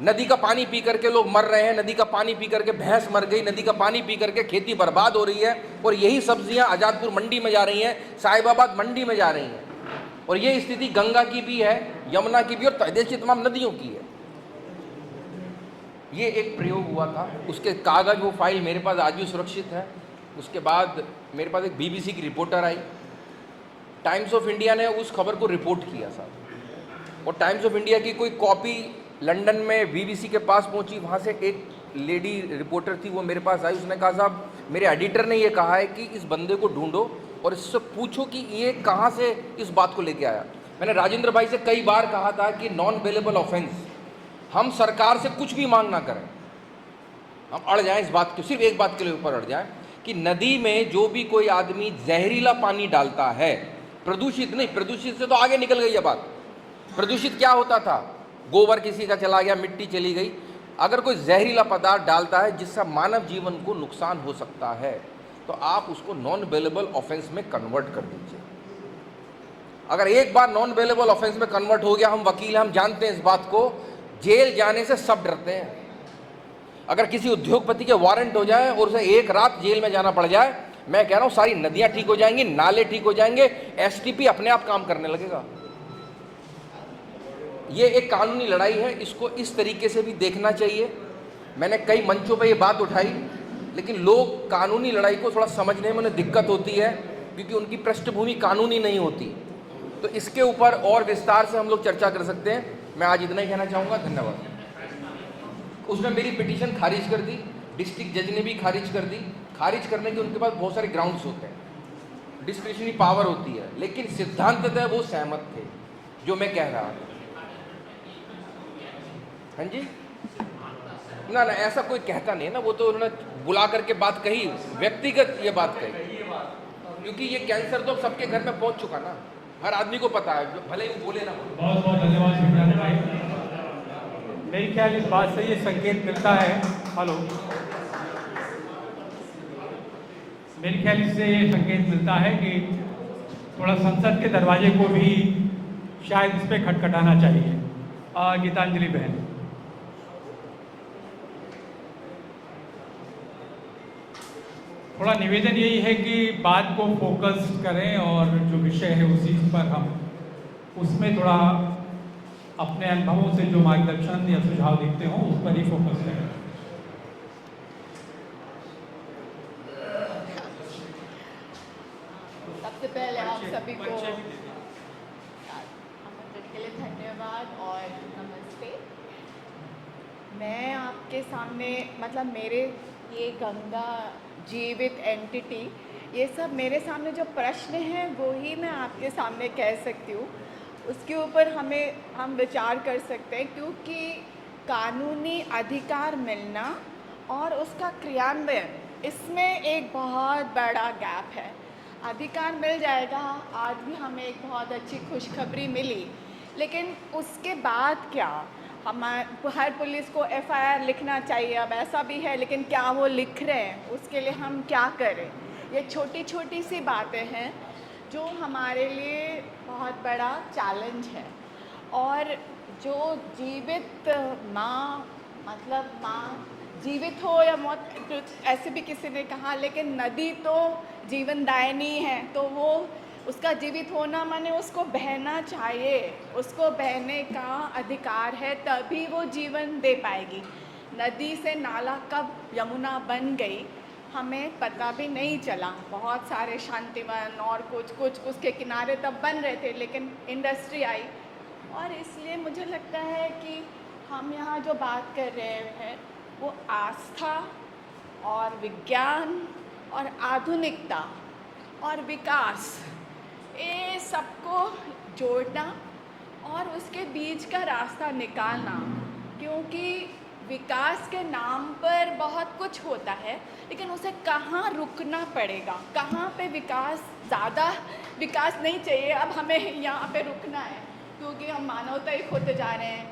नदी का पानी पी करके लोग मर रहे हैं, नदी का पानी पी करके भैंस मर गई, नदी का पानी पी करके खेती बर्बाद हो रही है, और यही सब्जियां आजादपुर मंडी में जा रही हैं, साहिबाबाद मंडी में जा रही हैं, और ये स्थिति गंगा की भी है, यमुना की भी और देश की तमाम नदियों की है। ये एक प्रयोग हुआ था, उसके कागज वो फाइल मेरे पास आज भी सुरक्षित है। उसके बाद मेरे पास एक BBC की reporter I, times of India ने उस खबर को रिपोर्ट किया साहब, और टाइम्स ऑफ इंडिया की कोई कॉपी लंदन में BBC के पास पहुंची। वहाँ से एक लेडी रिपोर्टर थी, वो मेरे पास आई, उसने कहा साहब मेरे एडिटर ने ये कहा है कि इस बंदे को ढूंढो और इससे पूछो कि ये कहाँ से इस बात को लेके आया। मैंने राजेंद्र भाई से कई बार कहा था कि नॉन बेलेबल ऑफेंस, हम सरकार से कुछ भी मांग ना करें, हम अड़ जाएं इस बात के, सिर्फ एक बात के लिए ऊपर अड़ जाएं कि नदी में जो भी कोई आदमी जहरीला पानी डालता है, प्रदूषित नहीं, प्रदूषित से तो आगे निकल गई ये बात। प्रदूषित क्या होता था? गोबर किसी का चला गया, मिट्टी चली गई। अगर कोई जहरीला पदार्थ डालता है जिससे मानव जीवन को नुकसान हो सकता है, तो आप उसको नॉन बेलेबल ऑफेंस में कन्वर्ट कर दीजिए। अगर एक बार नॉन बेलेबल ऑफेंस में कन्वर्ट हो गया, हम वकील हम जानते हैं इस बात को, जेल जाने से सब डरते हैं। अगर किसी उद्योगपति के वारंट हो जाए और उसे एक रात जेल में जाना पड़ जाए, मैं कह रहा हूं सारी नदियां ठीक हो जाएंगी, नाले ठीक हो जाएंगे, STP अपने आप काम करने लगेगा। ये एक कानूनी लड़ाई है, इसको इस तरीके से भी देखना चाहिए। मैंने कई मंचों पर ये बात उठाई, लेकिन लोग कानूनी लड़ाई को थोड़ा समझने में उन्हें दिक्कत होती है, क्योंकि उनकी पृष्ठभूमि कानूनी नहीं होती। तो इसके ऊपर और विस्तार से हम लोग चर्चा कर सकते हैं। मैं आज इतना ही कहना चाहूँगा, धन्यवाद। उसने मेरी पिटीशन खारिज कर दी, डिस्ट्रिक्ट जज ने भी खारिज कर दी। खारिज करने के उनके पास बहुत सारे ग्राउंड्स होते हैं, डिस्क्रिशनरी पावर होती है, लेकिन सिद्धांततः वो सहमत थे जो मैं कह रहा था। हाँ जी, ना ऐसा कोई कहता नहीं है ना, वो तो उन्होंने बुला करके बात कही, व्यक्तिगत ये बात कही, क्योंकि ये कैंसर तो सबके घर में पहुंच चुका ना, हर आदमी को पता है, भले ही बोले ना बोले। बहुत बहुत धन्यवाद विक्रांत भाई। मेरे ख्याल इस बात से ये संकेत मिलता है, हेलो, मेरे ख्याल इससे ये संकेत मिलता है कि थोड़ा संसद के दरवाजे को भी शायद इस पर खटखटाना चाहिए। गीतांजलि बहन, थोड़ा निवेदन यही है कि बात को फोकस करें और जो विषय है उसी पर हम उसमें थोड़ा अपने अनुभवों से जो मार्गदर्शन या सुझाव देखते हो उस पर ही फोकस करें। सबसे पहले आप सभी को आमंत्रण के लिए धन्यवाद और नमस्ते। मैं आप आपके सामने मतलब मेरे ये गंगा जीवित एंटिटी, ये सब मेरे सामने जो प्रश्न हैं वो ही मैं आपके सामने कह सकती हूँ। उसके ऊपर हम विचार कर सकते हैं, क्योंकि कानूनी अधिकार मिलना और उसका क्रियान्वयन, इसमें एक बहुत बड़ा गैप है। अधिकार मिल जाएगा, आज भी हमें एक बहुत अच्छी खुशखबरी मिली, लेकिन उसके बाद क्या? हर पुलिस को FIR लिखना चाहिए, अब ऐसा भी है, लेकिन क्या वो लिख रहे हैं? उसके लिए हम क्या करें? ये छोटी छोटी सी बातें हैं जो हमारे लिए बहुत बड़ा चैलेंज है। और जो जीवित माँ, मतलब माँ जीवित हो या मौत, ऐसे भी किसी ने कहा, लेकिन नदी तो जीवनदायिनी है, तो वो उसका जीवित होना माने उसको बहना चाहिए, उसको बहने का अधिकार है, तभी वो जीवन दे पाएगी। नदी से नाला कब यमुना बन गई हमें पता भी नहीं चला। बहुत सारे शांतिवन और कुछ उसके किनारे तब बन रहे थे, लेकिन इंडस्ट्री आई, और इसलिए मुझे लगता है कि हम यहाँ जो बात कर रहे हैं वो आस्था और विज्ञान और आधुनिकता और विकास, ये सबको जोड़ना और उसके बीच का रास्ता निकालना। क्योंकि विकास के नाम पर बहुत कुछ होता है, लेकिन उसे कहाँ रुकना पड़ेगा, कहाँ पे विकास, ज़्यादा विकास नहीं चाहिए, अब हमें यहाँ पे रुकना है क्योंकि हम मानवता ही खोते जा रहे हैं,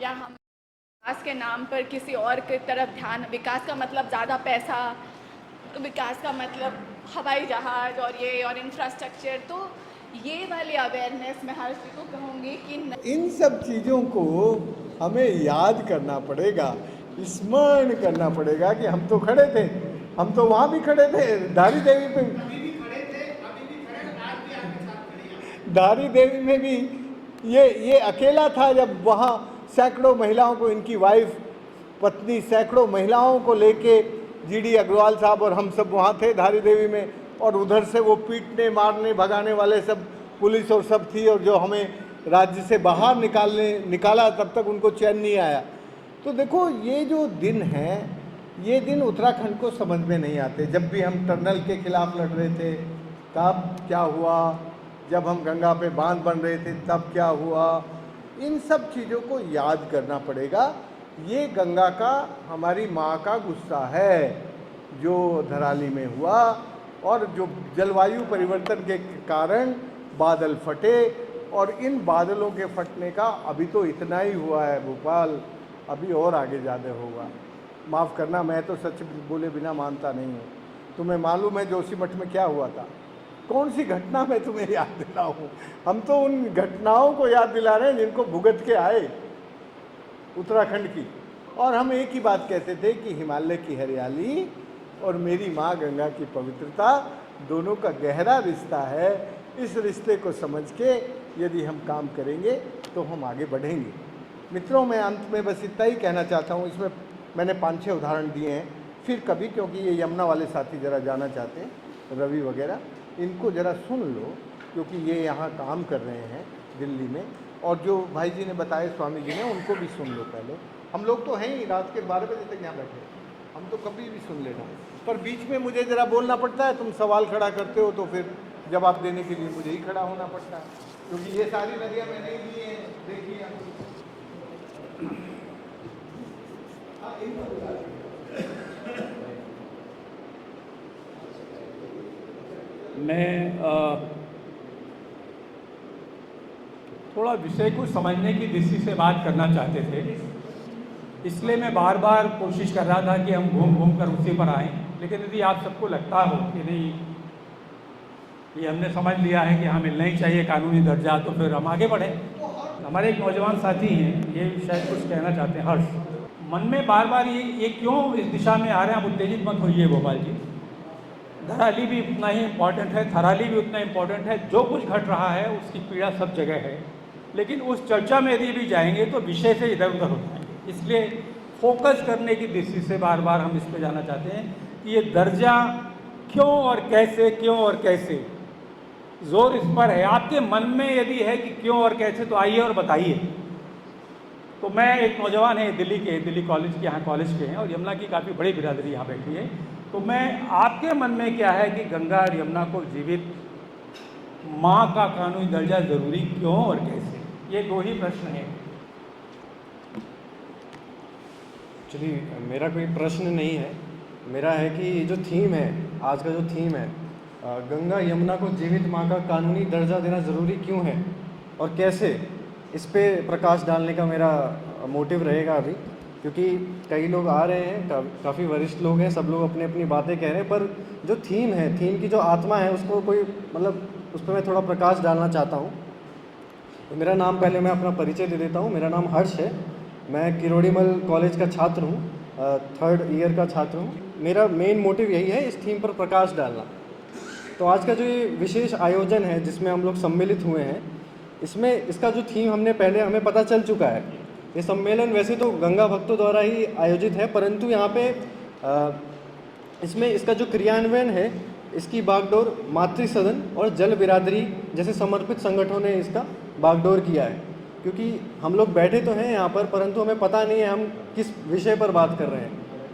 या हम विकास के नाम पर किसी और की तरफ ध्यान। विकास का मतलब ज़्यादा पैसा, विकास का मतलब हवाई जहाज़ और ये और इंफ्रास्ट्रक्चर। तो ये वाली अवेयरनेस मैं हर किसी को कहूँगी कि इन सब चीज़ों को हमें याद करना पड़ेगा, स्मरण करना पड़ेगा कि हम तो खड़े थे, हम तो वहाँ भी खड़े थे, धारी देवी पे, धारी देवी में भी ये अकेला था जब वहाँ सैकड़ों महिलाओं को, इनकी वाइफ पत्नी सैकड़ों महिलाओं को लेके GD अग्रवाल साहब और हम सब वहाँ थे धारी देवी में, और उधर से वो पीटने मारने भगाने वाले सब पुलिस और सब थी, और जो हमें राज्य से बाहर निकाला तब तक उनको चैन नहीं आया। तो देखो ये जो दिन है, ये दिन उत्तराखंड को समझ में नहीं आते। जब भी हम टनल के खिलाफ लड़ रहे थे तब क्या हुआ, जब हम गंगा पे बांध बन रहे थे तब क्या हुआ, इन सब चीज़ों को याद करना पड़ेगा। ये गंगा का, हमारी माँ का गुस्सा है जो धराली में हुआ, और जो जलवायु परिवर्तन के कारण बादल फटे, और इन बादलों के फटने का अभी तो इतना ही हुआ है भोपाल, अभी और आगे ज़्यादा होगा। माफ़ करना, मैं तो सच बोले बिना मानता नहीं हूँ। तुम्हें मालूम है जोशीमठ में क्या हुआ था? कौन सी घटना मैं तुम्हें याद दिलाऊँ? हम तो उन घटनाओं को याद दिला रहे हैं जिनको भुगत के आए उत्तराखंड की। और हम एक ही बात कहते थे कि हिमालय की हरियाली और मेरी माँ गंगा की पवित्रता, दोनों का गहरा रिश्ता है। इस रिश्ते को समझ के यदि हम काम करेंगे तो हम आगे बढ़ेंगे। मित्रों, मैं अंत में बस इतना ही कहना चाहता हूँ। इसमें मैंने 5-6 उदाहरण दिए हैं, फिर कभी, क्योंकि ये यमुना वाले साथी ज़रा जाना चाहते हैं, रवि वगैरह, इनको ज़रा सुन लो, क्योंकि ये यहाँ काम कर रहे हैं दिल्ली में। और जो भाई जी ने बताए, स्वामी जी ने, उनको भी सुन लो पहले। हम लोग तो हैं ही, रात के 12 बजे तक यहाँ बैठे, हम तो कभी भी सुन लेना, पर बीच में मुझे ज़रा बोलना पड़ता है। तुम सवाल खड़ा करते हो तो फिर जवाब देने के लिए मुझे ही खड़ा होना पड़ता है, क्योंकि ये सारी नदियाँ मैंने ही दी हैं, देखिए। मैं थोड़ा विषय को समझने की दृष्टि से बात करना चाहते थे, इसलिए मैं बार बार कोशिश कर रहा था कि हम घूम घूम कर उसी पर आएँ। लेकिन यदि आप सबको लगता हो कि नहीं, ये हमने समझ लिया है कि हाँ मिलना ही चाहिए कानूनी दर्जा, तो फिर हम आगे बढ़ें। हमारे एक नौजवान साथी हैं, ये शायद कुछ कहना चाहते हैं। हर्ष, मन में बार बार ये क्यों इस दिशा में आ रहे हैं? आप उत्तेजित मत होइए गोपाल जी। धराली भी उतना ही इम्पॉर्टेंट है, थराली भी उतना इम्पॉर्टेंट है। जो कुछ घट रहा है उसकी पीड़ा सब जगह है, लेकिन उस चर्चा में यदि भी जाएंगे तो विषय से इधर उधर हो जाएंगे। इसलिए फोकस करने की दृष्टि से बार बार हम इस पर जाना चाहते हैं कि ये दर्जा क्यों और कैसे, क्यों और कैसे, जोर इस पर है। आपके मन में यदि है कि क्यों और कैसे, तो आइए और बताइए। तो मैं एक नौजवान है दिल्ली कॉलेज के, यहाँ कॉलेज के हैं, और यमुना की काफ़ी बड़ी बिरादरी यहाँ बैठी है। तो मैं, आपके मन में क्या है कि गंगा और यमुना को जीवित माँ का कानूनी दर्जा ज़रूरी क्यों और कैसे? ये दो ही प्रश्न हैं। एक्चुअली मेरा कोई प्रश्न नहीं है, मेरा है कि जो थीम है, आज का जो थीम है, गंगा यमुना को जीवित माँ का कानूनी दर्जा देना ज़रूरी क्यों है और कैसे, इस पे प्रकाश डालने का मेरा मोटिव रहेगा अभी। क्योंकि कई लोग आ रहे हैं, काफ़ी वरिष्ठ लोग हैं, सब लोग अपनी अपनी बातें कह रहे हैं, पर जो थीम है, थीम की जो आत्मा है, उसको कोई मतलब उस पर मैं थोड़ा प्रकाश डालना चाहता हूँ। तो मेरा नाम, पहले मैं अपना परिचय दे देता हूँ। मेरा नाम हर्ष है, मैं किरोड़ीमल कॉलेज का छात्र हूँ, 3rd ईयर का छात्र हूँ। मेरा मेन मोटिव यही है, इस थीम पर प्रकाश डालना। तो आज का जो ये विशेष आयोजन है जिसमें हम लोग सम्मिलित हुए हैं, इसमें इसका जो थीम हमें पता चल चुका है। ये सम्मेलन वैसे तो गंगा भक्तों द्वारा ही आयोजित है, परंतु यहाँ पे इसमें इसका जो क्रियान्वयन है, इसकी बागडोर मातृ सदन और जल बिरादरी जैसे समर्पित संगठनों ने इसका बागडोर किया है। क्योंकि हम लोग बैठे तो हैं यहाँ पर, परंतु हमें पता नहीं है हम किस विषय पर बात कर रहे हैं,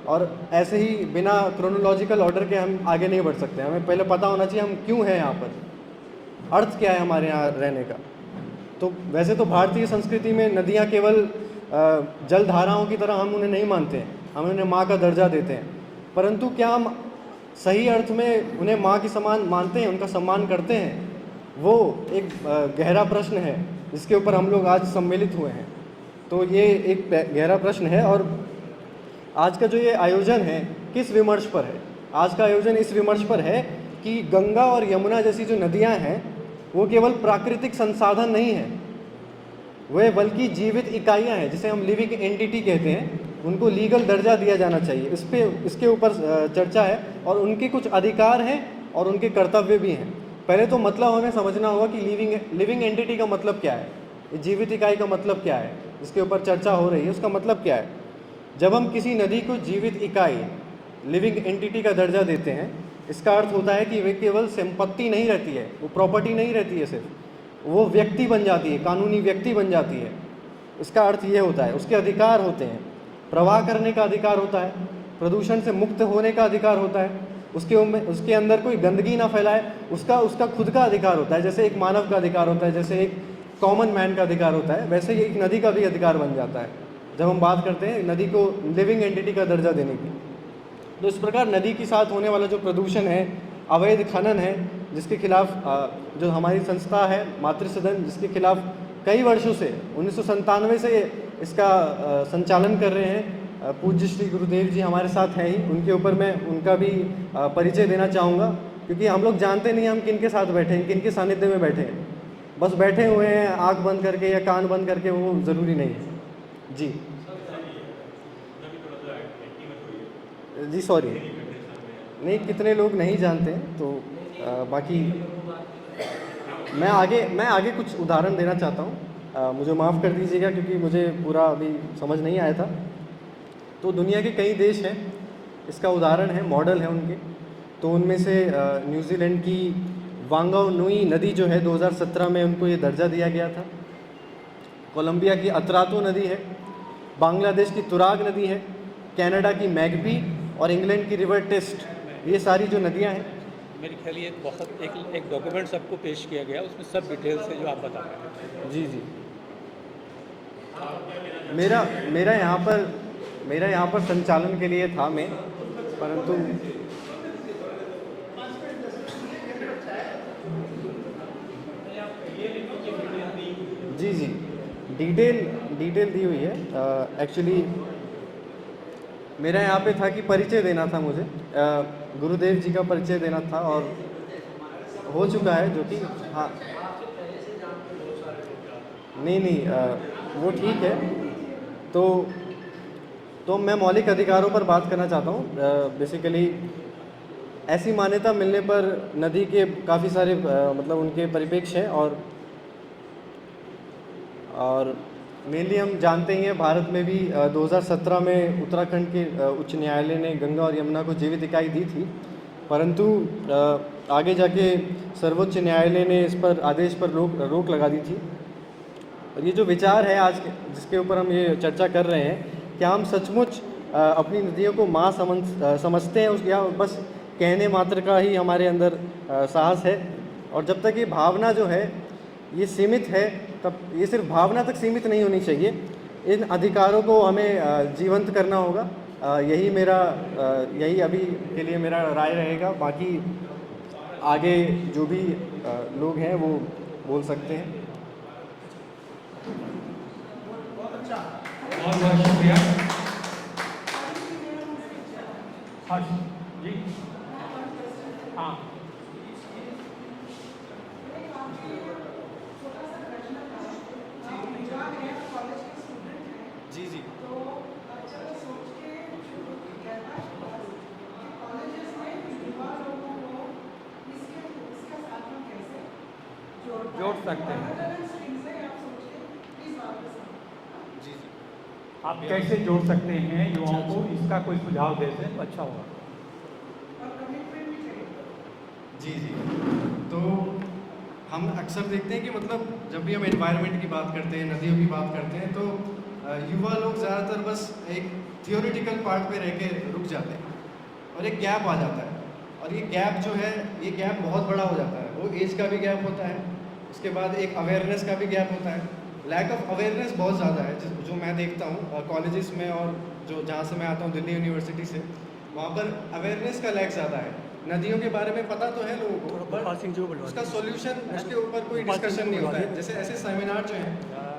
और ऐसे ही बिना क्रोनोलॉजिकल ऑर्डर के हम आगे नहीं बढ़ सकते। हमें पहले पता होना चाहिए हम क्यों हैं यहाँ पर, अर्थ क्या है हमारे यहाँ रहने का। तो वैसे तो भारतीय संस्कृति में नदियाँ केवल जलधाराओं की तरह हम उन्हें नहीं मानते हैं, हम उन्हें माँ का दर्जा देते हैं। परंतु क्या हम सही अर्थ में उन्हें माँ की समान मानते हैं, उनका सम्मान करते हैं? वो एक गहरा प्रश्न है जिसके ऊपर हम लोग आज सम्मिलित हुए हैं। तो ये एक गहरा प्रश्न है, और आज का जो ये आयोजन है किस विमर्श पर है? आज का आयोजन इस विमर्श पर है कि गंगा और यमुना जैसी जो नदियाँ हैं वो केवल प्राकृतिक संसाधन नहीं है, वे बल्कि जीवित इकाइयाँ हैं, जिसे हम लिविंग एंटिटी कहते हैं। उनको लीगल दर्जा दिया जाना चाहिए, इसके ऊपर चर्चा है, और उनके कुछ अधिकार हैं और उनके कर्तव्य भी हैं। पहले तो मतलब हमें समझना होगा कि लिविंग एंटिटी का मतलब क्या है, जीवित इकाई का मतलब क्या है, इसके ऊपर चर्चा हो रही है, उसका मतलब क्या है। जब हम किसी नदी को जीवित इकाई, लिविंग एंटिटी का दर्जा देते हैं, इसका अर्थ होता है कि वे केवल संपत्ति नहीं रहती है, वो प्रॉपर्टी नहीं रहती है, सिर्फ वो व्यक्ति बन जाती है, कानूनी व्यक्ति बन जाती है। इसका अर्थ ये होता है, उसके अधिकार होते हैं, प्रवाह करने का अधिकार होता है, प्रदूषण से मुक्त होने का अधिकार होता है, उसके अंदर कोई गंदगी ना फैलाए, उसका खुद का अधिकार होता है। जैसे एक मानव का अधिकार होता है, जैसे एक कॉमन मैन का अधिकार होता है, वैसे ही एक नदी का भी अधिकार बन जाता है जब हम बात करते हैं नदी को लिविंग एंटिटी का दर्जा देने की। तो इस प्रकार नदी के साथ होने वाला जो प्रदूषण है, अवैध खनन है, जिसके खिलाफ जो हमारी संस्था है मातृ सदन, जिसके खिलाफ कई वर्षों से 1997 से इसका संचालन कर रहे हैं। पूज्य श्री गुरुदेव जी हमारे साथ हैं ही, उनके ऊपर मैं उनका भी परिचय देना चाहूँगा, क्योंकि हम लोग जानते नहीं हम किन के साथ बैठे हैं, किन के सानिध्य में बैठे हैं। बस बैठे हुए हैं आँख बंद करके या कान बंद करके, वो ज़रूरी नहीं है। जी सॉरी, नहीं कितने लोग नहीं जानते हैं, तो बाकी मैं आगे कुछ उदाहरण देना चाहता हूँ, मुझे माफ़ कर दीजिएगा क्योंकि मुझे पूरा अभी समझ नहीं आया था। तो दुनिया के कई देश हैं, इसका उदाहरण है, मॉडल है उनके। तो उनमें से न्यूजीलैंड की वांगानुई नदी जो है 2017 में उनको ये दर्जा दिया गया था। कोलंबिया की अतरातो नदी है, बांग्लादेश की तुराग नदी है, कनाडा की मैगपी और इंग्लैंड की रिवर टेस्ट, ये सारी जो नदियां हैं। मेरे ख्याल ये एक डॉक्यूमेंट सबको पेश किया गया, उसमें सब डिटेल्स है जो आप बता रहे हैं। जी मेरा यहाँ पर संचालन के लिए था मैं, परंतु जी डिटेल दी हुई है। एक्चुअली मेरा यहाँ पे था कि परिचय देना था मुझे, गुरुदेव जी का परिचय देना था, और हो चुका है, जो कि हाँ नहीं वो ठीक है। तो मैं मौलिक अधिकारों पर बात करना चाहता हूँ। बेसिकली ऐसी मान्यता मिलने पर नदी के काफ़ी सारे मतलब उनके परिप्रेक्ष्य हैं, और मेनली हम जानते ही हैं भारत में भी 2017 में उत्तराखंड के उच्च न्यायालय ने गंगा और यमुना को जीवित इकाई दी थी, परंतु आगे जाके सर्वोच्च न्यायालय ने इस पर आदेश पर रोक लगा दी थी। और ये जो विचार है आज जिसके ऊपर हम ये चर्चा कर रहे हैं, क्या हम सचमुच अपनी नदियों को माँ समझते हैं या बस कहने मात्र का ही हमारे अंदर साहस है? और जब तक ये भावना जो है ये सीमित है, तब ये सिर्फ भावना तक सीमित नहीं होनी चाहिए, इन अधिकारों को हमें जीवंत करना होगा। यही अभी के लिए मेरा राय रहेगा। बाकी आगे जो भी लोग हैं वो बोल सकते हैं। बहुत बहुत शुक्रिया। हाँ जी, हाँ जी जी जोड़ सकते हैं। आप कैसे जोड़ सकते हैं युवाओं को, इसका कोई सुझाव दे दें तो अच्छा होगा। जी जी, तो हम अक्सर देखते हैं कि मतलब जब भी हम एनवायरनमेंट की बात करते हैं, नदियों की बात करते हैं, तो युवा लोग ज़्यादातर बस एक थियोरेटिकल पार्ट पे रह के रुक जाते हैं और एक गैप आ जाता है। और ये गैप जो है, ये गैप बहुत बड़ा हो जाता है। वो एज का भी गैप होता है, उसके बाद एक अवेयरनेस का भी गैप होता है। लैक ऑफ अवेयरनेस बहुत ज़्यादा है जो मैं देखता हूँ कॉलेजेस में, और जो जहाँ से मैं आता हूँ दिल्ली यूनिवर्सिटी से, वहाँ पर अवेयरनेस का लैक ज़्यादा है। नदियों के बारे में पता तो है लोगों को, पर उसका सॉल्यूशन, उसके ऊपर कोई डिस्कशन नहीं होता है। जैसे ऐसे सेमिनार जो हैं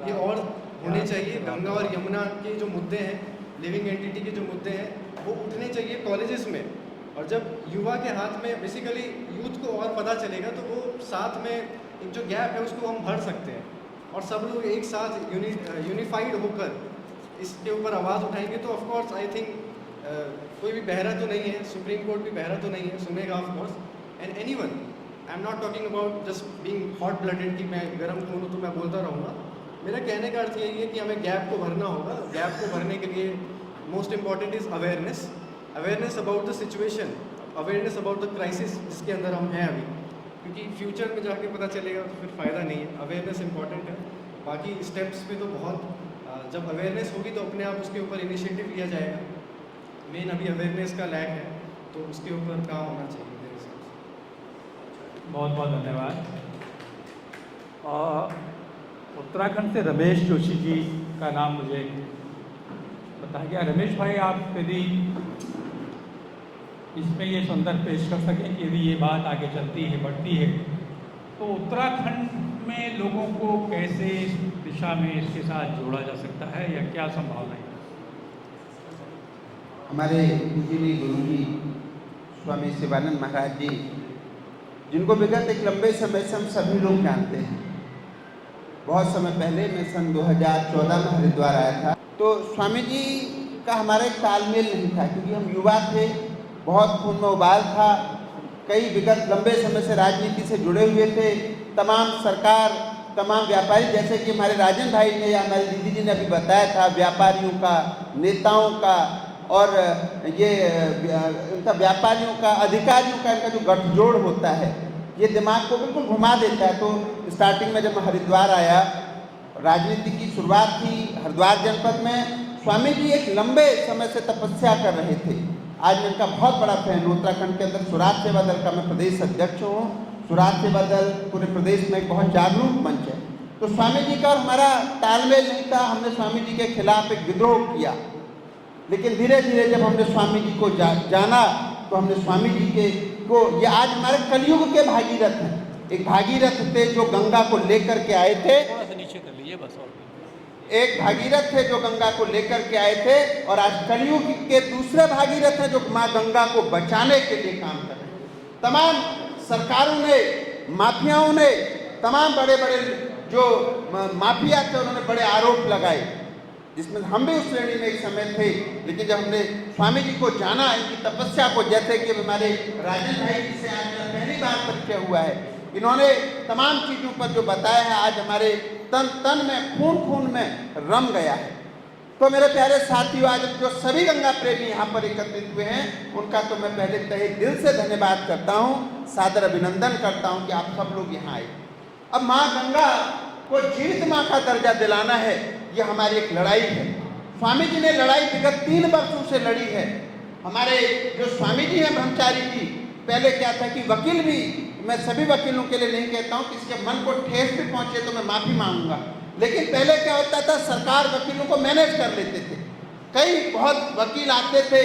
ये और होने चाहिए। गंगा और यमुना के जो मुद्दे हैं, लिविंग एंटिटी के जो मुद्दे हैं, वो उठने चाहिए कॉलेजेस में। और जब युवा के हाथ में बेसिकली यूथ को और पता चलेगा, तो वो साथ में एक जो गैप है उसको हम भर सकते हैं। और सब लोग एक साथ यूनिफाइड होकर इसके ऊपर आवाज़ उठाएंगे तो ऑफकोर्स आई थिंक कोई भी बहरा तो नहीं है, सुप्रीम कोर्ट भी बहरा तो नहीं है, सुनेगा of course. And anyone, I am not talking about just being hot blooded कि मैं गर्म खून हूँ तो मैं बोलता रहूँगा। मेरा कहने का अर्थ यही है कि हमें गैप को भरना होगा। गैप को भरने के लिए most important is awareness, awareness about the situation, awareness about the crisis जिसके अंदर हम हैं अभी, क्योंकि फ्यूचर में जाके पता चलेगा तो फिर फ़ायदा नहीं है। अवेयरनेस इंपॉर्टेंट है। बाकी स्टेप्स पे तो बहुत, जब अवेयरनेस होगी तो अपने आप उसके ऊपर इनिशिएटिव लिया जाएगा। मेन अभी अवेयरनेस का लैक है, तो उसके ऊपर काम होना चाहिए मेरे हिसाब से। बहुत बहुत धन्यवाद। उत्तराखंड से रमेश जोशी जी का नाम मुझे बताया गया। रमेश भाई, आप यदि इसमें ये संदर्भ पेश कर सकें कि यदि ये बात आगे चलती है, बढ़ती है, तो उत्तराखंड में लोगों को कैसे इस दिशा में इसके साथ जोड़ा जा सकता है या क्या संभावना है? हमारे पूजनीय गुरु जी स्वामी शिवानंद महाराज जी, जिनको विगत एक लंबे समय से हम सभी लोग जानते हैं। बहुत समय पहले मैं सन 2014 में हरिद्वार आया था, तो स्वामी जी का हमारा एक तालमेल नहीं था, क्योंकि हम युवा थे, बहुत खून में उबाल था, कई विगत लंबे समय से राजनीति से जुड़े हुए थे। तमाम सरकार, तमाम व्यापारी, जैसे कि हमारे राजन भाई ने या हमारी दीदी जी ने अभी बताया था, व्यापारियों का, नेताओं का और ये इनका व्यापारियों का, अधिकारियों का, इनका जो गठजोड़ होता है, ये दिमाग को बिल्कुल घुमा देता है। तो स्टार्टिंग में जब मैं हरिद्वार आया, राजनीति की शुरुआत थी हरिद्वार जनपद में। स्वामी जी एक लंबे समय से तपस्या कर रहे थे। आज मैं इनका बहुत बड़ा फैन हूँ। उत्तराखंड के अंदर सुराज सेवा दल का मैं प्रदेश अध्यक्ष हूँ। सुराज सेवा दल पूरे प्रदेश में एक बहुत जागरूक मंच है। तो स्वामी जी का और हमारा तालमेल नहीं था। हमने स्वामी जी के खिलाफ एक विद्रोह किया, लेकिन धीरे धीरे जब हमने स्वामी जी को जाना, तो हमने स्वामी जी को, ये आज हमारे कलयुग के भागीरथ हैं। एक भागीरथ थे जो गंगा को लेकर के आए थे, थोड़ा सा नीचे कर लीजिए बस। और एक भागीरथ थे जो गंगा को लेकर के आए थे, और आज कलयुग के दूसरे भागीरथ हैं जो माँ गंगा को बचाने के लिए काम कर रहे हैं। तमाम सरकारों ने, माफियाओं ने, तमाम बड़े बड़े जो माफिया थे, उन्होंने बड़े आरोप लगाए, जिसमें हम भी उस श्रेणी में एक समय थे। लेकिन जब हमने स्वामी जी को जाना, इनकी तपस्या को, जैसे कि हमारे राजन भाई जी से आज मेरा पहली बार परिचय हुआ है, इन्होंने तमाम चीज़ों पर जो बताया है, आज हमारे तन तन में, खून खून में रम गया है। तो मेरे प्यारे साथियों, आज जो सभी गंगा प्रेमी यहाँ पर एकत्रित हुए हैं, उनका तो मैं पहले तहे दिल से धन्यवाद करता हूँ, सादर अभिनंदन करता हूँ कि आप सब लोग यहाँ आए। अब माँ गंगा को जीवित माँ का दर्जा दिलाना है, ये हमारी एक लड़ाई है। स्वामी जी ने लड़ाई विगत 3 वर्षों से लड़ी है। हमारे जो स्वामी जी हैं ब्रह्मचारी जी, पहले क्या था कि वकील भी, मैं सभी वकीलों के लिए नहीं कहता हूँ, किसी के मन को ठेस भी पहुँचे तो मैं माफ़ी मांगूंगा, लेकिन पहले क्या होता था, सरकार वकीलों को मैनेज कर लेते थे। कई बहुत वकील आते थे,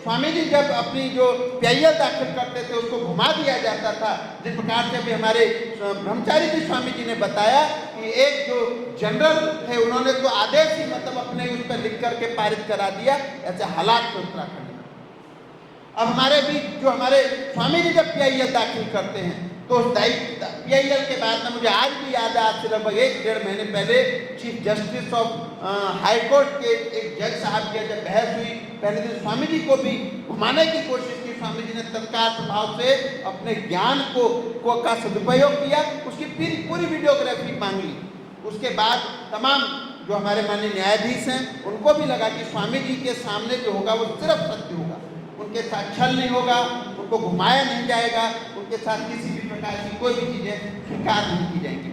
स्वामी जी जब अपनी जो PIL दाखिल करते थे उसको घुमा दिया जाता था। जिस प्रकार से भी हमारे ब्रह्मचारी जी स्वामी जी ने बताया कि एक जो जनरल थे उन्होंने तो आदेश ही मतलब अपने उस पर लिख करके पारित करा दिया, ऐसे हालात थे उत्तराखंड में। अब हमारे भी जो हमारे स्वामी जी जब PIL दाखिल करते हैं तो उस PIL के बाद में मुझे आज भी याद है, आज से लगभग 1-1.5 महीने पहले chief justice of high court के एक जज साहब की जब बहस हुई, पहले दिन स्वामी जी को भी घुमाने की कोशिश की। स्वामी जी ने तत्काल प्रभाव से अपने ज्ञान का सदुपयोग किया, उसकी पूरी वीडियोग्राफी मांग ली। उसके बाद तमाम जो हमारे माननीय न्यायाधीश हैं उनको भी लगा कि स्वामी जी के सामने जो होगा वो सिर्फ सत्य होगा, उनके साथ छल नहीं होगा, उनको घुमाया नहीं जाएगा, उनके साथ किसी भी प्रकार की कोई भी चीज़ें स्वीकार नहीं की जाएंगी।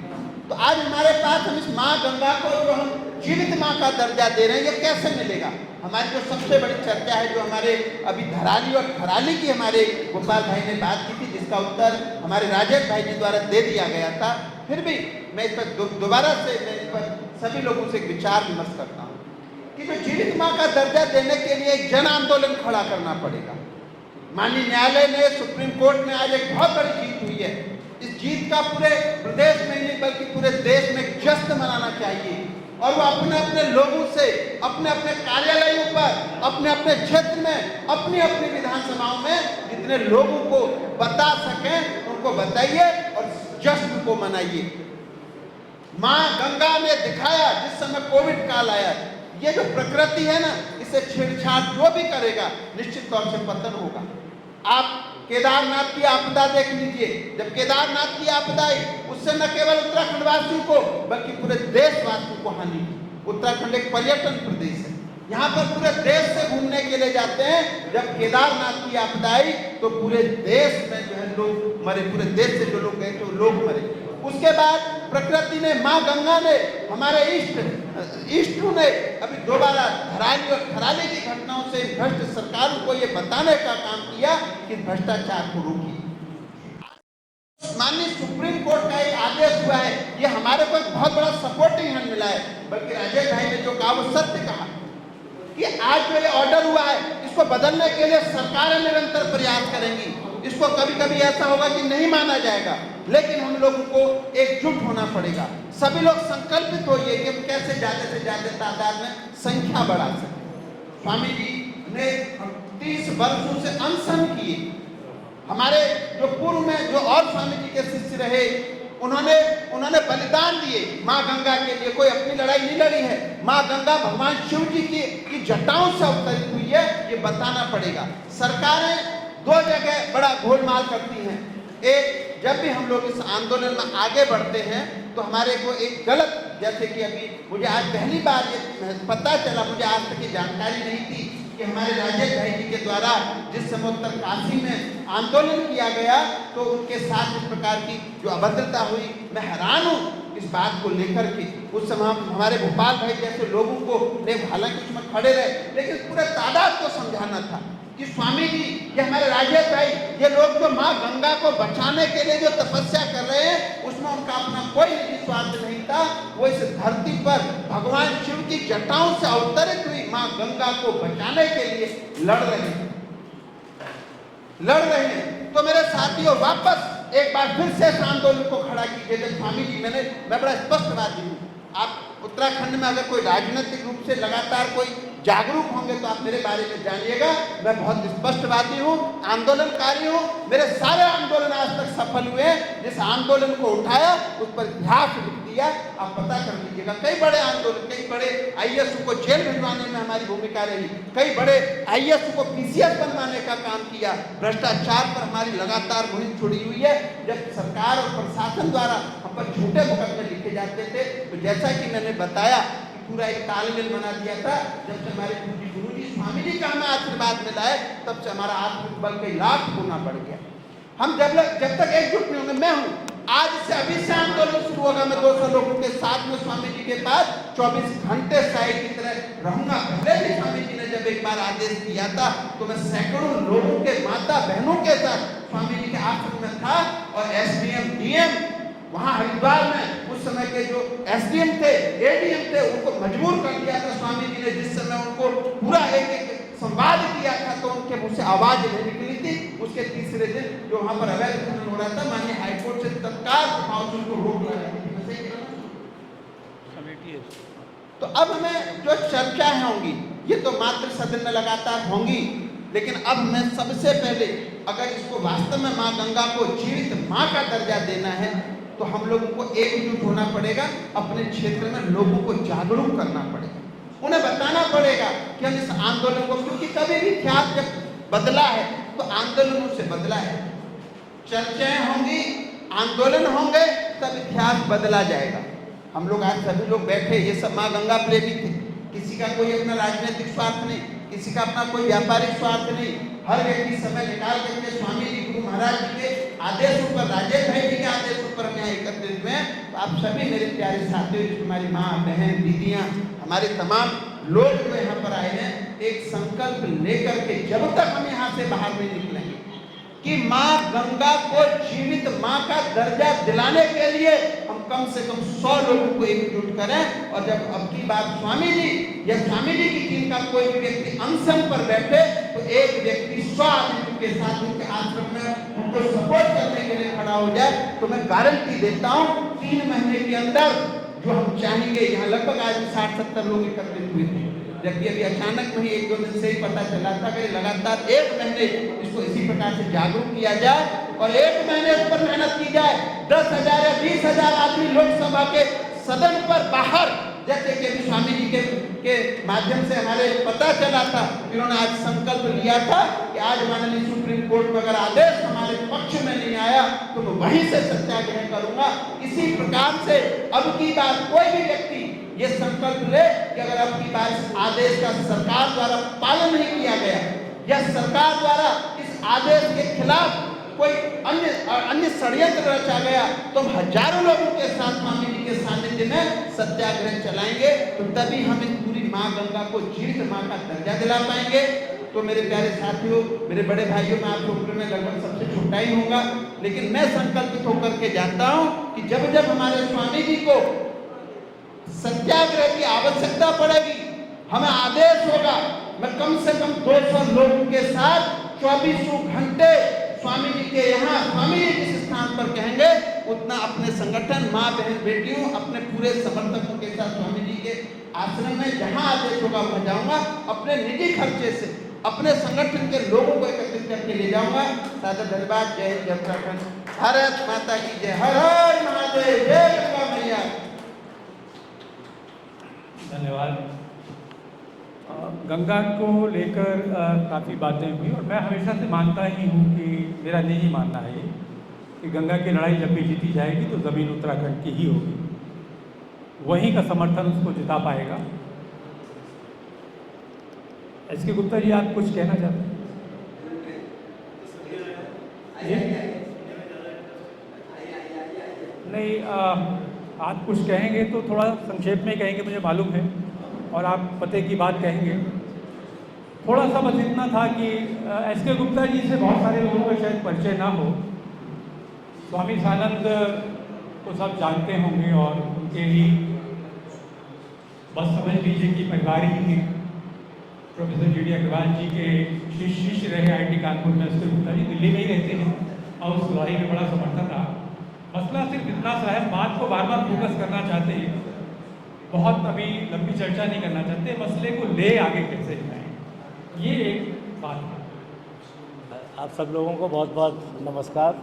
तो आज हमारे पास हम इस माँ गंगा को जो हम जीवित माँ का दर्जा दे रहे हैं, ये कैसे मिलेगा? हमारी जो सबसे बड़ी चर्चा है, जो हमारे अभी धराली और खराली की हमारे गोपाल भाई ने बात की थी, जिसका उत्तर हमारे राजेश भाई जी द्वारा दे दिया गया था, फिर भी मैं इस पर दोबारा से मैं इस पर सभी लोगों से विचार विमर्श करता हूँ कि जो जीवित माँ का दर्जा देने के लिए एक जन आंदोलन खड़ा करना पड़ेगा। माननीय न्यायालय ने, सुप्रीम कोर्ट में आज एक बहुत बड़ी जीत हुई है। इस जीत का पूरे प्रदेश में नहीं बल्कि पूरे देश में जश्न मनाना चाहिए और वो अपने अपने लोगों से, अपने अपने कार्यालयों पर, अपने अपने क्षेत्र में, अपनी अपनी विधानसभाओं में जितने लोगों को बता सकें उनको बताइए और जश्न को मनाइए। माँ गंगा ने दिखाया जिस समय कोविड काल आया, ये जो प्रकृति है ना, इसे छेड़छाड़ जो भी करेगा निश्चित तौर से पतन होगा। आप केदारनाथ की आपदा देख लीजिए, जब केदारनाथ की आपदा आई उससे न केवल उत्तराखंड वासियों को बल्कि पूरे देशवासियों को हानि हुई। उत्तराखंड एक पर्यटन प्रदेश है, यहाँ पर पूरे देश से घूमने के लिए जाते हैं। जब केदारनाथ की आपदा आई तो पूरे देश में जो है लोग मरे, पूरे देश से जो लोग गए थे वो लोग मरे। उसके बाद प्रकृति ने, माँ गंगा ने, हमारे ईष्टु ने अभी दोबारा धराली और खराली की घटनाओं से भ्रष्ट सरकारों को ये बताने का काम किया कि भ्रष्टाचार को रोकिए। माननीय सुप्रीम कोर्ट का एक आदेश हुआ है, ये हमारे को एक बहुत बड़ा सपोर्टिंग हैंड मिला है। बल्कि राजेश भाई ने जो कहा वो सत्य कहा कि आज जो ये ऑर्डर हुआ है इसको बदलने के लिए सरकारें निरंतर प्रयास करेंगी। इसको कभी कभी ऐसा होगा कि नहीं माना जाएगा, लेकिन हम लोगों को एकजुट होना पड़ेगा। सभी लोग संकल्पित होइए कि हम कैसे ज़्यादा से ज़्यादा तादाद में संख्या बढ़ा सकें। स्वामी जी ने 30 वर्षों से अनशन किए। हमारे जो पूर्व में जो और स्वामी जी के शिष्य रहे उन्होंने बलिदान दिए माँ गंगा के लिए। कोई अपनी लड़ाई नहीं लड़ी है, माँ गंगा भगवान शिव जी की जटाओं से अवतरित हुई है, ये बताना पड़ेगा। सरकारें 2 जगह बड़ा गोलमाल करती हैं। एक, जब भी हम लोग इस आंदोलन में आगे बढ़ते हैं तो हमारे को एक गलत, जैसे कि अभी मुझे आज पहली बार ये पता चला, मुझे आज तक की जानकारी नहीं थी कि हमारे राजेश भाई जी के द्वारा जिस समय उत्तरकाशी में आंदोलन किया गया तो उनके साथ इस प्रकार की जो अभद्रता हुई, मैं हैरान हूँ इस बात को लेकर के। उस समय हमारे गोपाल भाई जैसे लोगों को, हालांकि उसमें खड़े रहे, लेकिन पूरे तादाद को समझाना था कि स्वामी जी, ये हमारे राजेश भाई, ये लोग जो माँ गंगा को बचाने के लिए जो तपस्या कर रहे हैं उसमें उनका अपना कोई निजी स्वार्थ नहीं था। वो इस धरती पर भगवान शिव की जटाओं से अवतरित हुई माँ गंगा को बचाने के लिए लड़ रहे हैं। तो मेरे साथियों, वापस एक बार फिर से इस आंदोलन को खड़ा कीजिए। स्वामी जी, मैं बड़ा स्पष्टवादी हूँ। आप उत्तराखंड में अगर कोई राजनीतिक रूप से लगातार कोई जागरूक होंगे तो आप मेरे बारे में जानिएगा। मैं बहुत स्पष्टवादी हूँ, आंदोलनकारी हूँ। मेरे सारे आंदोलन आज तक सफल हुए। जिस आंदोलन को उठाया उस पर इतिहास लिख दिया, आप पता कर लीजिएगा। कई बड़े आंदोलन, कई बड़े IAS को जेल भिजवाने में हमारी भूमिका रही, कई बड़े IAS को PCS बनवाने का काम किया। भ्रष्टाचार पर हमारी लगातार मुहिम छुड़ी हुई है। जब सरकार और प्रशासन द्वारा हम पर झूठे मुकदमे लिखे जाते थे तो जैसा कि मैंने बताया पूरा एक तालमेल बना दिया था। जब से हमारे गुरु जी स्वामी जी का हमें आशीर्वाद मिला है तब से हमारा आत्मिक बल कई लाख गुना बढ़ गया। हम जब तक एकजुट नहीं होंगे, मैं हूँ आज से अभी से आंदोलन शुरू होगा। मैं 200 लोगों के साथ में स्वामी जी के पास 24 घंटे साइड की तरह रहूंगा। पहले भी स्वामी जी ने जब एक बार आदेश दिया था तो मैं सैकड़ों लोगों के माता बहनों के साथ स्वामी जी के आश्रम में था और एसडीएम डीएम वहां हरिद्वार में उस समय के जो एसडीएम थे एडीएम थे उनको मजबूर कर दिया था स्वामी जी ने। जिस समय उनको पूरा एक संवाद किया था तो उनके मुंह से आवाज नहीं निकली थी। उसके तीसरे दिन जो वहां पर अवैध खनन हो रहा था माननीय हाईकोर्ट से तत्काल प्रभाव से उनको रोक लगाई थी। तो अब हमें जो चर्चाएं होंगी ये तो मात्र सदन में लगातार होंगी, लेकिन अब मैं सबसे पहले अगर इसको वास्तव में माँ गंगा को जीवित माँ का दर्जा देना है तो हम लोगों को एकजुट होना पड़ेगा। अपने क्षेत्र में लोगों को जागरूक करना पड़ेगा, उन्हें बताना पड़ेगा कि हम इस आंदोलन को, क्योंकि कभी भी इतिहास जब बदला है तो आंदोलनों से बदला है। चर्चाएं होंगी, आंदोलन होंगे, तब इतिहास बदला जाएगा। हम लोग आज सभी लोग बैठे, ये सब माँ गंगा प्रेमी थे। किसी का कोई अपना राजनीतिक स्वार्थ नहीं, किसी का अपना कोई व्यापारिक स्वार्थ नहीं। हर व्यक्ति समय निकाल करके स्वामी जी गुरु महाराज जी के आदेशों पर, राजेश भाई जी के आदेशों पर हम यहाँ एकत्रित हुए। तो आप सभी मेरे प्यारे साथियों, हमारी माँ बहन दीदियाँ, हमारे तमाम लोग जो यहाँ पर आए हैं, एक संकल्प लेकर के जब तक हम यहाँ से बाहर नहीं निकलेंगे कि माँ गंगा को जीवित माँ का दर्जा दिलाने के लिए हम कम से कम 100 लोगों को एकजुट करें। और जब अब की बात स्वामी जी या स्वामी जी की टीम का कोई भी व्यक्ति अनशन पर बैठे तो एक व्यक्ति 100 आदमियों के साथ उनके आश्रम में उनको सपोर्ट करने के लिए खड़ा हो जाए। तो मैं गारंटी देता हूँ 3 महीने के अंदर जो हम चाहेंगे, यहाँ लगभग आज 60-70 लोग एकत्रित हुए थे, जबकि अभी अचानक में ही 1-2 दिन से ही पता चला था कि लगातार 1 महीने इसको इसी प्रकार से जागरूक किया जाए और 1 महीने इस पर मेहनत की जाए। 10,000 या 20,000 आदमी लोकसभा के सदन पर बाहर, जैसे कि अभी स्वामी जी के माध्यम से हमारे पता चला था, इन्होंने आज संकल्प लिया था कि आज माननीय सुप्रीम कोर्ट में अगर आदेश हमारे पक्ष में नहीं आया तो मैं वहीं से सत्याग्रह करूंगा। इसी प्रकार से अब की बार कोई भी व्यक्ति ये संकल्प ले कि अगर अब की बार इस आदेश का सरकार द्वारा पालन नहीं किया गया या सरकार द्वारा इस आदेश के खिलाफ कोई अन्य षड्यंत्र रचा गया तो हम हजारों लोगों के साथ स्वामी जी के सानिध्य में सत्याग्रह चलाएंगे। तो तभी हम इस पूरी माँ गंगा को जीवित माँ का दर्जा दिला पाएंगे। तो मेरे प्यारे साथियों, मेरे बड़े भाइयों, मैं आप लोगों में लगभग सबसे छोटा ही होऊंगा, लेकिन मैं संकल्पित होकर के जाता हूँ कि जब जब हमारे स्वामी जी को सत्याग्रह की आवश्यकता पड़ेगी, हमें आदेश होगा, मैं कम से कम 200 लोगों के साथ 24 घंटे स्वामी जी के यहाँ, स्वामी जी जिस स्थान पर कहेंगे उतना अपने संगठन, माँ बहन बेटियों, अपने पूरे समर्थकों के साथ स्वामी जी के आश्रम में जहाँ आदेश होगा वहाँ जाऊँगा। अपने निजी खर्चे से अपने संगठन के लोगों को एकत्रित करके ले जाऊँगा। सादर धन्यवाद। जय हिंद, जय उत्तराखंड, भारत माता की जय। हर हर महादेव, जय गंगा मैया। धन्यवाद। गंगा को लेकर काफ़ी बातें हुई और मैं हमेशा से मानता ही हूँ कि मेरा निजी मानना है ये कि गंगा की लड़ाई जब भी जीती जाएगी तो ज़मीन उत्तराखंड की ही होगी, वहीं का समर्थन उसको जिता पाएगा। एस.के. गुप्ता जी, आप कुछ कहना चाहते हैं? नहीं, आप कुछ कहेंगे तो थोड़ा संक्षेप में कहेंगे, मुझे मालूम है, और आप पते की बात कहेंगे। थोड़ा सा बस इतना था कि एस.के. गुप्ता जी से बहुत सारे लोगों का शायद परिचय ना हो। स्वामी सानंद को सब जानते होंगे और उनके ही बस समझ लीजिए कि परिवार ही थे। Professor GD. अग्रवाल जी के शिष्य रहे आई.टी. कानपुर में। एस.के. गुप्ता जी दिल्ली में ही रहते हैं और उस लड़ाई में बड़ा समर्थन रहा। मसला सिर्फ इतना सा है, बात को बार बार फोकस करना चाहते हैं, बहुत अभी लंबी चर्चा नहीं करना चाहते, मसले को ले आगे कैसे जाएं, ये एक बात है। आप सब लोगों को बहुत बहुत नमस्कार।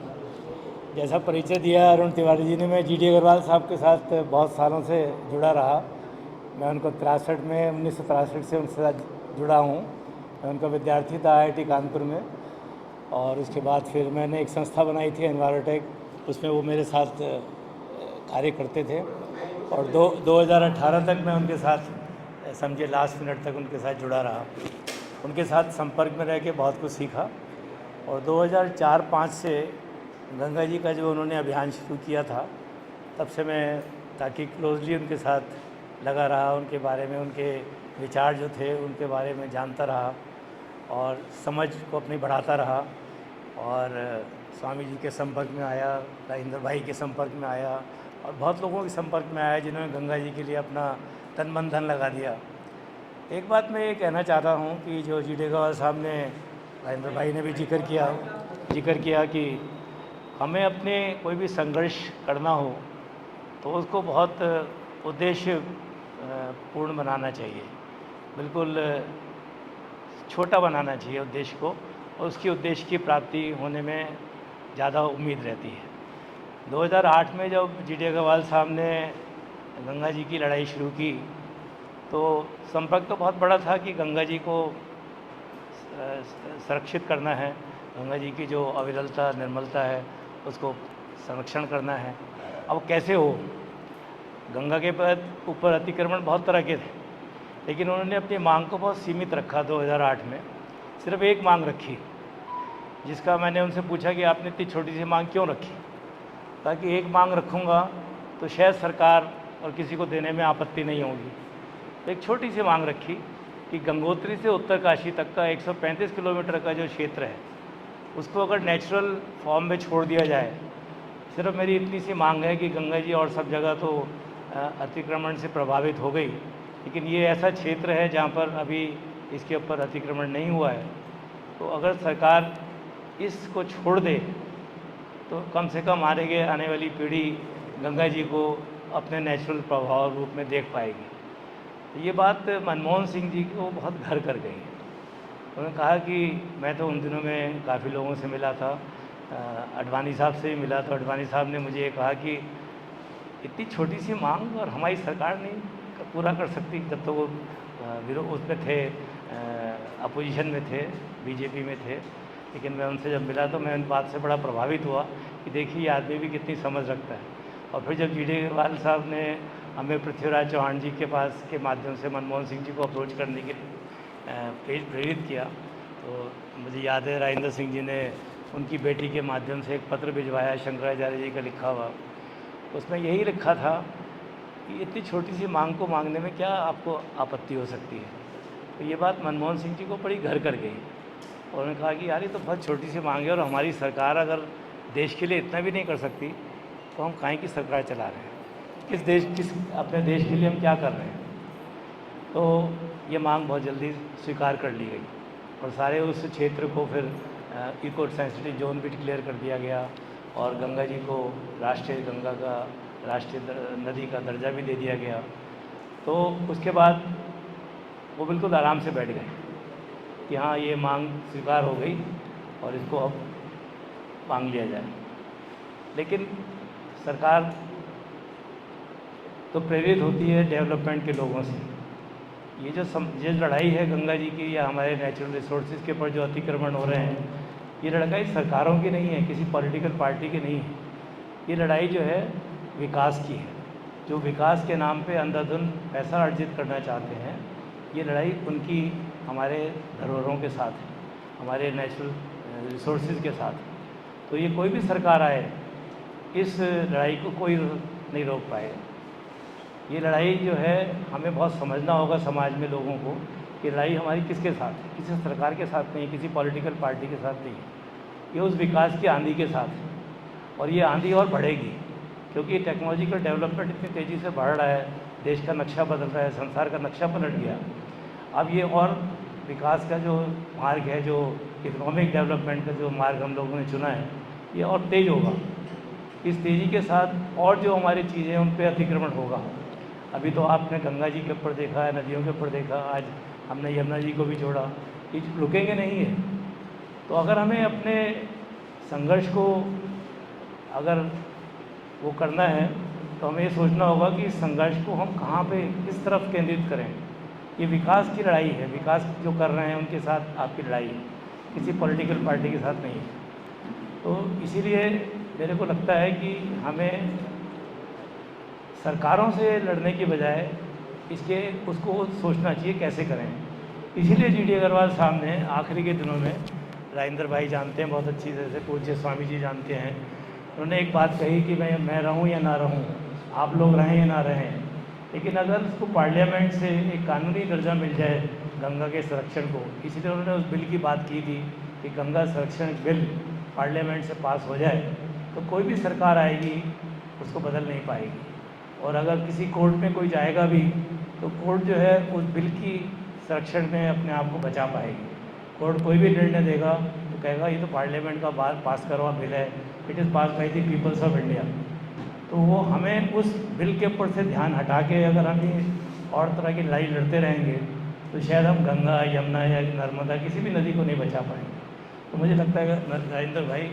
जैसा परिचय दिया अरुण तिवारी जी ने, मैं जी.डी. अग्रवाल साहब के साथ बहुत सालों से जुड़ा रहा। मैं उनको 1963 से उनके साथ जुड़ा हूँ। मैं उनका विद्यार्थी था आई.टी. कानपुर में, और उसके बाद फिर मैंने एक संस्था बनाई थी एनवायरोटेक, उसमें वो मेरे साथ कार्य करते थे और 2018 तक मैं उनके साथ समझिए लास्ट मिनट तक उनके साथ जुड़ा रहा। उनके साथ संपर्क में रह के बहुत कुछ सीखा और 2004-05 से गंगा जी का जो उन्होंने अभियान शुरू किया था, तब से मैं ताकि क्लोजली उनके साथ लगा रहा, उनके बारे में, उनके विचार जो थे उनके बारे में जानता रहा और समझ को अपनी बढ़ाता रहा। और स्वामी जी के संपर्क में आया, राजेंद्र भाई के संपर्क में आया और बहुत लोगों के संपर्क में आया जिन्होंने गंगा जी के लिए अपना तन मन धन लगा दिया। एक बात मैं ये कहना चाहता हूँ कि जो जी डी अग्रवाल साहब ने, राजेंद्र भाई ने भी जिक्र किया कि हमें अपने कोई भी संघर्ष करना हो तो उसको बहुत उद्देश्य पूर्ण बनाना चाहिए, बिल्कुल छोटा बनाना चाहिए उद्देश्य को, और उसकी उद्देश्य की प्राप्ति होने में ज़्यादा उम्मीद रहती है। 2008 में जब जी डी अग्रवाल साहब ने गंगा जी की लड़ाई शुरू की तो संपर्क तो बहुत बड़ा था कि गंगा जी को संरक्षित करना है, गंगा जी की जो अविरलता निर्मलता है उसको संरक्षण करना है। अब कैसे हो, गंगा के ऊपर अतिक्रमण बहुत तरह के थे, लेकिन उन्होंने अपनी मांग को बहुत सीमित रखा। 2008 में सिर्फ एक मांग रखी, जिसका मैंने उनसे पूछा कि आपने इतनी छोटी सी मांग क्यों रखी। कहा कि एक मांग रखूँगा तो शायद सरकार और किसी को देने में आपत्ति नहीं होगी। तो एक छोटी सी मांग रखी कि गंगोत्री से उत्तरकाशी तक का 135 किलोमीटर का जो क्षेत्र है उसको अगर नेचुरल फॉर्म में छोड़ दिया जाए। सिर्फ मेरी इतनी सी मांग है कि गंगा जी और सब जगह तो अतिक्रमण से प्रभावित हो गई, लेकिन ये ऐसा क्षेत्र है जहाँ पर अभी इसके ऊपर अतिक्रमण नहीं हुआ है। तो अगर सरकार इसको छोड़ दे तो कम से कम आने वाली पीढ़ी गंगा जी को अपने नेचुरल प्रभाव रूप में देख पाएगी। तो ये बात मनमोहन सिंह जी को बहुत घर कर गई। उन्होंने कहा कि मैं तो उन दिनों में काफ़ी लोगों से मिला था, अडवाणी साहब से भी मिला, तो अडवाणी साहब ने मुझे ये कहा कि इतनी छोटी सी मांग और हमारी सरकार नहीं पूरा कर सकती, जब तो वो विरोध उसमें थे, अपोजिशन में थे, बीजेपी में थे। लेकिन मैं उनसे जब मिला तो मैं उन बात से बड़ा प्रभावित हुआ कि देखिए ये आदमी भी कितनी समझ रखता है। और फिर जब जी डी अग्रवाल साहब ने हमें पृथ्वीराज चौहान जी के पास के माध्यम से मनमोहन सिंह जी को अप्रोच करने के लिए प्रेरित किया, तो मुझे याद है राजेंद्र सिंह जी ने उनकी बेटी के माध्यम से एक पत्र भिजवाया, शंकराचार्य जी का लिखा हुआ। उसमें यही लिखा था कि इतनी छोटी सी मांग को मांगने में क्या आपको आपत्ति हो सकती है। तो ये बात मनमोहन सिंह जी को बड़ी घर कर गई और उन्होंने कहा कि यार ये तो बहुत छोटी सी मांग है और हमारी सरकार अगर देश के लिए इतना भी नहीं कर सकती तो हम काहे की सरकार चला रहे हैं, किस अपने देश के लिए हम क्या कर रहे हैं। तो ये मांग बहुत जल्दी स्वीकार कर ली गई और सारे उस क्षेत्र को फिर इको सेंसिटिव जोन भी डिक्लेयर कर दिया गया और गंगा जी को राष्ट्रीय नदी का दर्जा भी दे दिया गया। तो उसके बाद वो बिल्कुल आराम से बैठ गए कि हाँ ये मांग स्वीकार हो गई और इसको अब मांग लिया जाए। लेकिन सरकार तो प्रेरित होती है डेवलपमेंट के लोगों से। ये जो लड़ाई है गंगा जी की या हमारे नेचुरल रिसोर्सेज के ऊपर जो अतिक्रमण हो रहे हैं, ये लड़ाई सरकारों की नहीं है, किसी पॉलिटिकल पार्टी की नहीं है। ये लड़ाई जो है विकास की है, जो विकास के नाम पे अंधाधुंध पैसा अर्जित करना चाहते हैं। ये लड़ाई उनकी हमारे धरोहरों के साथ है, हमारे नेचुरल रिसोर्सेज के साथ। तो ये कोई भी सरकार आए, इस लड़ाई को कोई नहीं रोक पाएगा। ये लड़ाई जो है हमें बहुत समझना होगा समाज में लोगों को कि लड़ाई हमारी किसके साथ है, किसी सरकार के साथ नहीं, किसी पॉलिटिकल पार्टी के साथ नहीं है। ये उस विकास की आंधी के साथ है और ये आंधी और बढ़ेगी क्योंकि टेक्नोलॉजिकल डेवलपमेंट इतनी तेज़ी से बढ़ रहा है, देश का नक्शा बदल रहा है, संसार का नक्शा पलट गया। अब ये और विकास का जो मार्ग है, जो इकोनॉमिक डेवलपमेंट का जो मार्ग हम लोगों ने चुना है, ये और तेज़ होगा। इस तेज़ी के साथ और जो हमारी चीज़ें हैं उन पर अतिक्रमण होगा। अभी तो आपने गंगा जी के ऊपर देखा है, नदियों के ऊपर देखा, आज हमने यमुना जी को भी जोड़ा। ये रुकेंगे नहीं है। तो अगर हमें अपने संघर्ष को अगर वो करना है तो हमें ये सोचना होगा कि इस संघर्ष को हम कहाँ पे किस तरफ केंद्रित करें। ये विकास की लड़ाई है, विकास जो कर रहे हैं उनके साथ आपकी लड़ाई है, किसी पॉलिटिकल पार्टी के साथ नहीं है। तो इसीलिए मेरे को लगता है कि हमें सरकारों से लड़ने की बजाय उसको सोचना चाहिए कैसे करें। इसीलिए जी डी अग्रवाल साहब ने आखिरी के दिनों में, राजेंद्र भाई जानते हैं बहुत अच्छी तरह से, पूज्य स्वामी जी जानते हैं, उन्होंने एक बात कही कि मैं रहूं या ना रहूं, आप लोग रहें या ना रहें, लेकिन अगर उसको पार्लियामेंट से एक कानूनी दर्जा मिल जाए गंगा के संरक्षण को, इसीलिए उन्होंने उस बिल की बात की थी कि गंगा संरक्षण बिल पार्लियामेंट से पास हो जाए तो कोई भी सरकार आएगी उसको बदल नहीं पाएगी। और अगर किसी कोर्ट में कोई जाएगा भी तो कोर्ट जो है उस बिल की संरक्षण में अपने आप को बचा पाएगी। कोर्ट कोई भी निर्णय देगा तो कहेगा ये तो पार्लियामेंट का पास करा हुआ बिल है, it is pass by the peoples of India. तो वो हमें उस बिल के ऊपर से ध्यान हटा के अगर हम ये और तरह की लड़ाई लड़ते रहेंगे तो शायद हम गंगा, यमुना या नर्मदा किसी भी नदी को नहीं बचा पाएंगे। तो मुझे लगता है राजेंद्र भाई,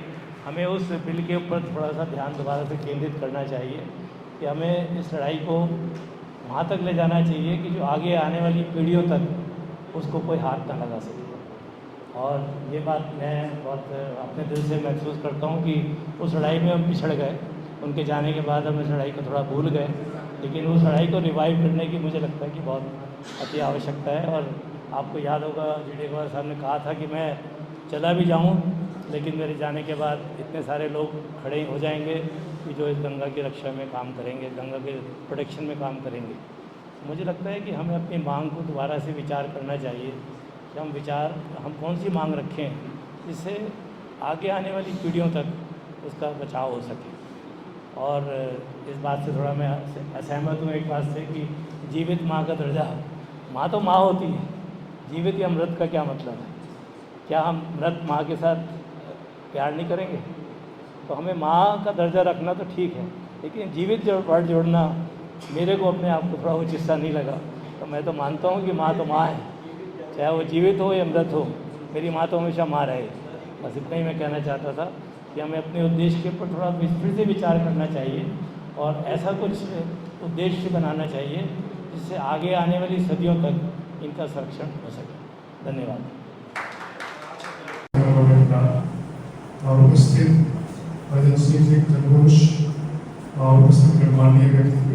हमें उस बिल के ऊपर थोड़ा सा ध्यान दोबारा से केंद्रित करना चाहिए कि हमें इस लड़ाई को वहाँ तक ले जाना चाहिए कि जो आगे आने वाली पीढ़ियों तक उसको कोई हाथ ना लगा सके। और ये बात मैं बहुत अपने दिल से महसूस करता हूँ कि उस लड़ाई में हम पिछड़ गए, उनके जाने के बाद हम इस लड़ाई को थोड़ा भूल गए, लेकिन उस लड़ाई को रिवाइव करने की मुझे लगता है कि बहुत अति आवश्यकता है। और आपको याद होगा जी.डी. अग्रवाल साहब ने कहा था कि मैं चला भी जाऊँ लेकिन मेरे जाने के बाद इतने सारे लोग खड़े हो जाएंगे कि जो इस गंगा की रक्षा में काम करेंगे, गंगा के प्रोटेक्शन में काम करेंगे। मुझे लगता है कि हमें अपनी मांग को दोबारा से विचार करना चाहिए कि हम कौन सी मांग रखें जिससे आगे आने वाली पीढ़ियों तक उसका बचाव हो सके। और इस बात से थोड़ा मैं असहमत हूँ एक बात से कि जीवित माँ का दर्जा, माँ तो माँ होती है, जीवित या मृत का क्या मतलब है? क्या हम मृत माँ के साथ प्यार नहीं करेंगे? तो हमें माँ का दर्जा रखना तो ठीक है, लेकिन जीवित जो वर्ड जोड़ना मेरे को अपने आप को थोड़ा उचित सा नहीं लगा। तो मैं तो मानता हूँ कि माँ तो माँ है, चाहे वो जीवित हो या मृत हो, मेरी माँ तो हमेशा माँ रहे। बस इतना ही मैं कहना चाहता था कि हमें अपने उद्देश्य के ऊपर थोड़ा फिर से विचार करना चाहिए और ऐसा कुछ उद्देश्य बनाना चाहिए जिससे आगे आने वाली सदियों तक इनका संरक्षण हो सके। धन्यवाद। और उपस्थित भजन सिंह जी घनघोष और उपस्थित गणमान्य व्यक्ति,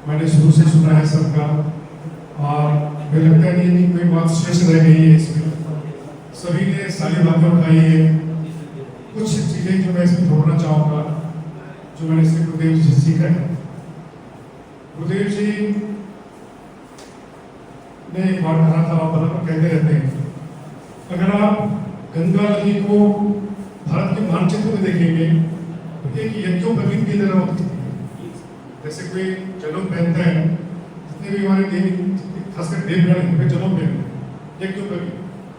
मैंने शुरू से सुना है सबका और मुझे लगता है कि कोई बात शेष रह गई है इसमें। सभी ने सारी बातें उठाई है। कुछ चीज़ें जो मैं इसमें जोड़ना चाहूँगा जो मैंने इससे गुरुदेव जी से सीखा है। गुरुदेव जी ने एक बार कहा था, आप बराबर कहते रहते हैं, अगर आप गंगा नदी को भारत के मानचित्र में देखेंगे तो एक यज्ञोपवीत की तरह होती है। जैसे कोई जनेऊ पहनता है, जितने भी हमारे देवी खासकर देवगण पे जनेऊ पहनते हैं यज्ञोपवीत,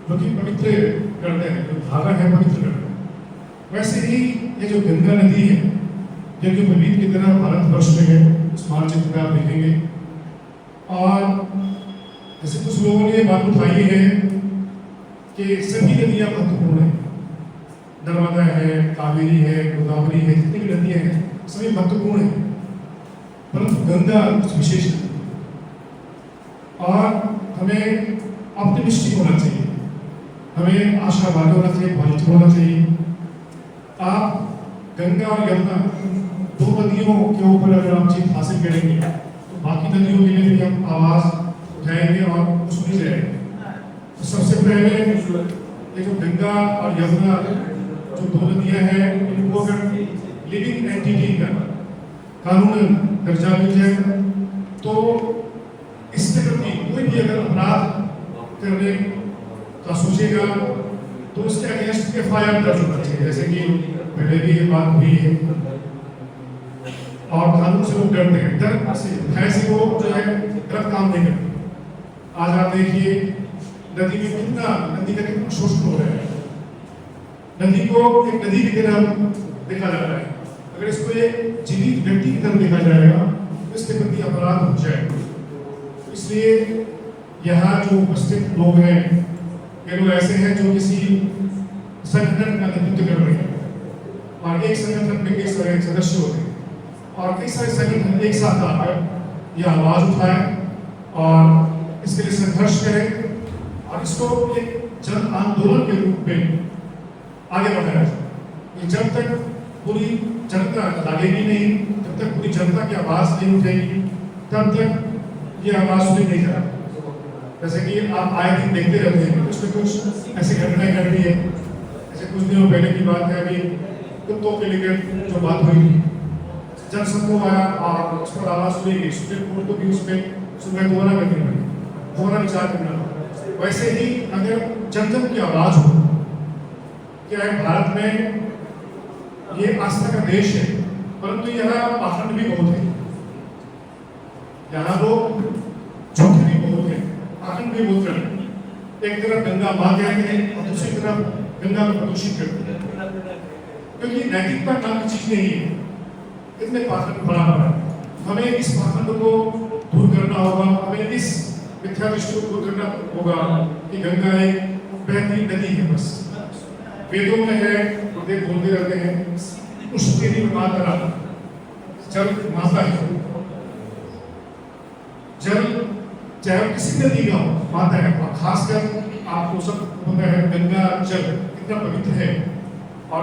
जो कि पवित्र करते हैं, जो धागा है पवित्र करते हैं। वैसे ही ये जो गंगा नदी है यज्ञोपवीत की तरह भारतवर्ष में है, उस मानचित्र में आप देखेंगे। और जैसे कुछ लोगों ने ये बात उठाई है कि सभी नदियाँ महत्वपूर्ण हैं, नर्मदा है, कावेरी है, गोदावरी है, जितनी भी नदियाँ हैं सभी महत्वपूर्ण हैं, परंतु गंगा कुछ विशेष है। और हमें ऑप्टिमिस्टिक होना चाहिए, हमें आशावादी होना चाहिए, पॉजिटिव होना चाहिए। आप गंगा और यमुना दो नदियों के ऊपर अगर आप जीत हासिल करेंगे तो बाकी नदियों के लिए भी हम आवाज़ उठाएंगे और सुनी जाएंगे। तो सबसे पहले ये जो गंगा और यमुना जो दो नदियां हैं इनको अगर लिविंग एंटिटी का कानून दर्जा मिल जाएगा तो इसके प्रति कोई भी अगर अपराध करने का सोचेगा तो उसके अगेंस्ट FIR दर्ज होना चाहिए, जैसे कि पहले भी ये बात हुई है। और कानून से लोग डरते हैं, डर से भय से वो जो है गलत काम नहीं करते। आज आप देखिए नदी में नदी का कितना शोषण हो रहा है। नदी को एक नदी की तरह देखा जा रहा है, अगर इसको एक जीवित व्यक्ति की तरह देखा जाएगा तो इसके प्रति अपराध हो जाएगा। इसलिए यहाँ जो उपस्थित लोग हैं ये लोग ऐसे हैं जो किसी संगठन का नेतृत्व कर रहे हैं और एक संगठन में कई सारे सदस्य होते हैं और कई सारे संगठन एक साथ आकर यह आवाज उठाएं और इसके लिए संघर्ष करें और इसको एक जन आंदोलन के रूप में आगे बढ़ाया जाए। जब तक पूरी जनता लागेगी नहीं, जब तक पूरी जनता की आवाज नहीं उठेगी, तब तक ये आवाज सुनी नहीं जाएगी। जैसे कि आप आए दिन देखते रहते हैं कुछ न कुछ ऐसी घटनाएं घट रही है। ऐसे कुछ दिनों पहले की बात है, अभी कुत्तों के लिए जो बात हुई थी, जब समूह आया और उस पर आवाज सुनेगी, सुप्रीम कोर्ट को भी उसमें सुनवाई दोबारा करनी पड़ी, दोबारा विचार करना पड़ा। वैसे ही अगर जन जन की आवाज हो, क्या है भारत में ये आस्था का देश है, परंतु यहाँ पाखंड भी बहुत है, यहाँ लोग झूठे भी बहुत है, पाखंड भी बहुत करते हैं। एक तरफ गंगा मां कहते हैं और दूसरी तरफ गंगा को प्रदूषित करते हैं, क्योंकि नैतिकता नाम की चीज नहीं है। इतने पाखंड बड़ा बड़ा, हमें इस पाखंड को दूर करना होगा, हमें इस मिथ्या दृष्टि को दूर करना होगा कि गंगा एक बहती नदी है। बस वेदों में है, गुरुदेव बोलते रहते हैं, पुष्पेरी मातरा, जल माता है। जल चाहे किसी नदी का हो, माता है। और खासकर आपको सब पता है गंगा जल कितना पवित्र है, और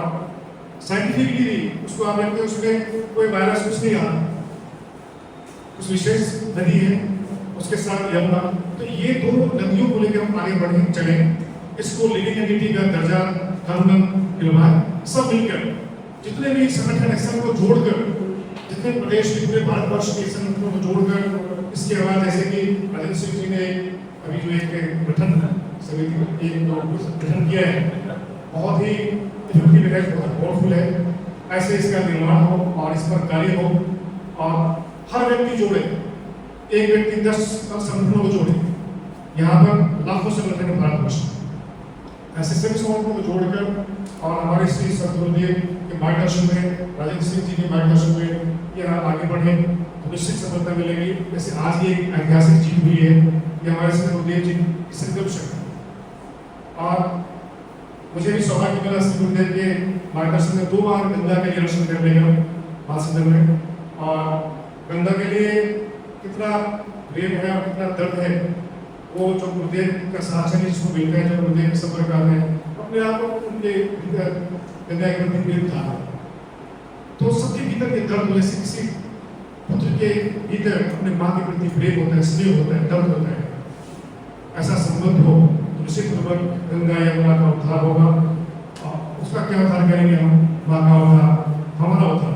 साइंटिफिकली उसको आप देखते हैं, उसमें कोई वायरस कुछ नहीं आता, उस विशेष नदी है, उसके साथ यमुना। तो ये दो नदियों को लेकर हम आगे बढ़े चले, इसको लिविंग एंटिटी का दर्जा कानूनन दिलवाए, सब मिलकर जितने भी संगठन है सबको जोड़कर, जितने प्रदेश जितने भारतवर्ष के संगठनों को जोड़कर, इसके अलावा जैसे कि राजेंद्र सिंह जी ने अभी जो एक गठन समिति एक गठन किया है, बहुत ही इफेक्टिव है, बहुत पावरफुल है। ऐसे इसका निर्माण हो और इस पर कार्य हो, और हर व्यक्ति जोड़े, एक व्यक्ति 10 संगठनों को जोड़े। यहाँ पर लाखों संगठन है भारतवर्ष, ऐसे सभी संगठनों को जोड़कर और हमारे श्री सतगुरुदेव के मार्गदर्शन में, राजेंद्र सिंह जी के मार्गदर्शन में यह आगे बढ़े तो निश्चित सफलता मिलेगी। जैसे आज ये ऐतिहासिक जीत हुई है, ये हमारे श्री गुरुदेव जी की संकल्प शक्ति। और मुझे भी सौभाग्य मिला श्री गुरुदेव के मार्गदर्शन में 2 बार गंगा के लिए दर्शन करने का महासदन में, और गंगा के लिए कितना प्रेम है और कितना दर्द है, वो जो गुरुदेव का साक्षात जिसको मिलता है, जो गुरुदेव के संपर्क आते हैं, अपने आप को उनके भीतर गंगा के प्रति प्रेम था। तो सबके भीतर के दर्द, जैसे किसी पुत्र के भीतर अपने माँ के प्रति प्रेम होता है, स्नेह होता है, दर्द होता है, ऐसा संबंध हो, निश्चित पूर्वक गंगा यमुना का उद्धार होगा। उसका क्या उद्धार करेंगे हम? माँ का उद्धार, हमारा उद्धार।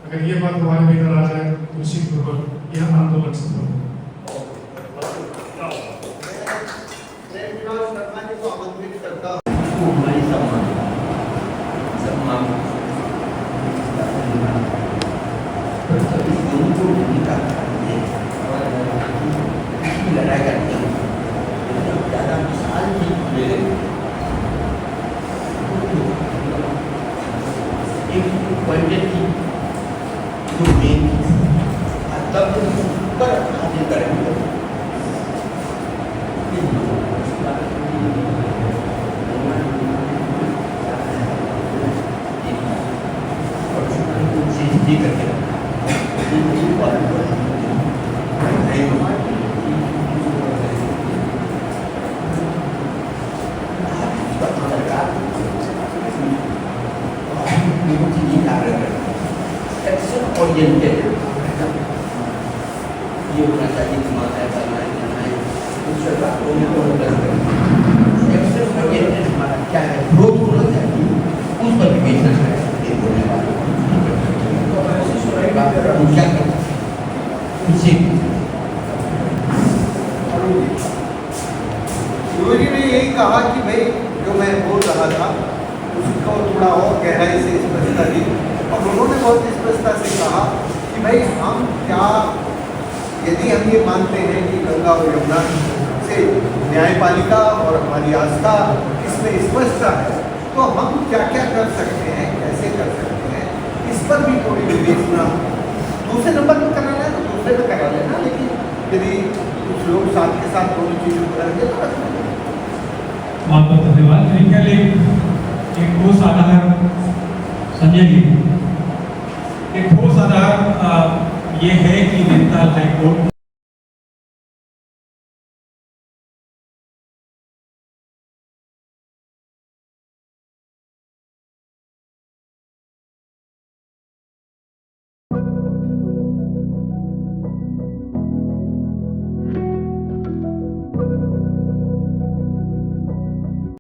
अगर ये बात हमारे भीतर आ जाए तो निश्चित पूर्वक यह आंदोलन सफल होगा। लड़ाई करते हैं ज़्यादा मिसाल भी एक पॉइंटेड थी जो मेन थी, तब पर हासिल करेंगे। ओरिएंटेड ये होना चाहिए कि माता करना है दूसरे बातों में तो एक्सेस ओरिएंटेड हमारा क्या है, ग्रोथ होना चाहिए, उस पर भी बेचना है। ये बोलने वाले हम क्या करते गुरुजी ने यही कहा कि भाई जो मैं बोल रहा था उसको थोड़ा और गहराई से स्पष्टता दी, और उन्होंने बहुत स्पष्टता से कहा कि भाई हम क्या, यदि हम ये मानते हैं कि गंगा और यमुना से न्यायपालिका और हमारी आस्था इसमें स्पष्ट है, तो हम क्या क्या कर सकते हैं, कैसे कर सकते हैं, इस पर भी थोड़ी विवेचना। दूसरे नंबर पर कराना है तो दूसरे पर करा लेना, लेकिन यदि कुछ लोग साथ के साथ दोनों चीज़ों को करेंगे तो रख लेंगे। बहुत बहुत धन्यवाद। मेरे ख्याल एक ठोस आधार संजय जी, एक ठोस आधार ये है कि नैनीताल हाईकोर्ट